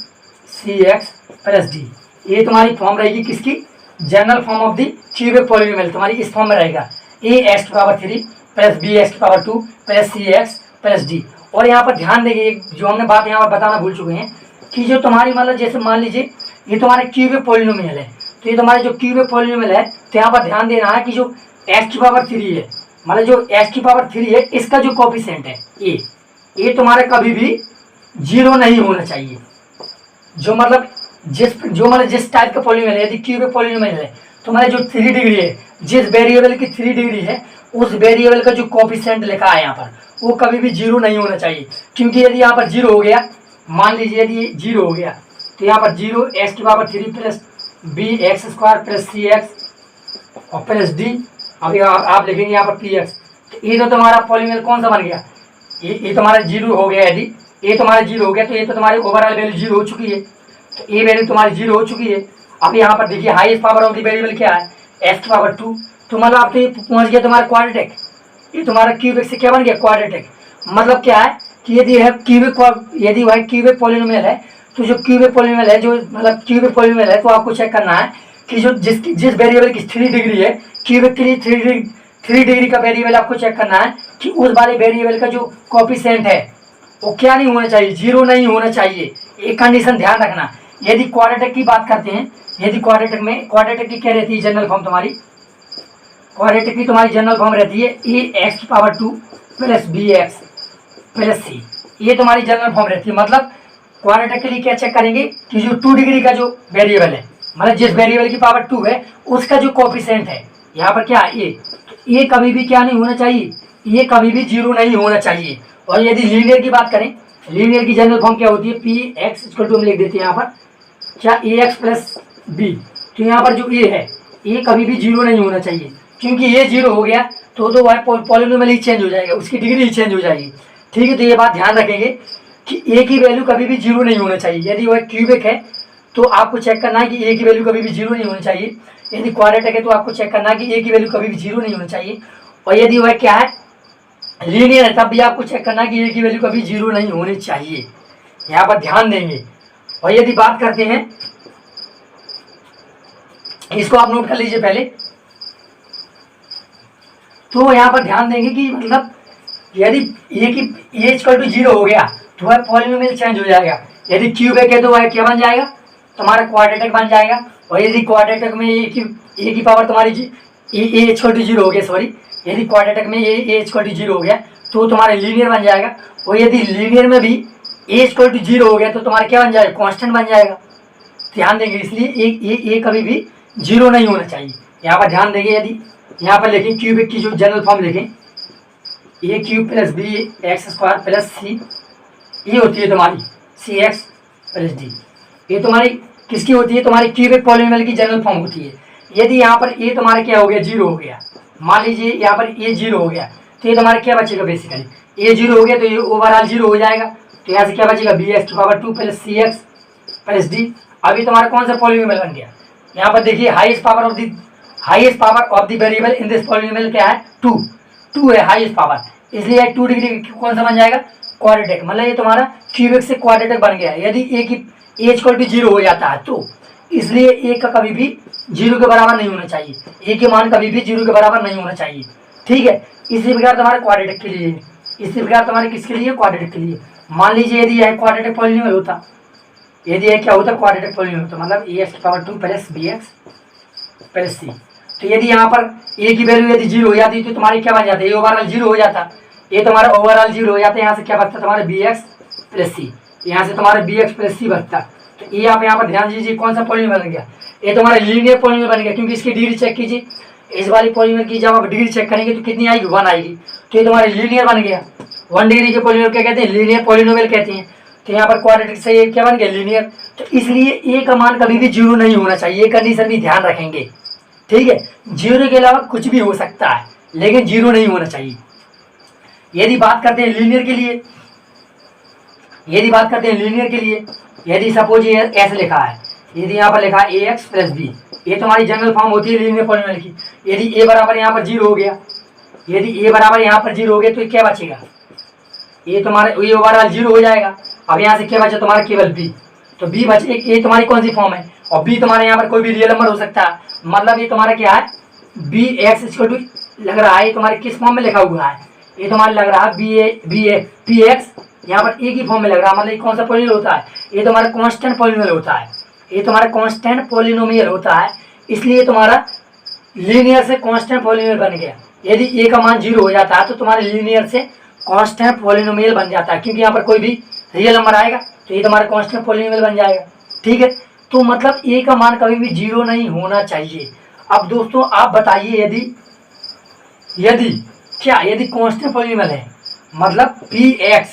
सी एक्स प्लस डी। ये तुम्हारी फॉर्म रहेगी किसकी, general form of the cubic polynomial, तुम्हारी इस फॉर्म में रहेगा ए एक्स की पावर 3 प्लस बी एक्स की पावर 2 प्लस सी एक्स प्लस डी। और यहाँ पर ध्यान देंगे, जो हमने बात यहाँ पर बताना भूल चुके हैं कि जो तुम्हारी मतलब जैसे मान लीजिए ये तुम्हारा क्यूबिक पॉलिनोमियल है, तो ये तुम्हारा जो क्यूबिक पॉलिनोमियल है, तो यहाँ पर ध्यान देना है कि जो एक्स की पावर 3 है, मतलब जो एक्स की पावर 3 है, इसका जो कोफिशिएंट है ये तुम्हारा कभी भी 0 नहीं होना चाहिए। जो मतलब जिस टाइप का पॉलिनोमियल है, यदि क्यूबिक पॉलिनोमियल है, तुम्हारे जो 3 डिग्री है, जिस वेरिएबल की 3 डिग्री है, उस वेरिएबल का जो कोफिशिएंट लिखा है यहाँ पर, वो कभी भी 0 नहीं होना चाहिए। क्योंकि यदि यहाँ पर 0 हो गया, मान लीजिए यदि ये 0 हो गया, तो यहाँ पर 0 एक्स की power 3 plus B x square plus सी एक्स और प्लस डी। अभी आप लिखेंगे यहाँ पर पी एक्स। तो ये तो तुम्हारा पॉलिनोमियल कौन सा बन गया, ये तुम्हारा 0 हो गया। यदि ये तुम्हारा 0 हो गया, तो ये तो तुम्हारी ओवरऑल वैल्यू 0 हो चुकी है। तो ये वैल्यू तुम्हारी 0 हो चुकी है। अब यहाँ पर देखिए highest power of the variable क्या है, एक्स की पावर 2। तो मतलब आप तो ये पहुँच गया तुम्हारा क्वाड्रेटिक, ये तुम्हारा क्यूबिक से क्या बन गया, क्वाड्रेटिक। मतलब क्या है कि यदि है यदि वह क्यूबिक पॉलिनोमियल है, तो जो क्यूबिक पॉलिनोमियल है, जो मतलब क्यूबिक पॉलिनोमियल है, तो आपको चेक करना है कि जो जिस वेरिएबल की 3 डिग्री है, क्यूबिक के लिए 3 डिग्री का वेरिएबल आपको चेक करना है कि उस वाले वेरिएबल का जो कोफिशिएंट है वो क्या नहीं होना चाहिए, 0 नहीं होना चाहिए। एक कंडीशन ध्यान रखना। यदि क्वाड्रेटिक की बात करते हैं, यदि क्वाड्रेटिक की क्या रहती है जनरल फॉर्म, तुम्हारी क्वाड्रेटिक की तुम्हारी जनरल फॉर्म रहती है ए एक्स की power 2 plus B x plus c. ये तुम्हारी जनरल फॉर्म रहती है। मतलब क्वाड्रेटिक के लिए क्या चेक करेंगे कि जो 2 डिग्री का जो वेरिएबल है, मतलब जिस वेरिएबल की पावर 2 है, उसका जो कोफिशिएंट है यहाँ पर क्या है, ये कभी भी क्या नहीं होना चाहिए, ये कभी भी 0 नहीं होना चाहिए। और यदि लीनियर की बात करें, लीनियर की जनरल फॉर्म क्या होती है, पी एक्स इक्वल टू हम लिख देते हैं यहाँ पर क्या ए एक्स प्लस बी। तो यहाँ पर जो ए है, ये कभी भी 0 नहीं होना चाहिए, क्योंकि ये 0 हो गया तो वह पॉलिनोमियल ही चेंज हो जाएगा, उसकी डिग्री ही चेंज हो जाएगी। ठीक है, तो ये बात ध्यान रखेंगे कि ए की वैल्यू कभी भी 0 नहीं होना चाहिए। यदि वह क्यूबिक है तो आपको चेक करना है कि ए की वैल्यू कभी भी 0 नहीं होनी चाहिए। यदि क्वाड्रेटिक है तो आपको चेक करना है कि ए की वैल्यू कभी भी 0 नहीं होनी चाहिए। और यदि वह क्या है, लीनियर है, तब भी आपको चेक करना है कि ए की वैल्यू कभी 0 नहीं होनी चाहिए। यहाँ पर ध्यान देंगे। और यदि बात करते हैं, इसको आप नोट कर लीजिए पहले, तो यहाँ पर ध्यान देंगे कि मतलब यदि ए की ए इक्वल टू 0 हो गया तो वह पॉलिनोमियल चेंज हो जाएगा। यदि क्यूबिक है तो वह क्या बन जाएगा, तुम्हारा क्वाड्रेटिक बन जाएगा। और यदि क्वाड्रेटिक में ए की पावर तुम्हारी ए इक्वल टू 0 हो गया, सॉरी, यदि क्वाड्रेटिक में ए इक्वल टू 0 हो गया तो तुम्हारा लीनियर बन जाएगा। और यदि लीनियर में भी ए इक्वल टू 0 हो गया तो तुम्हारा क्या बन जाएगा, कांस्टेंट बन जाएगा। ध्यान देंगे, इसलिए ए कभी भी 0 नहीं होना चाहिए। यहाँ पर ध्यान देंगे, यदि यहाँ पर लिखें क्यूबिक की जो जनरल फॉर्म लिखें, a cube plus B x square plus c, ये होती है तुम्हारी सी एक्स प्लस डी। ये तुम्हारी किसकी होती है, तुम्हारी क्यूबिक पॉलिनोमियल की जनरल फॉर्म होती है। यदि यहाँ पर ए तुम्हारा क्या हो गया, 0 हो गया, मान लीजिए यहाँ पर ए 0 हो गया, तो ये तुम्हारा क्या बचेगा, बेसिकली ए 0 हो गया तो ये ओवरऑल 0 हो जाएगा। तो यहाँ से क्या बचेगा, बी एक्स की पावर 2 प्लस सी एक्स प्लस डी। अभी तुम्हारा कौन सा पॉलिनोमियल बन गया, यहाँ पर देखिए highest power of the variable in this polynomial क्या है, 2 है हाईएस्ट पावर, इसलिए 2 डिग्री कौन सा बन जाएगा, क्वाड्रेटिक। मतलब ये तुम्हारा क्यूबिक से क्वाड्रेटिक बन गया। यदि ए की ए इक्वल टू 0 हो जाता है तो इसलिए ए का कभी भी 0 के बराबर नहीं होना चाहिए, ए के मान कभी भी 0 के बराबर नहीं होना चाहिए। ठीक है, इसी प्रकार तुम्हारे क्वाड्रेटिक के लिए, इसी प्रकार तुम्हारे किसके लिए, क्वाड्रेटिक के लिए। मान लीजिए यदि यह क्वाड्रेटिक पॉलिनोमियल होता, यदि यह क्या होता, क्वाड्रेटिक पॉलिनोमियल होता, मतलब ए एक्स की power 2 plus B x plus c. तो यदि यहाँ पर ए की वैल्यू यदि 0 हो जाती तो तुम्हारी क्या बन जाता है, ए ओवरऑल 0 हो जाता, ये तुम्हारा ओवरऑल 0 हो जाता है। यहाँ से क्या बचता तुम्हारा बी एक्स प्लस सी, यहाँ से तुम्हारा बी एक्स प्लस सी बचता। तो ये आप यहाँ पर ध्यान दीजिए कौन सा पॉलिनोमियल बन गया, ये तुम्हारा लीनियर पॉलिनोमियल बन गया, क्योंकि इसकी डिग्री चेक कीजिए, इस वाली पॉलिनोमियल की जब आप डिग्री चेक करेंगे तो कितनी आएगी, 1 आएगी। तो ये तुम्हारा लीनियर बन गया। 1 डिग्री के पॉलिनोमियल क्या कहते हैं, लीनियर पॉलिनोमियल कहते हैं। तो यहाँ पर क्वाड्रेटिक से ये क्या बन गया, लीनियर। तो इसलिए ए का मान कभी भी 0 नहीं होना चाहिए, ये कंडीशन भी ध्यान रखेंगे। ठीक है, 0 के अलावा कुछ भी हो सकता है लेकिन 0 नहीं होना चाहिए। यदि बात करते हैं लीनियर के लिए, यदि सपोज ये ऐसे लिखा है, यदि यहाँ पर लिखा है ए एक्स प्लस बी, ये तुम्हारी जनरल फॉर्म होती है लीनियर पॉलिनोमियल की। यदि ए बराबर यहाँ पर 0 हो गया, यदि ए बराबर यहाँ पर 0 हो गया तो क्या बचेगा, ये तुम्हारे ये ओवरऑल 0 हो जाएगा। अब यहाँ से क्या बचा तुम्हारा, केवल बी। तो बी बचे, ए तुम्हारी कौन सी फॉर्म है, और बी तुम्हारे यहाँ पर कोई भी रियल नंबर हो सकता है। मतलब ये तुम्हारा क्या है, बी एक्स इक्वल टू लग रहा है, ये तुम्हारे किस फॉर्म में लिखा हुआ है, ये तुम्हारा लग रहा है पी एक्स, यहाँ पर ए की फॉर्म में लग रहा है। मतलब ये कौन सा पॉलिनोमियल होता है, ये तुम्हारा कांस्टेंट पॉलिनोमियल होता है, ये तुम्हारा कांस्टेंट पॉलिनोमियल होता है। इसलिए तुम्हारा लीनियर से कांस्टेंट पॉलिनोमियल बन गया। यदि ए का मान 0 हो जाता है तो तुम्हारे लीनियर से कांस्टेंट पॉलिनोमियल बन जाता है, क्योंकि यहाँ पर कोई भी रियल नंबर आएगा तो ये तुम्हारा कांस्टेंट पॉलिनोमियल बन जाएगा। ठीक है, तो मतलब ए का मान कभी भी 0 नहीं होना चाहिए। अब दोस्तों आप बताइए, यदि कांस्टेंट पॉलिनोमियल है, मतलब पी एक्स,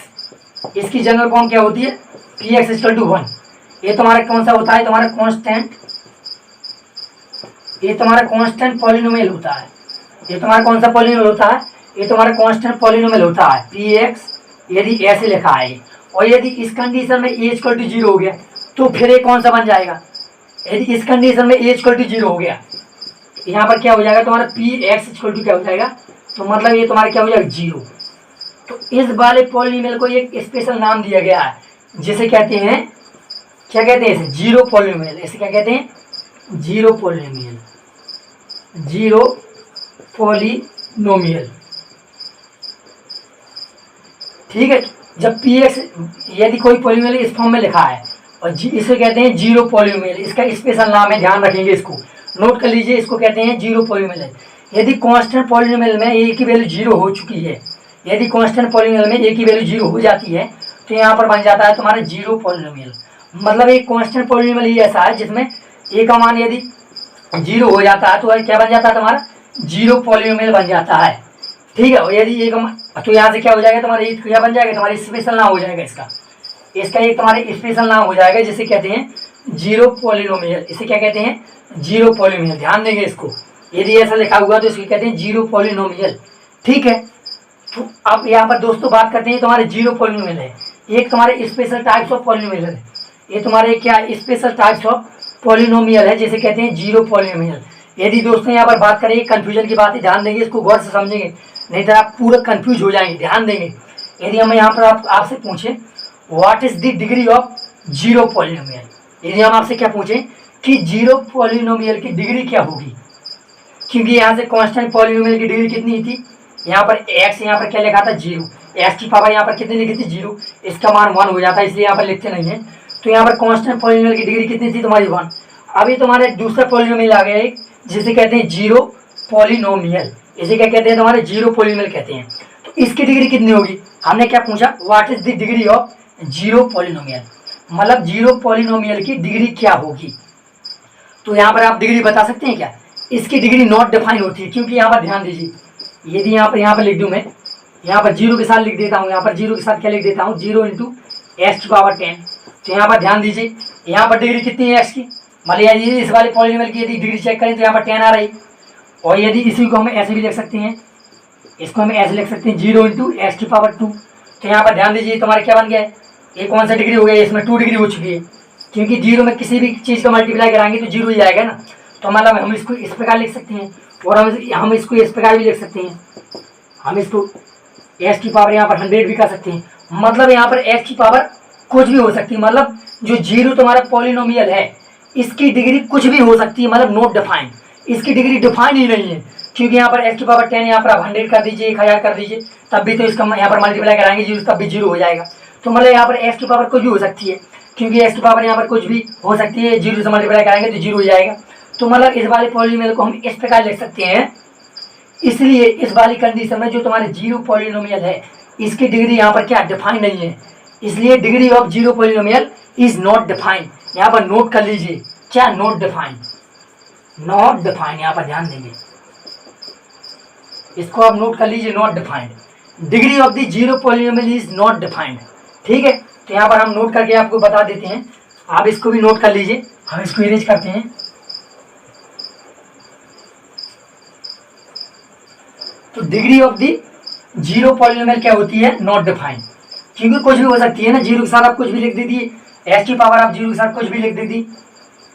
इसकी जनरल फॉर्म क्या होती है, पी एक्स इक्वल टू 1, ये तुम्हारा कौन सा होता है, तुम्हारा कांस्टेंट, ये तुम्हारा कांस्टेंट पॉलिनोमियल होता है। ये तुम्हारा कौन सा पॉलिनोमियल होता है, ये तुम्हारा कांस्टेंट पॉलिनोमियल होता है पी एक्स, यदि ऐसे लिखा है। और यदि इस कंडीशन में ए इक्वल टू 0 हो गया तो फिर ये कौन सा बन जाएगा, यदि इस कंडीशन में ए इक्वल टू 0 हो गया, यहाँ पर क्या हो जाएगा तुम्हारा पी एक्स इक्वल टू क्या हो जाएगा, तो मतलब ये तुम्हारा क्या हो जाएगा, 0। तो इस वाले पॉलिनोमियल को एक स्पेशल नाम दिया गया है, जिसे कहते हैं, क्या कहते हैं, इसे जीरो पॉलिनोमियल। इसे क्या कहते हैं, जीरो पॉलिनोमियल, जीरो पॉलिनोमियल। ठीक है, जब पी एक्स, यदि कोई पॉलिनोमियल इस फॉर्म में लिखा है और इसे कहते हैं जीरो पॉलिनोमियल, इसका स्पेशल नाम है, ध्यान रखेंगे, इसको नोट कर लीजिए, इसको कहते हैं जीरो पॉलिनोमियल। यदि कांस्टेंट पॉलिनोमियल में ए की वैल्यू 0 हो चुकी है, यदि कांस्टेंट पॉलिनोमियल में ए की वैल्यू 0 हो जाती है तो यहाँ पर बन जाता है तुम्हारा जीरो पॉलिनोमियल। मतलब एक कांस्टेंट पॉलिनोमियल ही ऐसा है जिसमें ए का मान यदि 0 हो जाता है तो क्या बन जाता है, तुम्हारा जीरो पॉलिनोमियल बन जाता है। ठीक है, और यदि ए का, तो यहाँ से क्या हो जाएगा, तुम्हारा क्या बन जाएगा, तुम्हारी स्पेशल नाम हो जाएगा, इसका एक तुम्हारे स्पेशल नाम हो जाएगा, जिसे कहते हैं जीरो पॉलिनोमियल। इसे क्या कहते हैं, जीरो पॉलिनोमियल। ध्यान देंगे इसको, यदि ऐसा लिखा हुआ तो इसको कहते हैं जीरो पॉलिनोमियल। ठीक है, तो अब यहाँ पर दोस्तों बात करते हैं, तुम्हारे जीरो पॉलिनोमियल है, एक तुम्हारे स्पेशल टाइप्स ऑफ पॉलिनोमियल है, ये तुम्हारे क्या स्पेशल टाइप्स ऑफ पॉलिनोमियल है, जिसे कहते हैं जीरो पॉलिनोमियल। यदि दोस्तों यहाँ पर बात करें, कंफ्यूजन की बात है, ध्यान देंगे, इसको गौर से समझेंगे, नहीं तो आप पूरा कंफ्यूज हो जाएंगे। ध्यान देंगे, यदि हम यहाँ पर आपसे पूछें what is the degree of zero polynomial, यदि हम आपसे क्या पूछें कि जीरो पॉलिनोमियल की डिग्री क्या होगी, क्योंकि यहाँ से कांस्टेंट पॉलिनोमियल की डिग्री कितनी थी, यहाँ पर x, यहाँ पर क्या लिखा था, 0, x की पावर यहाँ पर कितनी लिखी थी, 0, इसका मान 1 हो जाता है, इसलिए यहाँ पर लिखते नहीं है। तो यहाँ पर कांस्टेंट पॉलिनोमियल की डिग्री कितनी थी, तुम्हारी 1। अभी तुम्हारे दूसरा पॉलिनोमियल आ गया एक, जिसे कहते हैं जीरो पॉलिनोमियल। इसे क्या कहते हैं, तुम्हारे जीरो पॉलिनोमियल कहते हैं। तो इसकी डिग्री कितनी होगी, हमने क्या पूछा, what is the degree of zero polynomial, मतलब जीरो पॉलिनोमियल की डिग्री क्या होगी। तो यहाँ पर आप डिग्री बता सकते हैं क्या, इसकी डिग्री नॉट डिफाइन होती है, क्योंकि यहाँ पर ध्यान दीजिए, यदि यहाँ पर लिख दूँ मैं, यहाँ पर जीरो के साथ लिख देता हूँ, यहाँ पर जीरो के साथ क्या लिख देता हूँ, 0 इंटू एक्स की पावर 10। तो यहाँ पर ध्यान दीजिए, यहाँ पर डिग्री कितनी है एक्स की, मतलब यदि इस वाले पॉलिनोमियल की यदि डिग्री चेक करें तो यहाँ पर 10 आ रही। और यदि इसी को हम ऐसे भी लिख सकते हैं, इसको हम ऐसे लिख सकते हैं, 0 इंटू एक्स की पावर 2। तो यहाँ पर ध्यान दीजिए, तुम्हारा क्या बन गया है, ये कौन सा डिग्री हो गया, इसमें 2 डिग्री हो चुकी है। क्योंकि जीरो में किसी भी चीज़ का मल्टीप्लाई कराएंगे तो जीरो ही आएगा ना। तो मतलब हम इसको इस प्रकार लिख सकते हैं और हम इसको इस प्रकार भी लिख सकते हैं। हम इसको एक्स की पावर यहाँ पर 100 भी कर सकते हैं। मतलब यहाँ पर एक्स की पावर कुछ भी हो सकती है। मतलब जो जीरो तुम्हारा पॉलिनोमियल है इसकी डिग्री कुछ भी हो सकती है, मतलब नॉट डिफाइंड। इसकी डिग्री डिफाइंड ही नहीं है, क्योंकि यहाँ पर एक्स की पावर 10 यहाँ पर आप 100 कर दीजिए, 1000 कर दीजिए, तब भी तो इसका यहाँ पर मल्टीप्लाई कराएंगे जीरो, तब भी जीरो हो जाएगा। तो मतलब यहाँ पर एक्स की पावर कुछ भी हो सकती है, क्योंकि एक्स की पावर यहाँ पर कुछ भी हो सकती है, जीरो से मल्टीप्लाई कराएंगे तो जीरो हो जाएगा। तो मतलब इस वाले पॉलिनोमियल को हम इस प्रकार लिख सकते हैं। इसलिए इस वाली कंडीशन में जो तुम्हारे जीरो पॉलिनोमियल है इसकी डिग्री यहाँ पर क्या डिफाइन नहीं है, इसलिए degree of zero polynomial is not defined. यहाँ पर नोट कर लीजिए क्या, नॉट डिफाइंड, नॉट डिफाइंड, यहाँ पर ध्यान देंगे, इसको आप नोट कर लीजिए, not defined. Degree of the zero polynomial is not defined. ठीक है, तो यहाँ पर हम नोट करके आपको बता देते हैं, आप इसको भी नोट कर लीजिए। हम इसको इरेज करते हैं। तो degree of the zero polynomial क्या होती है, नॉट डिफाइंड, क्योंकि कुछ भी हो सकती है ना, जीरो के साथ आप कुछ भी लिख दीजिए, एक्स की पावर आप जीरो के साथ कुछ भी लिख दीजिए,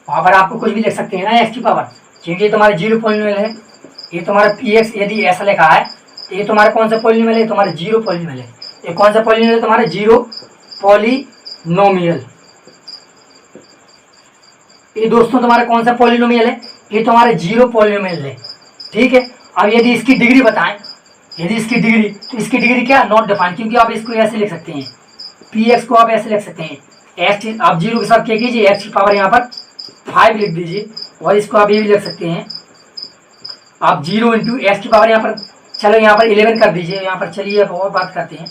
वहाँ पर आपको कुछ भी लिख सकते हैं ना एक्स की पावर, क्योंकि ये तुम्हारा जीरो पॉलिनोमियल है। ये तुम्हारा पी एक्स यदि ऐसा लिखा है तो ये तुम्हारा कौन सा पॉलिनोमियल है, तुम्हारा जीरो पॉलिनोमियल है। ये कौन सा पॉलिनोमियल है, तुम्हारा जीरो पॉलिनोमियल। ये दोस्तों तुम्हारा कौन सा पॉलिनोमियल है, ये तुम्हारा जीरो पॉलिनोमियल है। ठीक है, अब यदि इसकी डिग्री बताएं, यदि इसकी डिग्री, तो इसकी डिग्री क्या, नॉट डिफाइंड, क्योंकि आप इसको ऐसे लिख सकते हैं, पी एक्स को आप ऐसे लिख सकते हैं, एक्स आप जीरो के साथ क्या कीजिए, एक्स की पावर यहाँ पर 5 लिख दीजिए, और इसको आप ये भी लिख सकते हैं, आप जीरो इंटू एक्स की पावर यहाँ पर, चलो यहाँ पर 11 कर दीजिए, यहाँ पर चलिए अब और बात करते हैं,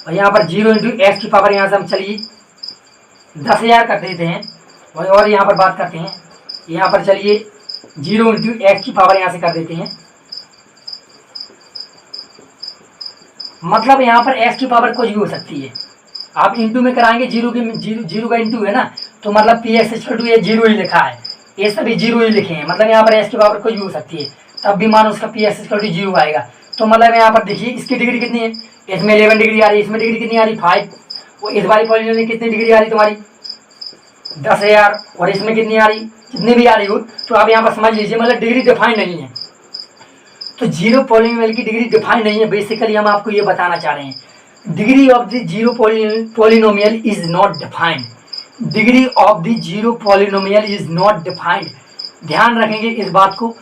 और यहाँ पर जीरो इंटू एक्स की पावर यहाँ से हम चलिए 10,000 कर देते हैं, और यहाँ पर बात करते हैं, यहाँ पर चलिए जीरो इंटू एक्स की पावर यहाँ से कर देते हैं। मतलब यहाँ पर एक्स की पावर कुछ भी हो सकती है, आप इंटू में कराएंगे, जीरो का इंटू है ना, तो मतलब पी एक्स इक्वल टू ये जीरो ही लिखा है, ये सभी जीरो ही लिखे हैं, मतलब यहाँ पर एक्स की पावर कुछ भी हो सकती है, तब भी मानो उसका P x equal to zero आएगा। तो मतलब यहाँ पर देखिए इसकी डिग्री कितनी है, इसमें 11 डिग्री आ रही है, इसमें डिग्री कितनी आ रही 5, और इस वाली पॉलिनोमियल में कितनी डिग्री आ रही तुम्हारी 10,000, और इसमें कितनी आ रही, जितनी भी आ रही हो, तो आप यहाँ पर समझ लीजिए मतलब डिग्री डिफाइंड नहीं है। तो जीरो पॉलिनोमियल की डिग्री डिफाइंड नहीं है, बेसिकली हम आपको ये बताना चाह रहे हैं, degree of the zero polynomial is not defined, degree of the zero polynomial is not defined. ध्यान रखेंगे इस बात को,